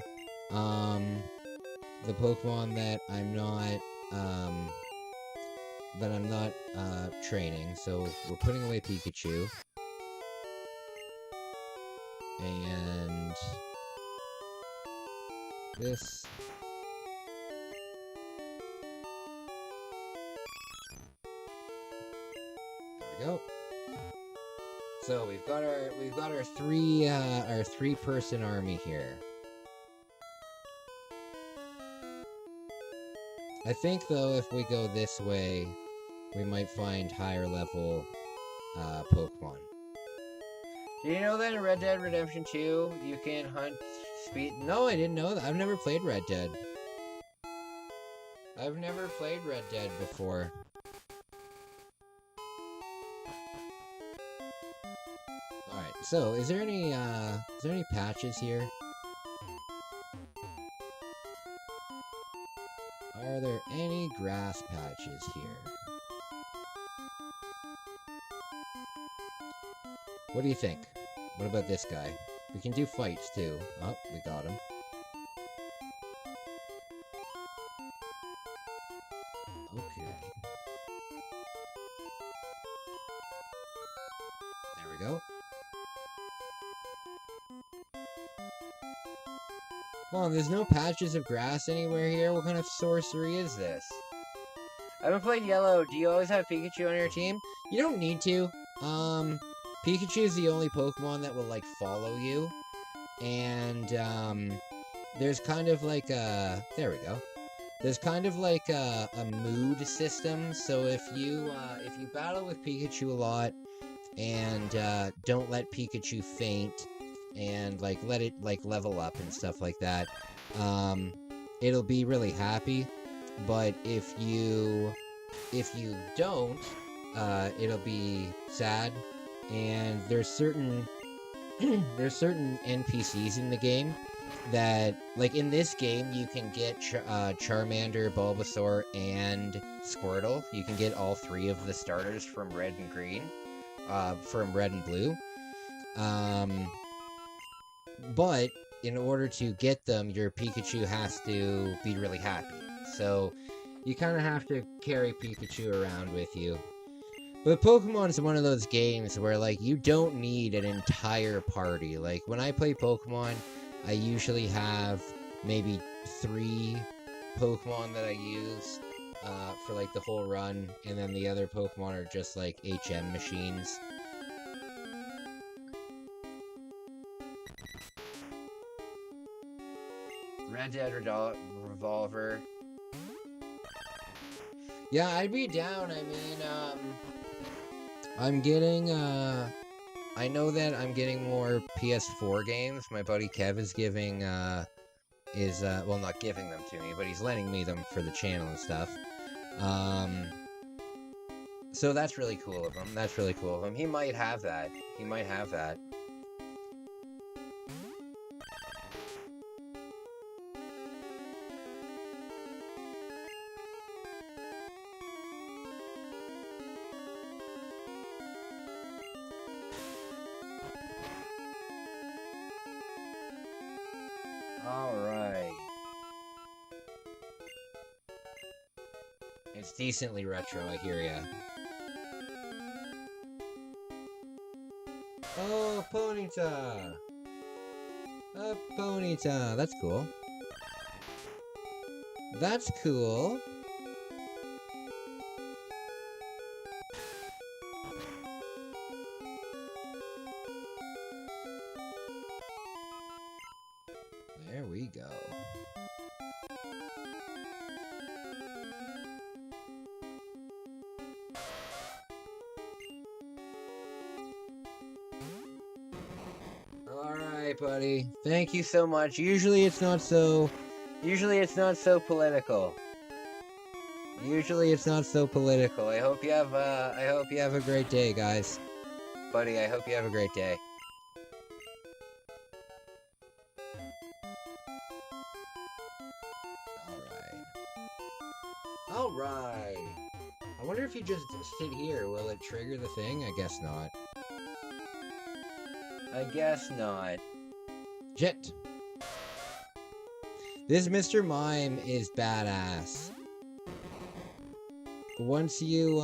the Pokemon that I'm not, training. So we're putting away Pikachu. And this. There we go. So we've got our three-person army here. I think though if we go this way, we might find higher level Pokemon. Do you know that in Red Dead Redemption 2 you can hunt speed? No, I didn't know that. I've never played Red Dead. I've never played Red Dead before. Alright, so is there any patches here? Are there any grass patches here? What do you think? What about this guy? We can do fights too. Oh, we got him. Okay. There we go. Come on, there's no patches of grass anywhere here. What kind of sorcery is this? I haven't played Yellow. Do you always have Pikachu on your team? You don't need to. Pikachu is the only Pokemon that will, like, follow you. And, there's kind of like a... There we go. There's kind of like a mood system. So if you battle with Pikachu a lot and, don't let Pikachu faint and, like, let it, like, level up and stuff like that, it'll be really happy. But if you don't, it'll be sad. And there's certain NPCs in the game that, like in this game, you can get Charmander, Bulbasaur, and Squirtle. You can get all three of the starters from Red and Green, from Red and Blue. But in order to get them, your Pikachu has to be really happy. So you kind of have to carry Pikachu around with you. But Pokemon is one of those games where, like, you don't need an entire party. Like, when I play Pokemon, I usually have maybe 3 Pokemon that I use for, like, the whole run, and then the other Pokemon are just, like, HM machines. Red Dead Revolver. Yeah, I'd be down. I mean, I'm getting, I know that I'm getting more PS4 games. My buddy Kev is giving, well, not giving them to me, but he's lending me them for the channel and stuff. So that's really cool of him. That's really cool of him. He might have that. He might have that. Alright. It's decently retro, I hear ya. Oh, Ponyta! A Ponyta! That's cool. That's cool. There we go. Alright, buddy. Thank you so much. Usually it's not so political. Usually it's not so political. I hope you have a great day, guys. Buddy, I hope you have a great day. Alright. I wonder if you just sit here, will it trigger the thing? I guess not. I guess not. Shit. This Mr. Mime is badass. Once you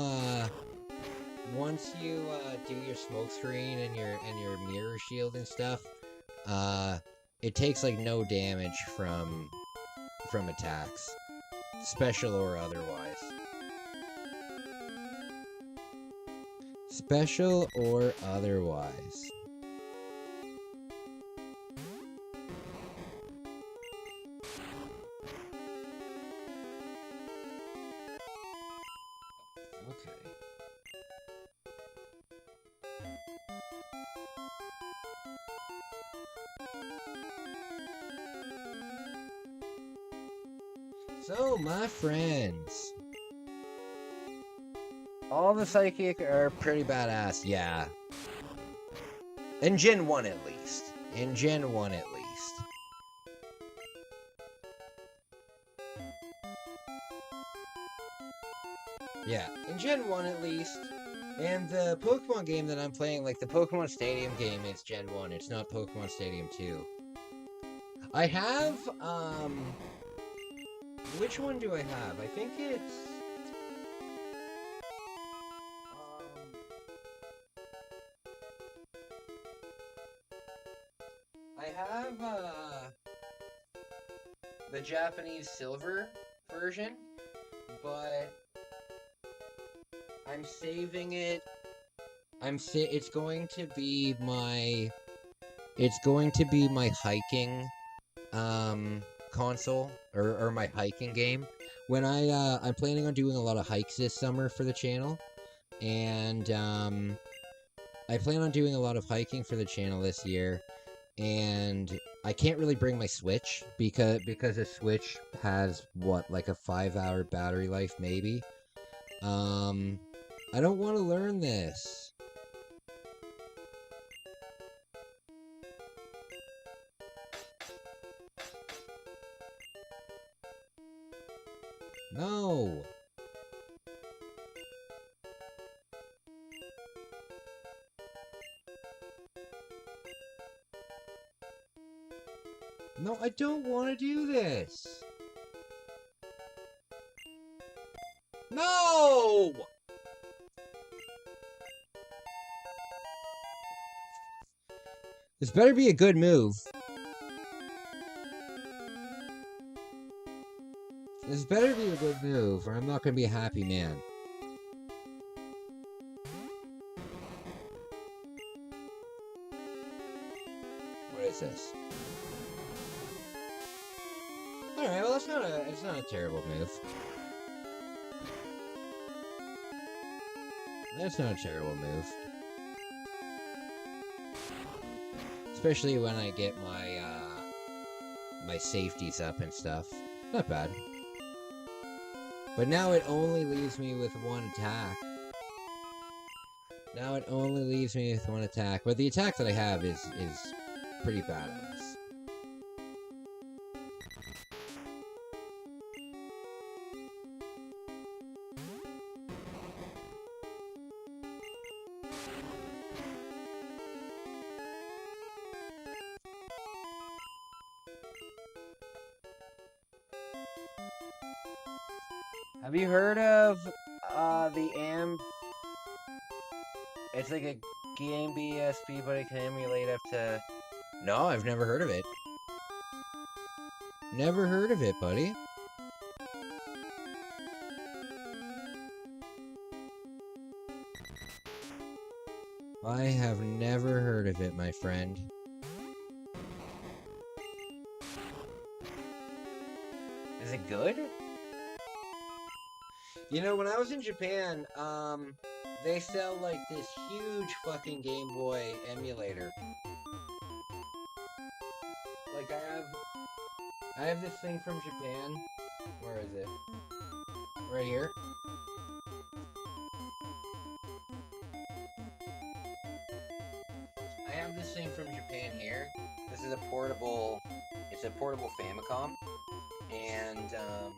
do your smoke screen and your mirror shield and stuff, it takes like no damage from attacks, special or otherwise. Special or otherwise. Okay. So, my friends, all the psychic are pretty badass, yeah. In Gen 1 at least. In Gen 1 at least. Yeah, in Gen 1 at least. And the Pokemon game that I'm playing, like the Pokemon Stadium game, is Gen 1. It's not Pokemon Stadium 2. I have, which one do I have? I think it's... I have, the Japanese silver version, but I'm saving it. It's going to be my hiking, console, or my hiking game. When I'm planning on doing a lot of hikes this summer for the channel, and I plan on doing a lot of hiking for the channel this year, and I can't really bring my Switch because the Switch has what, like a 5-hour battery life maybe. I don't want to learn this. No! No, I don't want to do this! No! This better be a good move. This better be a good move, or I'm not gonna be a happy man. What is this? Alright, well, it's not a terrible move. That's not a terrible move. Especially when I get my, my safeties up and stuff. Not bad. But now it only leaves me with one attack. Now it only leaves me with one attack. But the attack that I have is pretty badass. Have you heard of it's like a game BSP, but it can emulate up to... No, I've never heard of it. Never heard of it, buddy. I have never heard of it, my friend. Is it good? You know, when I was in Japan, they sell like this huge fucking Game Boy emulator. Like I have this thing from Japan. Where is it? Right here. I have this thing from Japan here. This is a portable, it's a portable Famicom. And, it's a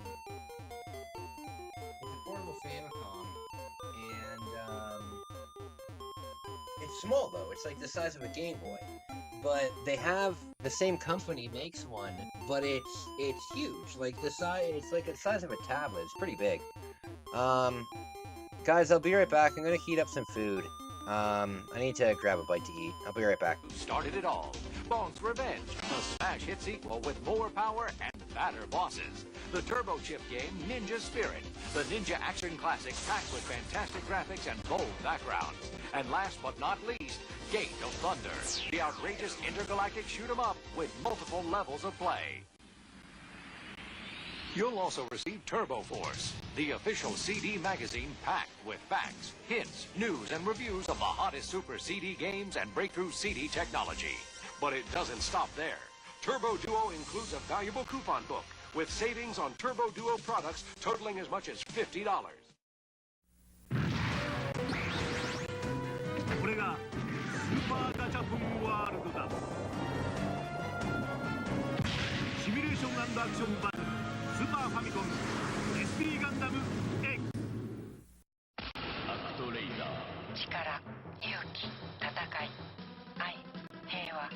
portable Famicom. And, it's small though. It's like the size of a Game Boy. but they have the same company makes one, but it's huge. Like the size, it's like the size of a tablet. It's pretty big. Guys, I'll be right back. I'm gonna heat up some food. I need to grab a bite to eat. I'll be right back. Started it all. Bong's Revenge, a smash hit sequel with more power and fatter bosses. The turbo chip game Ninja Spirit, the ninja action classic packed with fantastic graphics and bold backgrounds. And last but not least, Gate of Thunder, the outrageous intergalactic shoot 'em up with multiple levels of play. You'll also receive Turbo Force, the official CD magazine packed with facts, hints, news, and reviews of the hottest Super CD games and breakthrough CD technology. But it doesn't stop there. Turbo Duo includes a valuable coupon book with savings on Turbo Duo products totaling as much as $50. これがスーパーガチャポンワールドだ。シミュレーション&アクションバトルスーパーファミコン SP ガンダム X アクトレイダー力、勇気、戦い、愛、平和。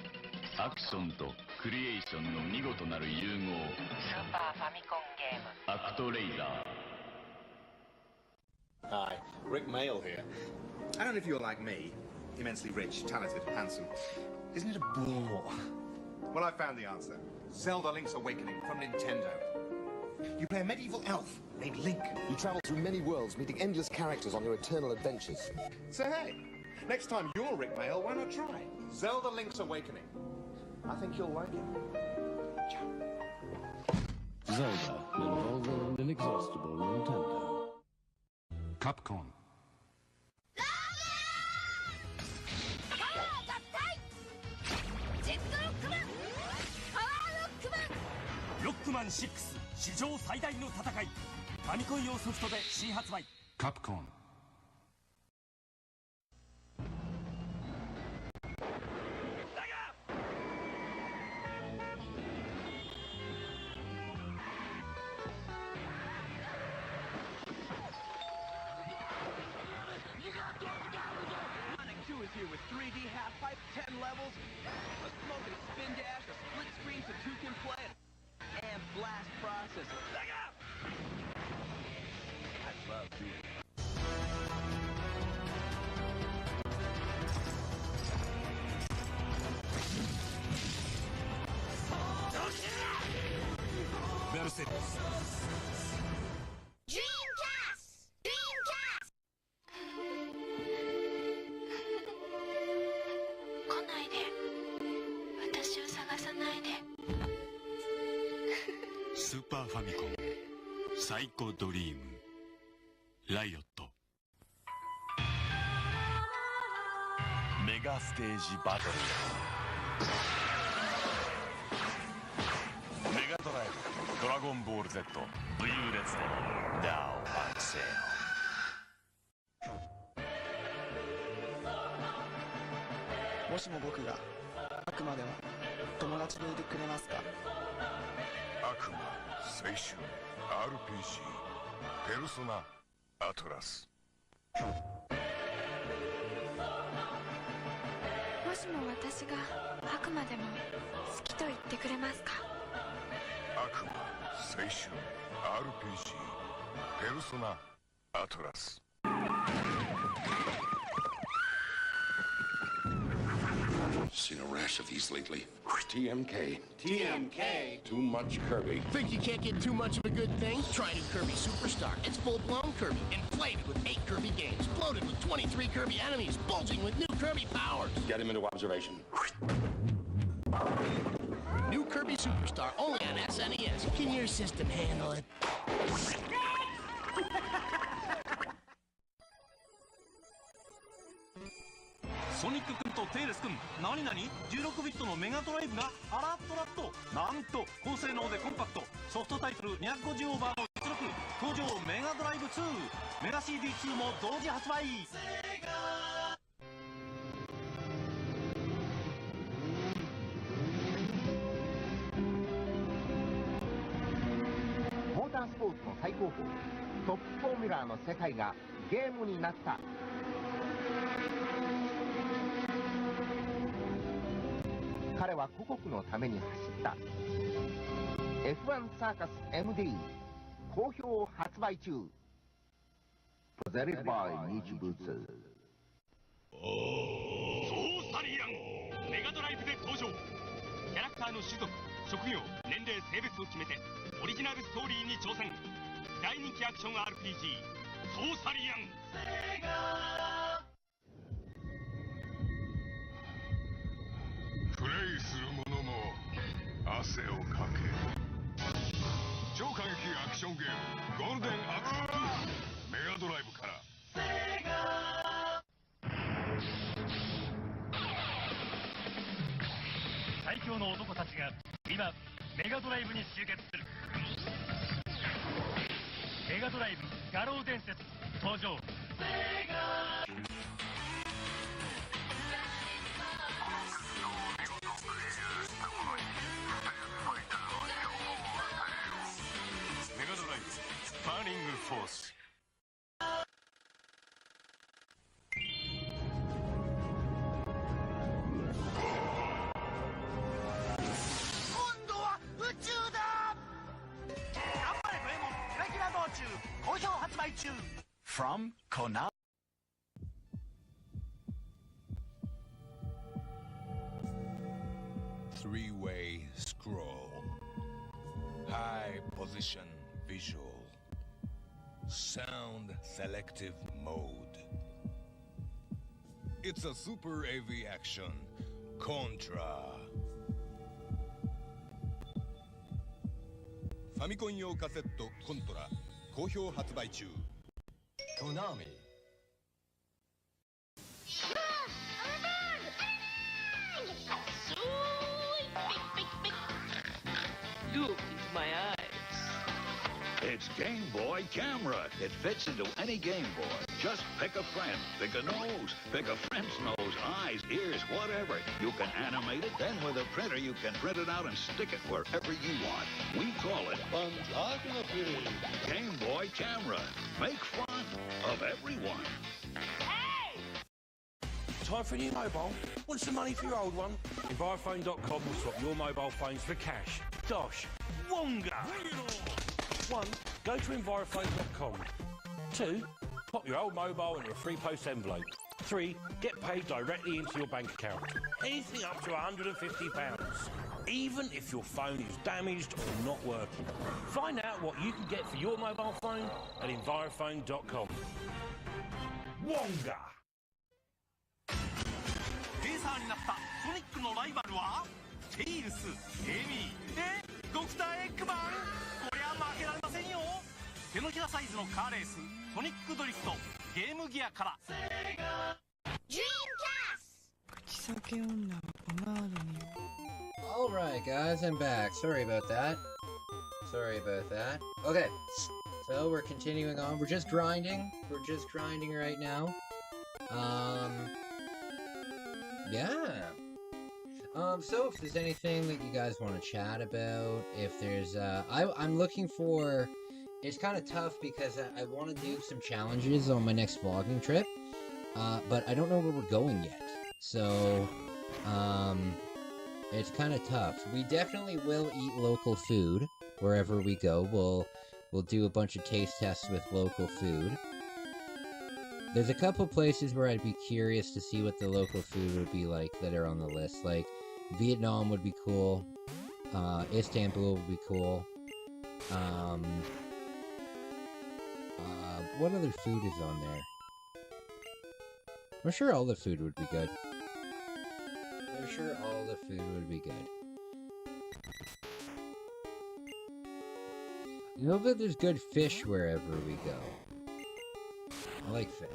アクションとクリエーションの見事なる融合。スーパーファミコンゲーム。アクトレイダー。 Hi, Rick Mail here. I don't know if you're like me, immensely rich, talented, handsome. Isn't it a bore? Well, I found the answer. Zelda Link's Awakening from Nintendo. You play a medieval elf named Link. You travel through many worlds, meeting endless characters on your eternal adventures. So hey, next time you're Rick Mail, why not try Zelda Link's Awakening? I think you'll like it. Zelda, an involving and inexhaustible Nintendo. Capcom. Rockman 6史上最大の戦い。ファミコン用ソフトで新発売。 Capcom. Is here with 3D half pipe, 10 levels, a smoking spin dash, a split screen so two can play, and blast processor. I love being. Dreamcast! Dreamcast! 来ないで。私を探さないで。スーパーファミコンサイコドリームライオットメガステージバトルメガドライブドラゴンボール Z 武勇列伝 Now on sale。 もしも僕が悪魔でも友達でいてくれますか？悪魔青春 RPG ペルソナアトラス。もしも私が悪魔でも好きと言ってくれますか？悪魔青春 RPG ペルソナアトラス。 Seen a rash of these lately. TMK. TMK? Too much Kirby. Think you can't get too much of a good thing? Try new Kirby Superstar. It's full-blown Kirby, inflated with 8 Kirby games, bloated with 23 Kirby enemies, bulging with new Kirby powers. Get him into observation. New Kirby Superstar, only on SNES. Can your system handle it? ソニック君とテイルス君、何々16ビットのメガドライブがアラッとラッと、なんと高性能でコンパクト、ソフトタイトル250オーバーの実力登場。メガドライブ2メガ CD2 も同時発売。モータースポーツの最高峰トップフォーミュラーの世界がゲームになった。彼は故国のために走った。F1 サーカス MD 好評発売中。Presented by 日物。ソーサリアンメガドライブで登場。キャラクターの種族、職業、年齢、性別を決めてオリジナルストーリーに挑戦。大人気アクション RPG ソーサリアン。プレイする者も汗をかけ。超過激アクションゲームゴールデンアクス2メガドライブから。最強の男たちが今メガドライブに集結する。メガドライブ画廊伝説登場。メガドライブバーニングフォース。今度は宇宙だ。頑張れドエモンキラキラ道中好評発売中。 From Konami. Three-way scroll. High position visual. Sound selective mode. It's a super AV action. Contra. ファミコン用カセットコントラ好評発売中。Konami. Look into my eyes. It's Game Boy Camera. It fits into any Game Boy. Just pick a friend, pick a nose, pick a friend's nose, eyes, ears, whatever. You can animate it, then with a printer you can print it out and stick it wherever you want. We call it Game Boy Camera. Make fun of everyone. Time for a new mobile? Want some money for your old one? Envirophone.com will swap your mobile phones for cash. Dosh. Wonga! 1. Go to Envirophone.com. 2. Pop your old mobile into a free post envelope. 3. Get paid directly into your bank account. Anything up to £150. Even if your phone is damaged or not working. Find out what you can get for your mobile phone at Envirophone.com. Wonga! ペーサーになったソニックのライバルはテイルス、エミー、ドクターエッグマン。こりゃ負けられませんよ。手のひらサイズのカーレースソニックドリフトゲームギアから。口裂け女はこのアードに。 Alright guys, I'm back. Sorry about that. Okay, so we're continuing on. We're just grinding right now. Yeah. So if there's anything that you guys want to chat about, if there's, I'm looking for, it's kind of tough because I want to do some challenges on my next vlogging trip, but I don't know where we're going yet, so, it's kind of tough. We definitely will eat local food wherever we go. We'll do a bunch of taste tests with local food. There's a couple places where I'd be curious to see what the local food would be like that are on the list. Like, Vietnam would be cool. Istanbul would be cool. What other food is on there? I'm sure all the food would be good. You know that there's good fish wherever we go. I like fish.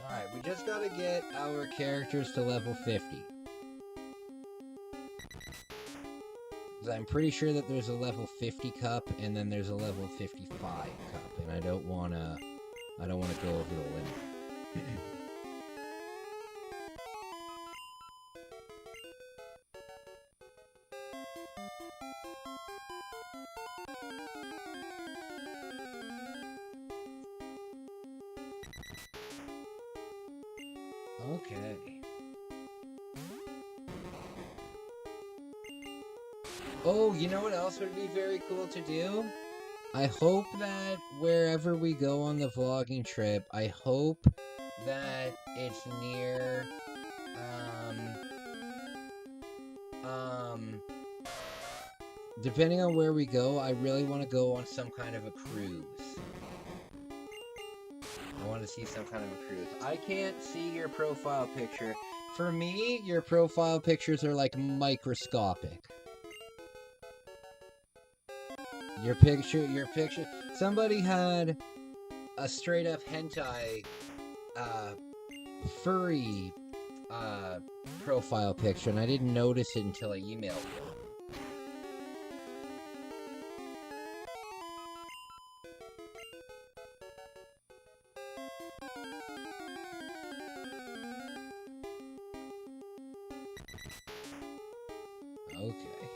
Alright, we just gotta get our characters to level 50. Because I'm pretty sure that there's a level 50 cup, and then there's a level 55 cup, and I don't wanna go over the limit. Okay. Oh, you know what else would be very cool to do? I hope that wherever we go on the vlogging trip, I hope that it's near, depending on where we go, I really want to go on some kind of a cruise. I want to see some kind of a cruise. I can't see your profile picture. For me, your profile pictures are like microscopic. Your picture. Somebody had a straight up hentai, furry, profile picture, and I didn't notice it until I emailed you. Okay.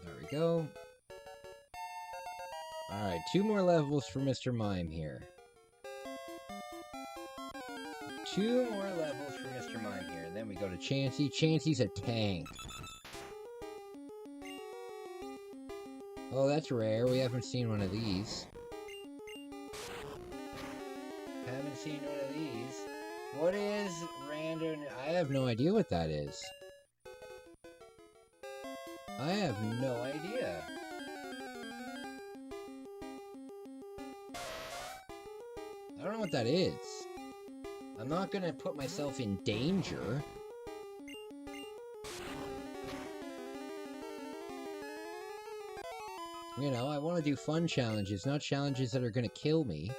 There we go. Alright, 2 more levels for Mr. Mime here. 2 more levels for Mr. Mime here. And then we go to Chansey. Chansey's a tank. Oh, that's rare. We haven't seen one of these. Haven't seen one of these. What is random? I have no idea what that is. I have no idea. I don't know what that is. I'm not gonna put myself in danger. You know, I want to do fun challenges, not challenges that are gonna kill me.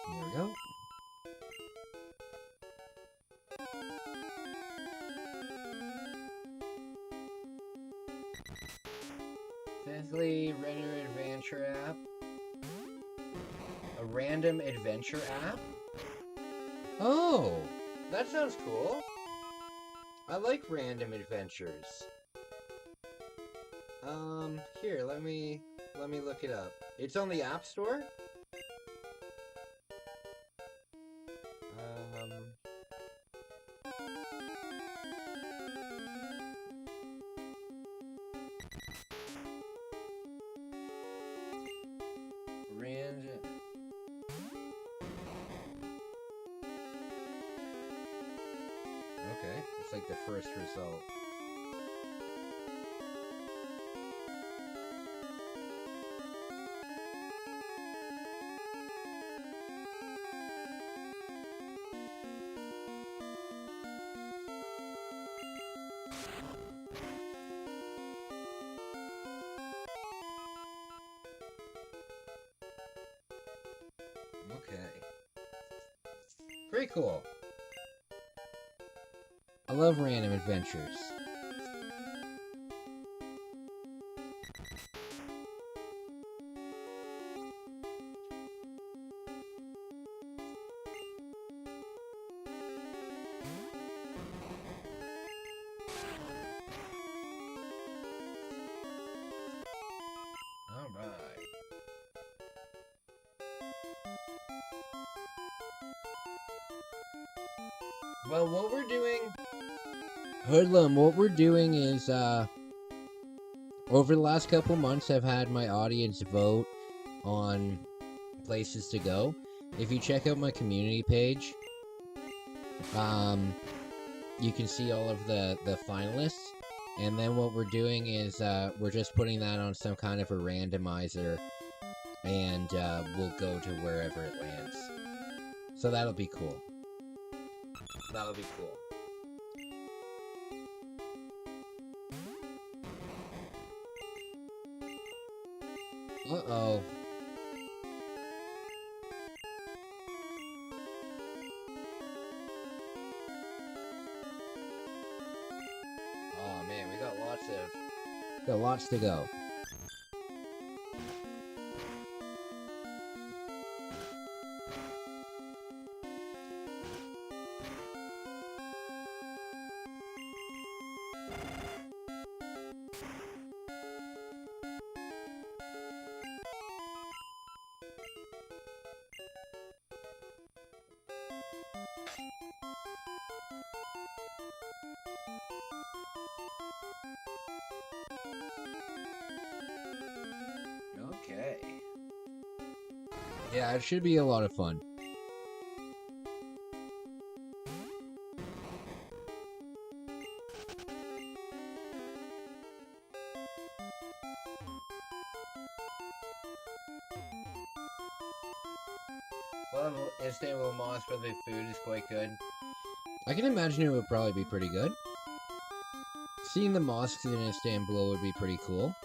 There we go. Fifthly, random adventure app. A random adventure app? Oh, that sounds cool. I like random adventures. Here, let me look it up. It's on the App Store? Random. Okay, it's like the first result. Okay. Pretty cool. I love random adventures. All right. Well, what we're doing... Hoodlum, what we're doing is, over the last couple months, I've had my audience vote on places to go. If you check out my community page, you can see all of the finalists. And then what we're doing is, we're just putting that on some kind of a randomizer, and we'll go to wherever it lands. So that'll be cool. That'll be cool. Uh-oh. We got lots to go. Okay. Yeah, it should be a lot of fun. Well, Istanbul Mosque for the food is quite good. I can imagine it would probably be pretty good. Seeing the mosques in Istanbul would be pretty cool.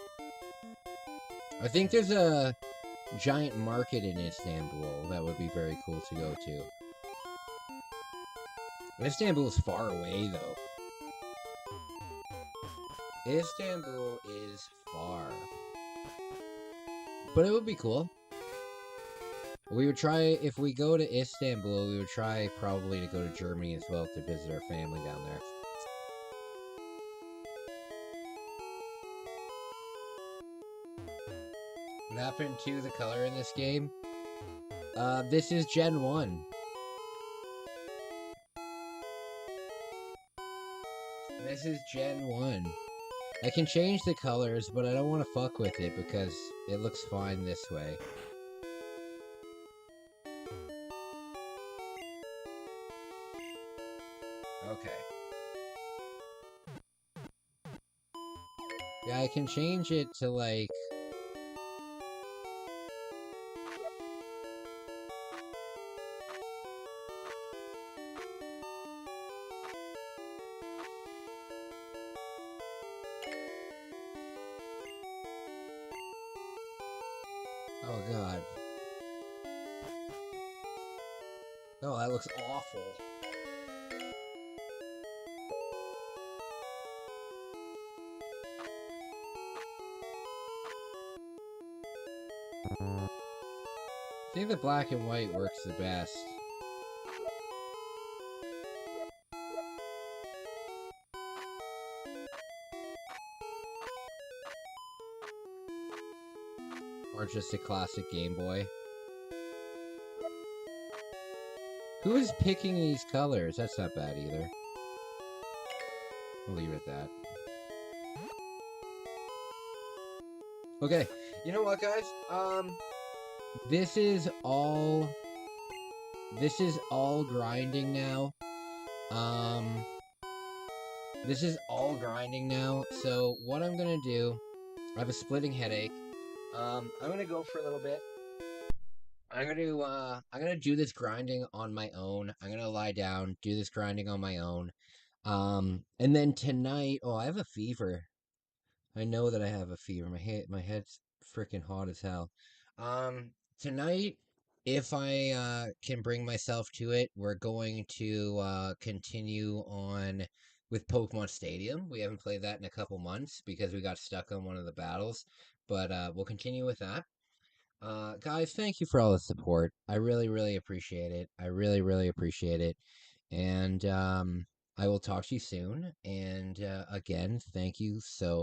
I think there's a giant market in Istanbul that would be very cool to go to. Istanbul's far away, though. Istanbul is far. But it would be cool. We would try, if we go to Istanbul, we would try probably to go to Germany as well to visit our family down there. What happened to the color in this game? This is Gen 1. This is Gen 1. I can change the colors, but I don't want to fuck with it because it looks fine this way. Okay. Yeah, I can change it to like... Oh god. Oh, that looks awful. I think the black and white works the best. Or just a classic Game Boy. Who is picking these colors? That's not bad either. We'll leave it at that. Okay, you know what, guys? This is all grinding now. This is all grinding now. So what I'm gonna do, I have a splitting headache. I'm gonna go for a little bit. I'm gonna do this grinding on my own. I'm gonna lie down, do this grinding on my own. And then tonight, oh, I have a fever. I know that I have a fever. My head's freaking hot as hell. Tonight, if I can bring myself to it, we're going to continue on with Pokemon Stadium. We haven't played that in a couple months because we got stuck on one of the battles, but we'll continue with that. Guys, thank you for all the support. I really, really appreciate it. I really, really appreciate it. And I will talk to you soon. And again, thank you so